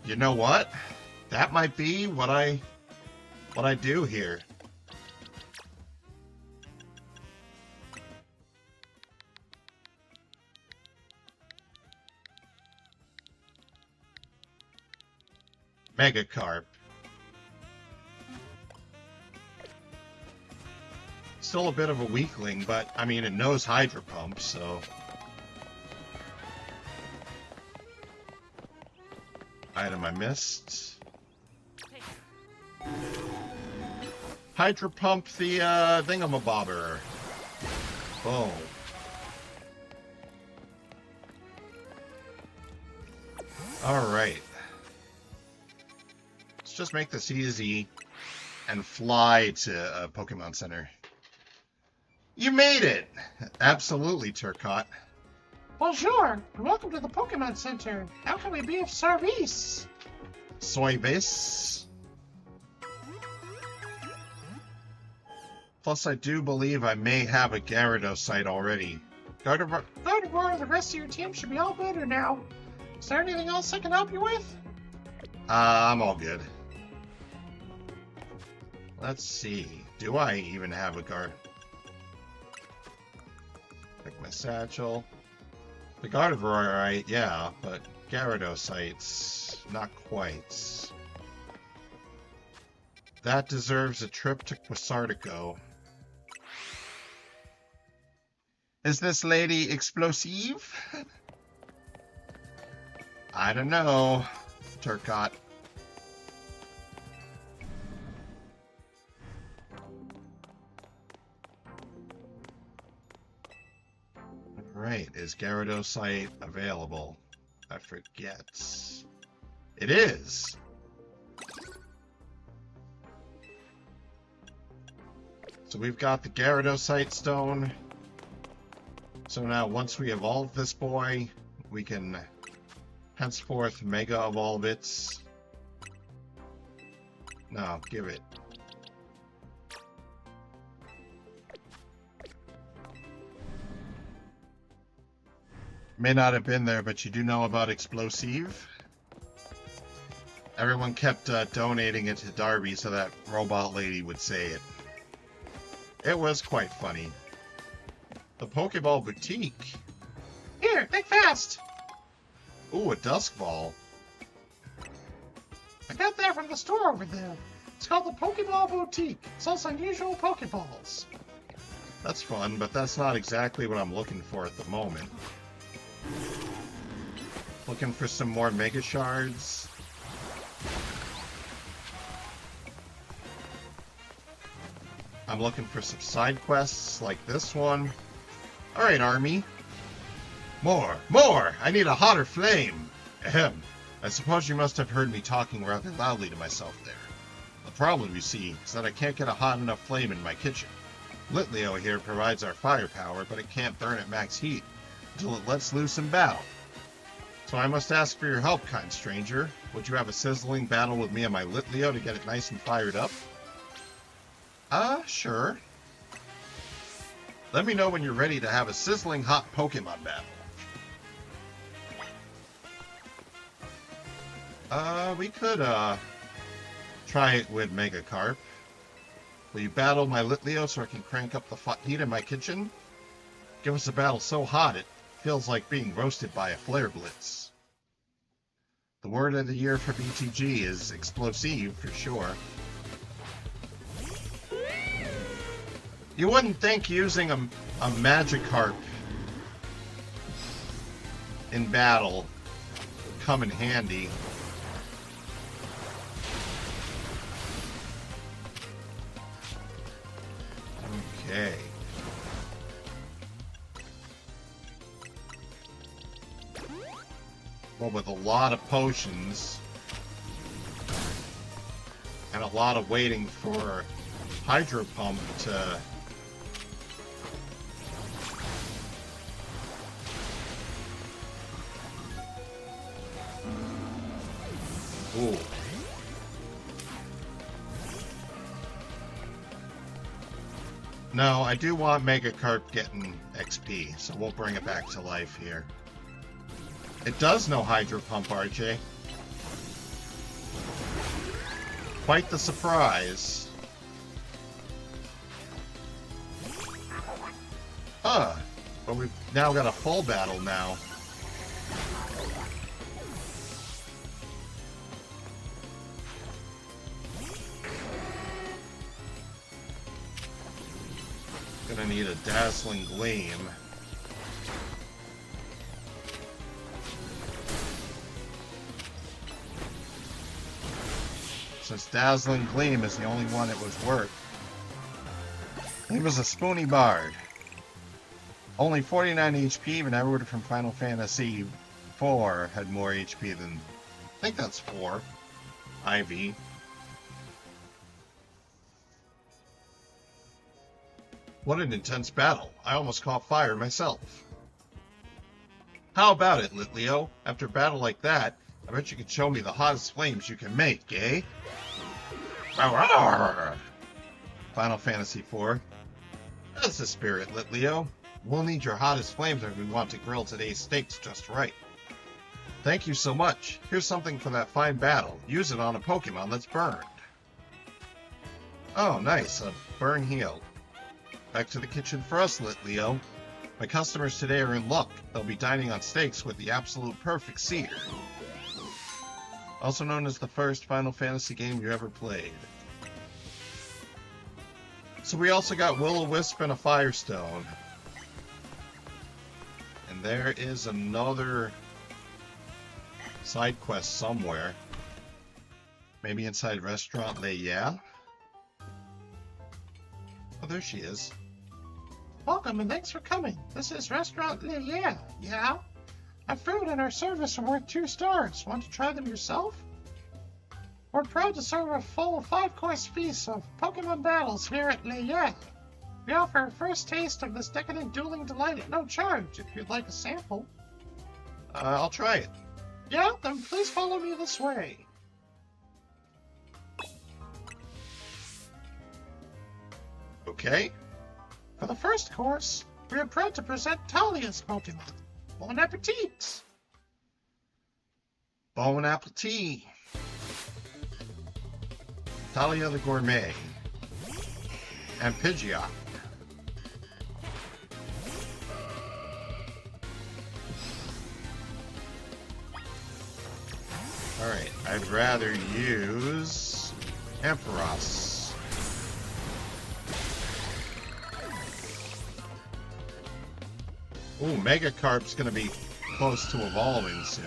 You know what? That might be what I do here. Mega Carp. Still a bit of a weakling, but I mean, it knows Hydro Pump, so. Item I missed. Hydro Pump the thingamabobber. Boom. Alright. Let's just make this easy and fly to Pokemon Center. You made it! Absolutely, Turcotte. Bonjour, and welcome to the Pokemon Center. How can we be of service? Soybase. Plus, I do believe I may have a Gyarados site already. Gardevoir and the rest of your team should be all better now. Is there anything else I can help you with? I'm all good. Let's see. Do I even have a guard? Pick my satchel. The Gardevoir, right? Yeah, but Gyarados sites, not quite. That deserves a trip to Quasartico. Is this lady explosive? I don't know, Turcotte. Right, is Gyarados site available? I forget. It is! So we've got the Gyarados site stone. So now once we evolve this boy, we can henceforth Mega Evolve it. No, give it. May not have been there, but you do know about Explosive. Everyone kept donating it to Darby so that robot lady would say it. It was quite funny. The Pokeball Boutique. Here, think fast. Ooh, a Dusk Ball. I got that from the store over there. It's called the Pokeball Boutique. It sells unusual Pokeballs. That's fun, but that's not exactly what I'm looking for at the moment. Looking for some more Mega Shards. I'm looking for some side quests like this one. Alright, Army. More! More! I need a hotter flame! Ahem. I suppose you must have heard me talking rather loudly to myself there. The problem, you see, is that I can't get a hot enough flame in my kitchen. Litleo here provides our firepower, but it can't burn at max heat until it lets loose in battle. So I must ask for your help, kind stranger. Would you have a sizzling battle with me and my Litleo to get it nice and fired up? Sure. Let me know when you're ready to have a sizzling hot Pokemon battle. We could, try it with Megacarp. Will you battle my Litleo so I can crank up the heat in my kitchen? Give us a battle so hot it feels like being roasted by a flare blitz. The word of the year for BTG is explosive for sure. You wouldn't think using a Magikarp in battle would come in handy. Okay. but with a lot of potions and a lot of waiting for Hydro Pump to ooh. No, I do want Megacarp getting XP, so we'll bring it back to life here. It does know Hydro Pump, RJ. Quite the surprise. Huh. But we've now got a full battle now. Gonna need a Dazzling Gleam. Since Dazzling Gleam is the only one it was worth. He was a Spoony Bard. Only 49 HP, even everyone from Final Fantasy IV had more HP than... I think that's 4. Ivy. What an intense battle. I almost caught fire myself. How about it, Litleo? After a battle like that, I bet you could show me the hottest flames you can make, eh? Final Fantasy IV. That's the spirit, Litleo. We'll need your hottest flames if we want to grill today's steaks just right. Thank you so much. Here's something for that fine battle. Use it on a Pokemon that's burned. Oh, nice. A burn heal. Back to the kitchen for us, Litleo. My customers today are in luck. They'll be dining on steaks with the absolute perfect sear. Also known as the first Final Fantasy game you ever played. So we also got Will-O-Wisp and a Firestone. And there is another side quest somewhere. Maybe inside Restaurant Z-A. Oh, there she is. Welcome and thanks for coming. This is Restaurant Z-A. Yeah? Our food and our service are worth 2 stars. Want to try them yourself? We're proud to serve a full 5-course feast of Pokemon battles here at Z-A. We offer a first taste of this decadent dueling delight at no charge if you'd like a sample. I'll try it. Yeah? Then please follow me this way. Okay. For the first course, we are proud to present Talia's Pokemon. Bon appetit! Bon appetit! Talia the Gourmet. And Pidgeot. Alright, I'd rather use Ampharos. Ooh, Megacarp's gonna be close to evolving soon.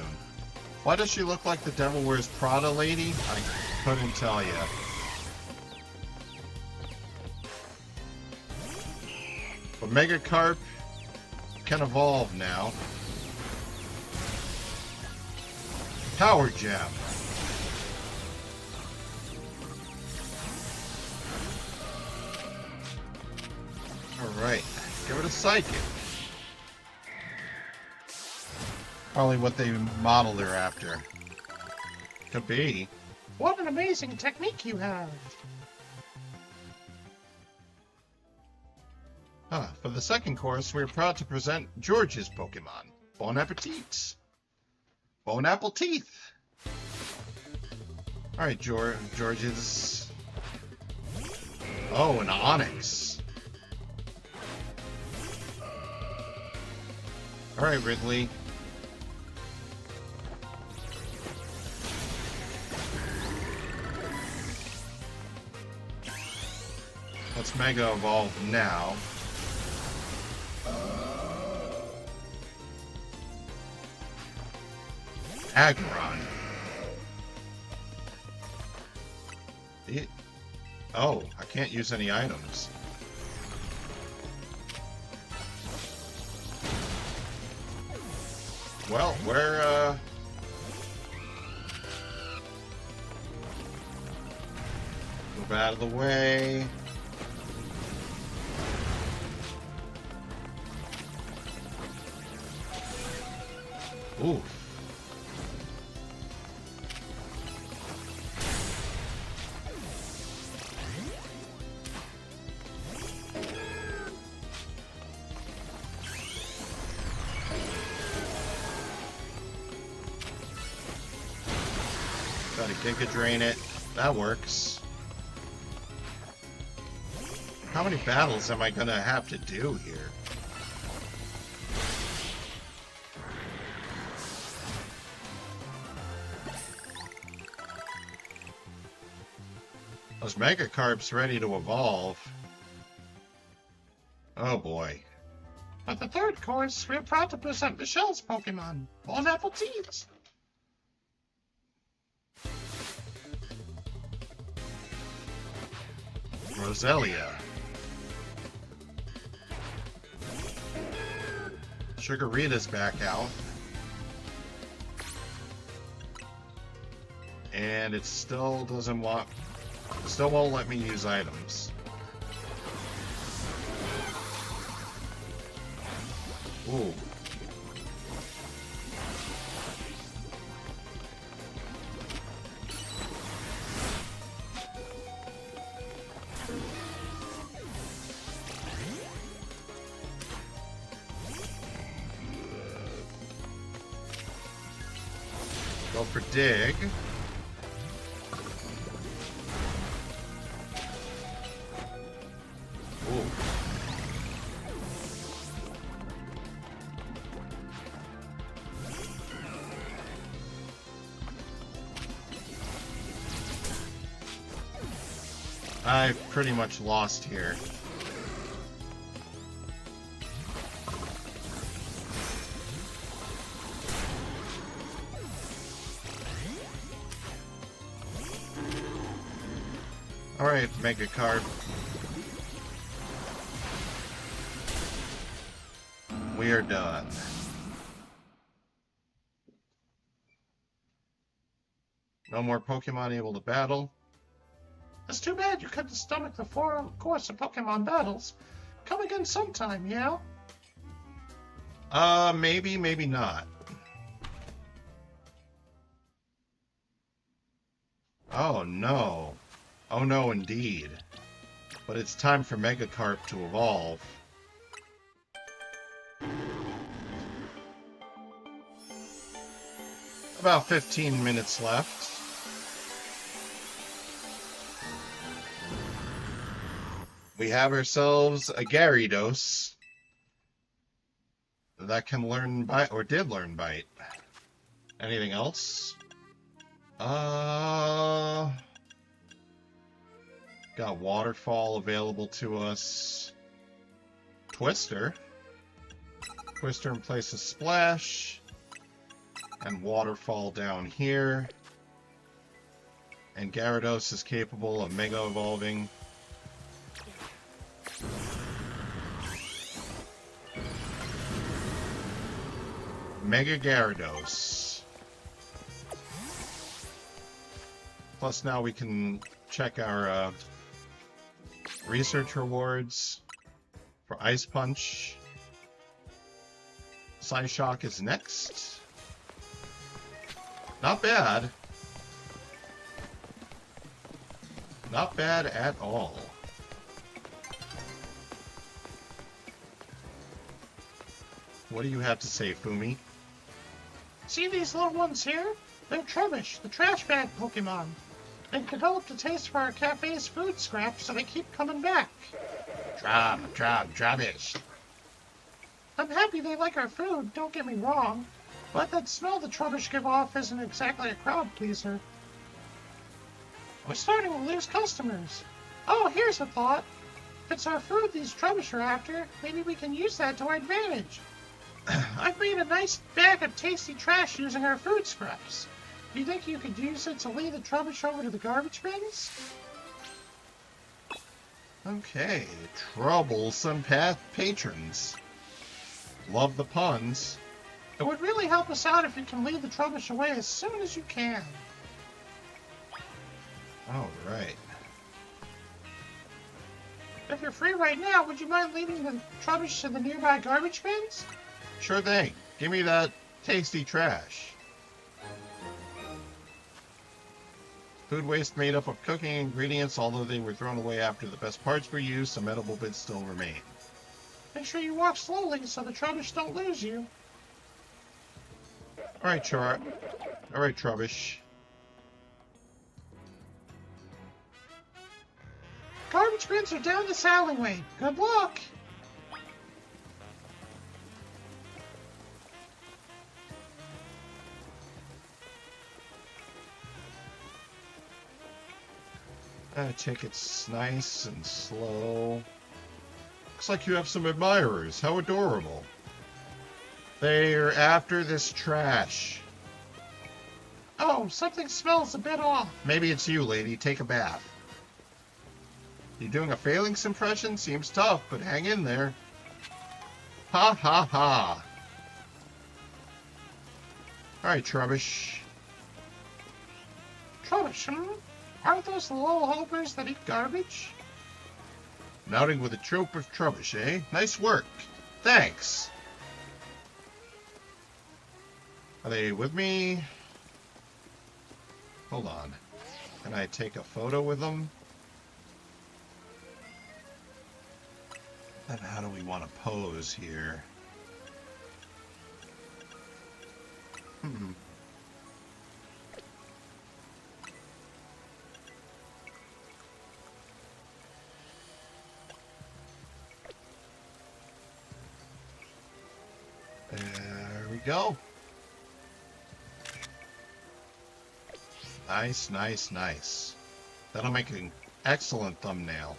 Why does she look like the Devil Wears Prada lady? I couldn't tell you. But Megacarp can evolve now. Power Gem. Alright, give it a Psychic. Probably what they modeled her after. Could be. What an amazing technique you have! For the second course, we're proud to present George's Pokemon. Bon appetit! Bon apple teeth! Alright, George's... Oh, an Onyx. Alright, Ridley. Let's Mega Evolve now. Aggron. Oh, I can't use any items. Well, Move out of the way. Ooh. Gotta Giga Drain it. That works. How many battles am I gonna have to do here? Those Mega Carps ready to evolve. Oh boy. But the third course, we're proud to present Michelle's Pokemon, Bon Apple Teas. Roselia. Sugarita's back out. And it still doesn't want... Still won't let me use items. Ooh. Go for dig. Ooh. I've pretty much lost here. Alright, Mega Carp. We are done. No more Pokemon able to battle. It's too bad you couldn't stomach the course of Pokemon battles. Come again sometime, yeah? Maybe, maybe not. Oh no. Oh no, indeed. But it's time for Megacarp to evolve. About 15 minutes left. We have ourselves a Gyarados that can learn Bite, or did learn Bite. Anything else? Got Waterfall available to us. Twister. Twister in place of Splash. And Waterfall down here. And Gyarados is capable of Mega Evolving. Mega Gyarados. Plus now we can check our research rewards for Ice Punch. Psyshock is next. Not bad. Not bad at all. What do you have to say, Fumi? See these little ones here? They're Trubbish, the trash bag Pokemon. They've developed a taste for our cafe's food scraps, so they keep coming back. Trubbish. I'm happy they like our food, don't get me wrong. But that smell the Trubbish give off isn't exactly a crowd pleaser. We're starting to lose customers. Oh, here's a thought. If it's our food these Trubbish are after, maybe we can use that to our advantage. I've made a nice bag of tasty trash using our food scraps. Do you think you could use it to lead the Trubbish over to the garbage bins? Okay, troublesome patrons. Love the puns. It would really help us out if you can lead the Trubbish away as soon as you can. Alright. If you're free right now, would you mind leaving the rubbish to the nearby garbage bins? Sure thing. Give me that tasty trash. Food waste made up of cooking ingredients, although they were thrown away after the best parts were used, some edible bits still remain. Make sure you walk slowly so the rubbish don't lose you. Alright, Trubbish. Garbage bins are down this alleyway. Good luck! Take it nice and slow. Looks like you have some admirers. How adorable. They're after this trash. Oh, something smells a bit off. Maybe it's you, lady. Take a bath. You doing a phalanx impression? Seems tough, but hang in there. Ha ha ha. Alright, Trubbish. Trubbish, Aren't those the little hopers that eat garbage? Nouting with a trope of Trubbish, eh? Nice work. Thanks. Are they with me? Hold on. Can I take a photo with them? And how do we want to pose here? There we go. Nice, nice, nice. That'll make an excellent thumbnail.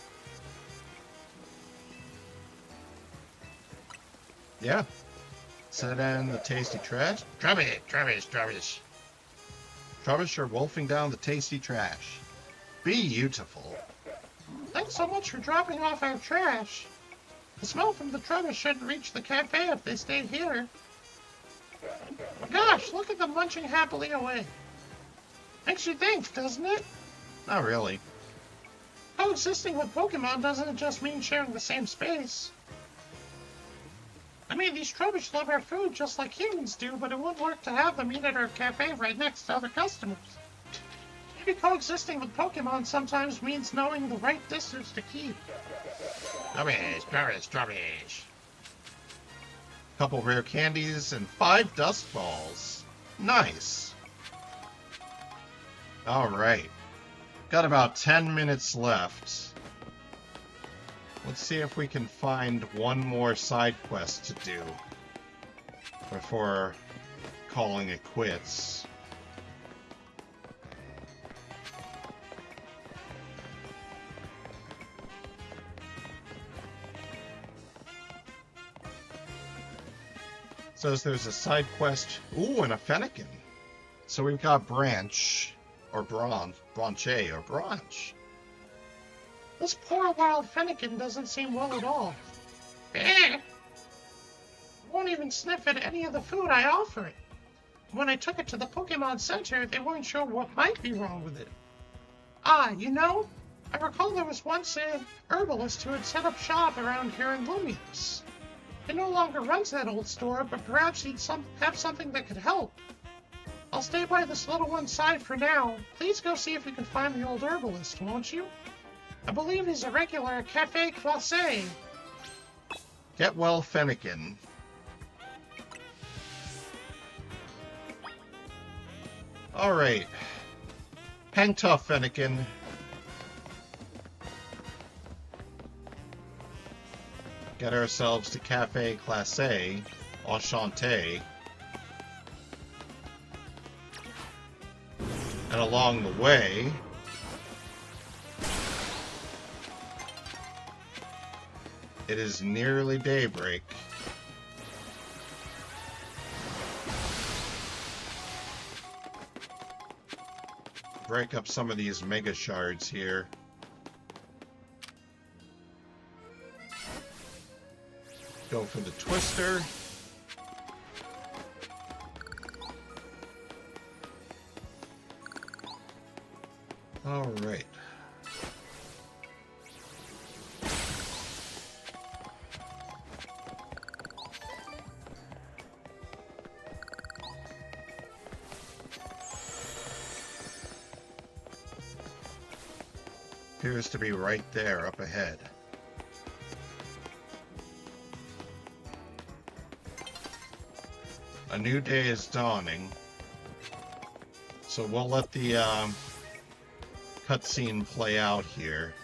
Yeah. Set in the tasty trash. Trubbish, Trubbish, Trubbish. Trubbish are wolfing down the tasty trash. Beautiful. Thanks so much for dropping off our trash. The smell from the rubbish shouldn't reach the cafe if they stay here. Gosh, look at them munching happily away. Makes you think, doesn't it? Not really. Coexisting with Pokemon doesn't just mean sharing the same space. I mean, these rubbish love our food just like humans do, but it wouldn't work to have them eat at our cafe right next to other customers. Maybe coexisting with Pokemon sometimes means knowing the right distance to keep. Trubbish, Trubbish, Trubbish. Couple rare candies and 5 dust balls. Nice. Alright. Got about 10 minutes left. Let's see if we can find one more side quest to do before calling it quits. Says there's a side quest. Ooh, and a Fennekin. So we've got Branch, or Branche, or Branch. This poor wild Fennekin doesn't seem well at all. Eh. Won't even sniff at any of the food I offer it. When I took it to the Pokemon Center, they weren't sure what might be wrong with it. Ah, you know, I recall there was once a herbalist who had set up shop around here in Lumios. He no longer runs that old store, but perhaps he'd have something that could help. I'll stay by this little one's side for now. Please go see if you can find the old herbalist, won't you? I believe he's a regular at Cafe Classe. Get well, Fennekin. Alright. Hang tough, Fennekin. Get ourselves to Cafe Classe. Enchanté. And along the way, it is nearly daybreak. Break up some of these mega shards here. Go for the Twister. All right. Appears to be right there, up ahead. A new day is dawning. So we'll let the cutscene play out here.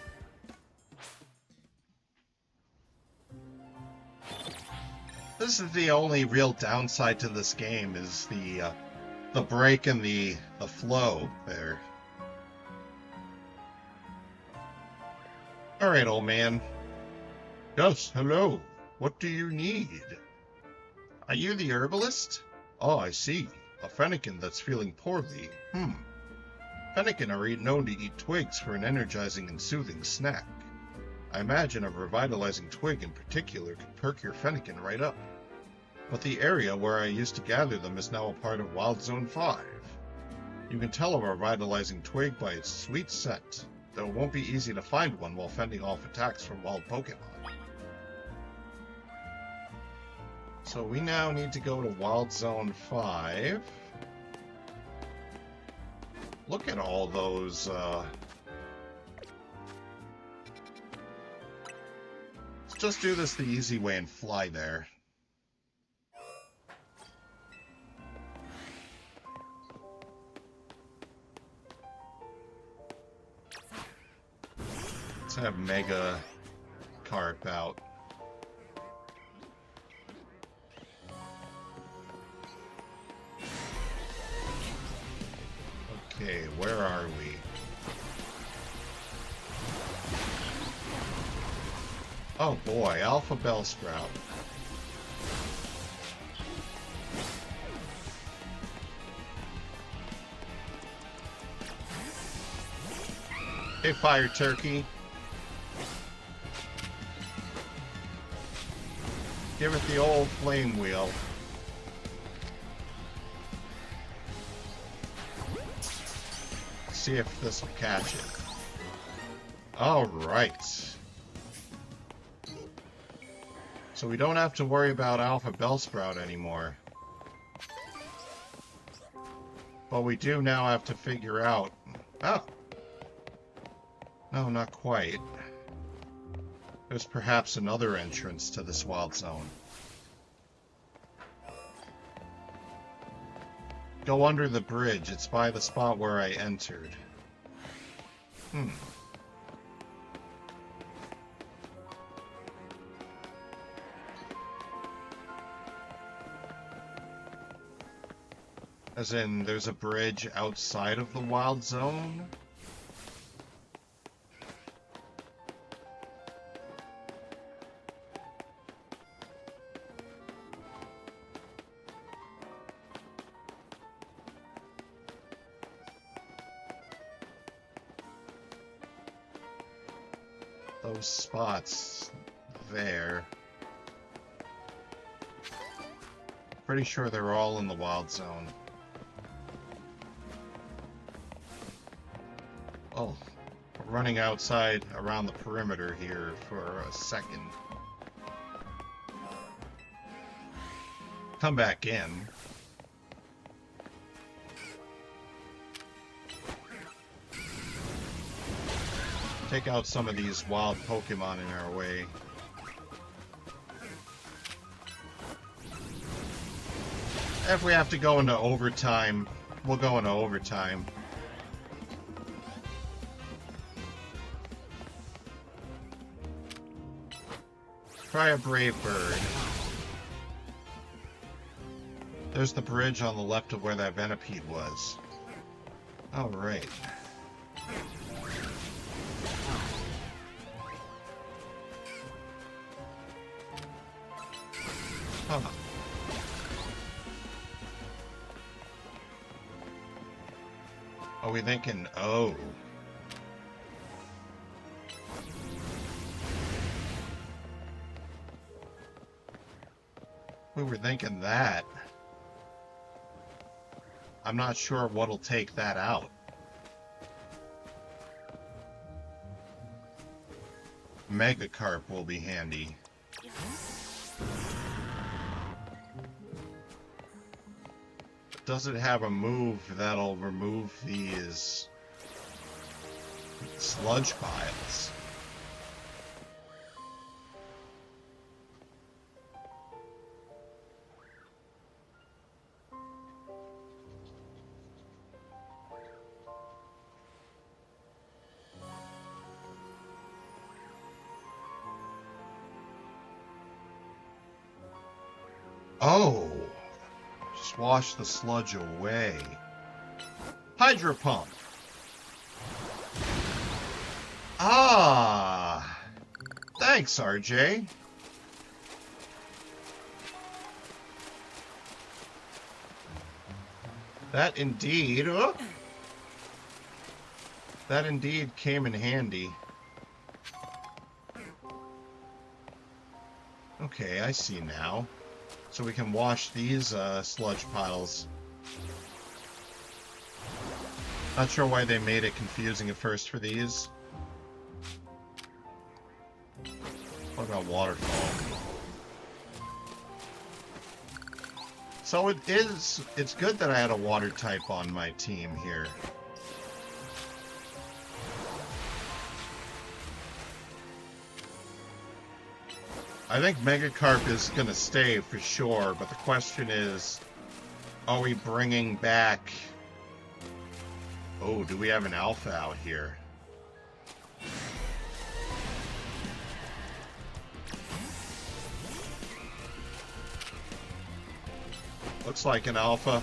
This is the only real downside to this game, is the break in the flow there. Alright, old man. Yes, hello. What do you need? Are you the herbalist? Oh, I see. A fennekin that's feeling poorly. Fennekin are known to eat twigs for an energizing and soothing snack. I imagine a revitalizing twig in particular could perk your fennekin right up. But the area where I used to gather them is now a part of Wild Zone 5. You can tell a revitalizing twig by its sweet scent, though it won't be easy to find one while fending off attacks from wild Pokémon. So we now need to go to Wild Zone 5. Look at all those, Let's just do this the easy way and fly there. Let's have Mega Carp out. Okay, where are we? Oh boy, Alpha Bellsprout. Hey, Fire Turkey. Give it the old flame wheel. See if this will catch it. Alright. So we don't have to worry about Alpha Bellsprout anymore. But we do now have to figure out... Oh. No, not quite. There's perhaps another entrance to this wild zone. Go under the bridge. It's by the spot where I entered. As in, there's a bridge outside of the wild zone? Those spots there. Pretty sure they're all in the wild zone. Oh, we're running outside around the perimeter here for a second. Come back in. Take out some of these wild Pokemon in our way. If we have to go into overtime, we'll go into overtime. Try a Brave Bird. There's the bridge on the left of where that Venipede was. Alright. Huh. Are we thinking, oh. We were thinking that. I'm not sure what'll take that out. Megacarp will be handy. Does it have a move that'll remove these sludge piles. Oh, just wash the sludge away. Hydro pump. Ah, thanks, RJ. That indeed came in handy. Okay, I see now. So we can wash these sludge piles. Not sure why they made it confusing at first for these. What about waterfall? So it's good that I had a water type on my team here. I think Megacarp is going to stay for sure, but the question is, are we bringing back... Oh, do we have an alpha out here? Looks like an alpha.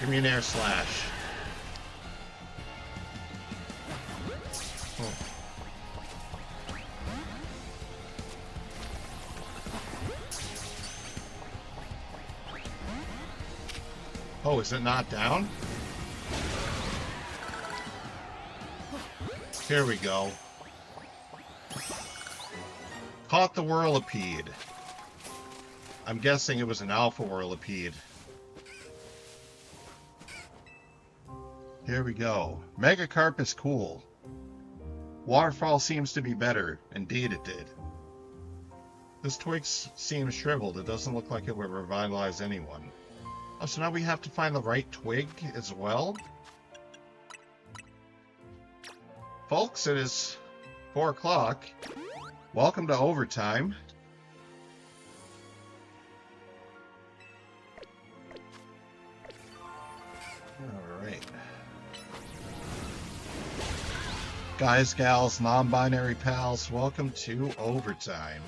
Give me an air slash. Oh. Oh, is it not down? Here we go. Caught the Whirlipede. I'm guessing it was an alpha Whirlipede. Here we go. Megacarp is cool. Waterfall seems to be better. Indeed it did. This twig seems shriveled. It doesn't look like it would revitalize anyone. Oh, so now we have to find the right twig as well? Folks, it is 4 o'clock. Welcome to overtime. Alright. Guys, gals, non-binary pals, welcome to overtime.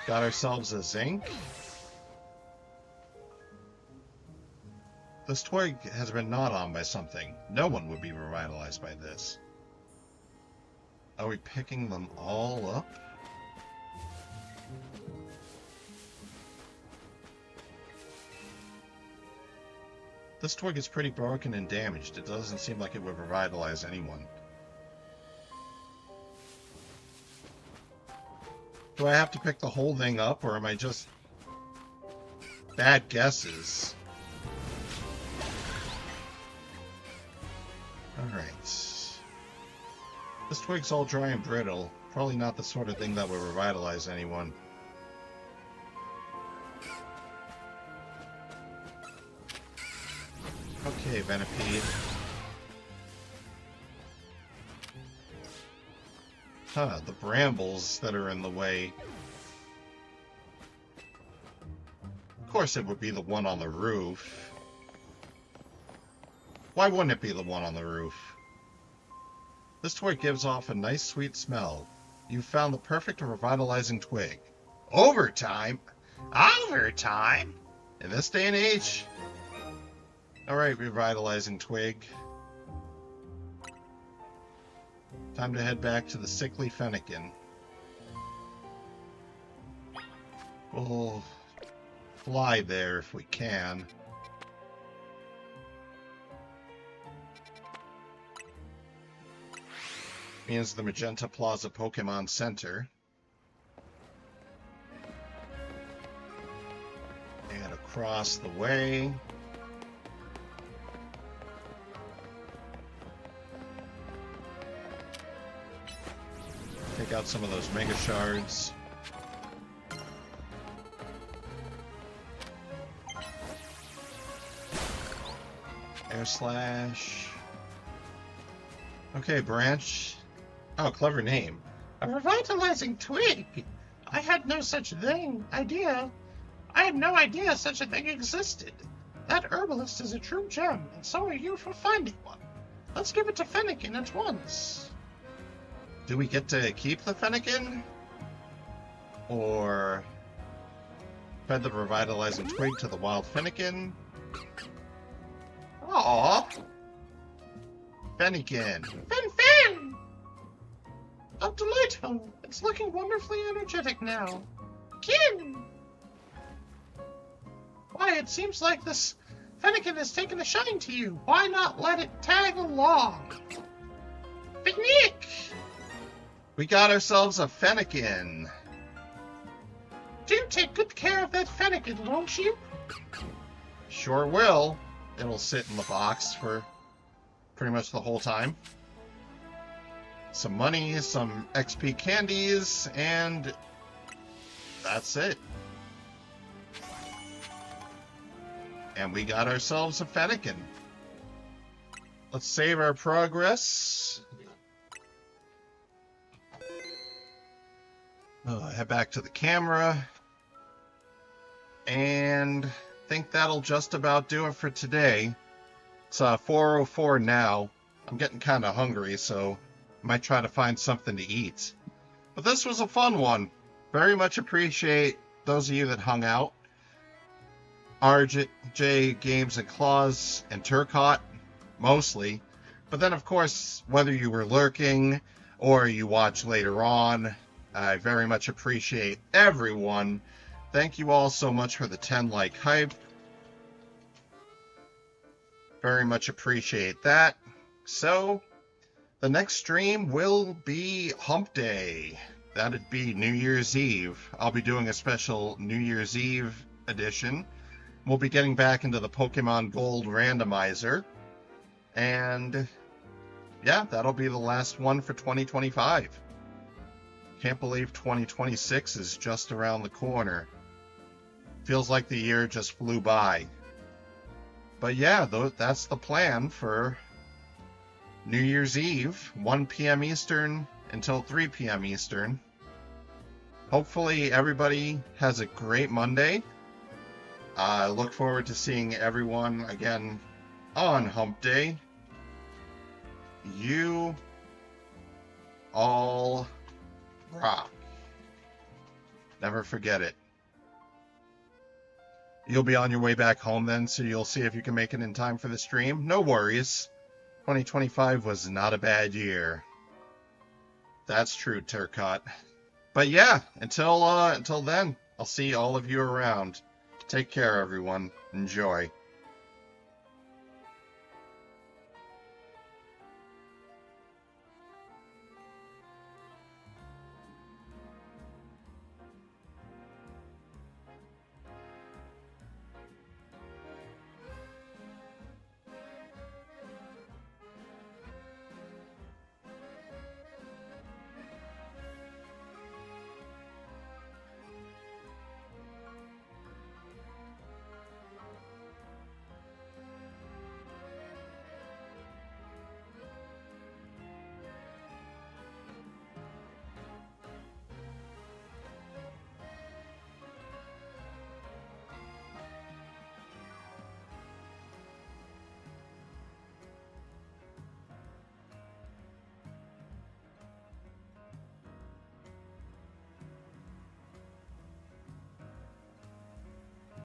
Got ourselves a zinc. This twig has been gnawed on by something. No one would be revitalized by this. Are we picking them all up? This twig is pretty broken and damaged. It doesn't seem like it would revitalize anyone. Do I have to pick the whole thing up, or am I just... bad guesses? Alright. This twig's all dry and brittle. Probably not the sort of thing that would revitalize anyone. Okay, Venipede. Huh, the brambles that are in the way. Of course it would be the one on the roof. Why wouldn't it be the one on the roof? This twig gives off a nice sweet smell. You've found the perfect revitalizing twig. Overtime? Overtime? In this day and age? Alright, revitalizing twig. Time to head back to the sickly Fennekin. We'll fly there if we can. Means the Magenta Plaza Pokemon Center. And across the way. Take out some of those Mega Shards. Air slash. Okay, branch. Oh, clever name. A revitalizing twig. I had no such idea. I had no idea such a thing existed. That herbalist is a true gem, and so are you for finding one. Let's give it to Fennekin at once. Do we get to keep the Fennekin? Or fed the revitalizing twig to the wild Fennekin? Aww! Fennekin! Fen! Oh, delightful! It's looking wonderfully energetic now. Kin! Why, it seems like this Fennekin has taken a shine to you. Why not let it tag along? Picnic! We got ourselves a Fennekin. Do take good care of that Fennekin, won't you? Sure will. It'll sit in the box for pretty much the whole time. Some money, some XP candies, and that's it. And we got ourselves a Fennekin. Let's save our progress. Head back to the camera. And I think that'll just about do it for today. It's 4:04 now. I'm getting kind of hungry, so I might try to find something to eat. But this was a fun one. Very much appreciate those of you that hung out. RJ Games and Claws and Turcotte, mostly. But then, of course, whether you were lurking or you watch later on, I very much appreciate everyone. Thank you all so much for the 10-like hype. Very much appreciate that. So, the next stream will be Hump Day. That'd be New Year's Eve. I'll be doing a special New Year's Eve edition. We'll be getting back into the Pokemon Gold randomizer. And yeah, that'll be the last one for 2025. Can't believe 2026 is just around the corner. Feels like the year just flew by. But yeah, that's the plan for New Year's Eve, 1 p.m. Eastern until 3 p.m. Eastern. Hopefully everybody has a great Monday. I look forward to seeing everyone again on Hump Day. You all rock. Never forget it. You'll be on your way back home then, so you'll see if you can make it in time for the stream. No worries. 2025 was not a bad year. That's true, Turcotte. But yeah, until then, I'll see all of you around. Take care, everyone. Enjoy.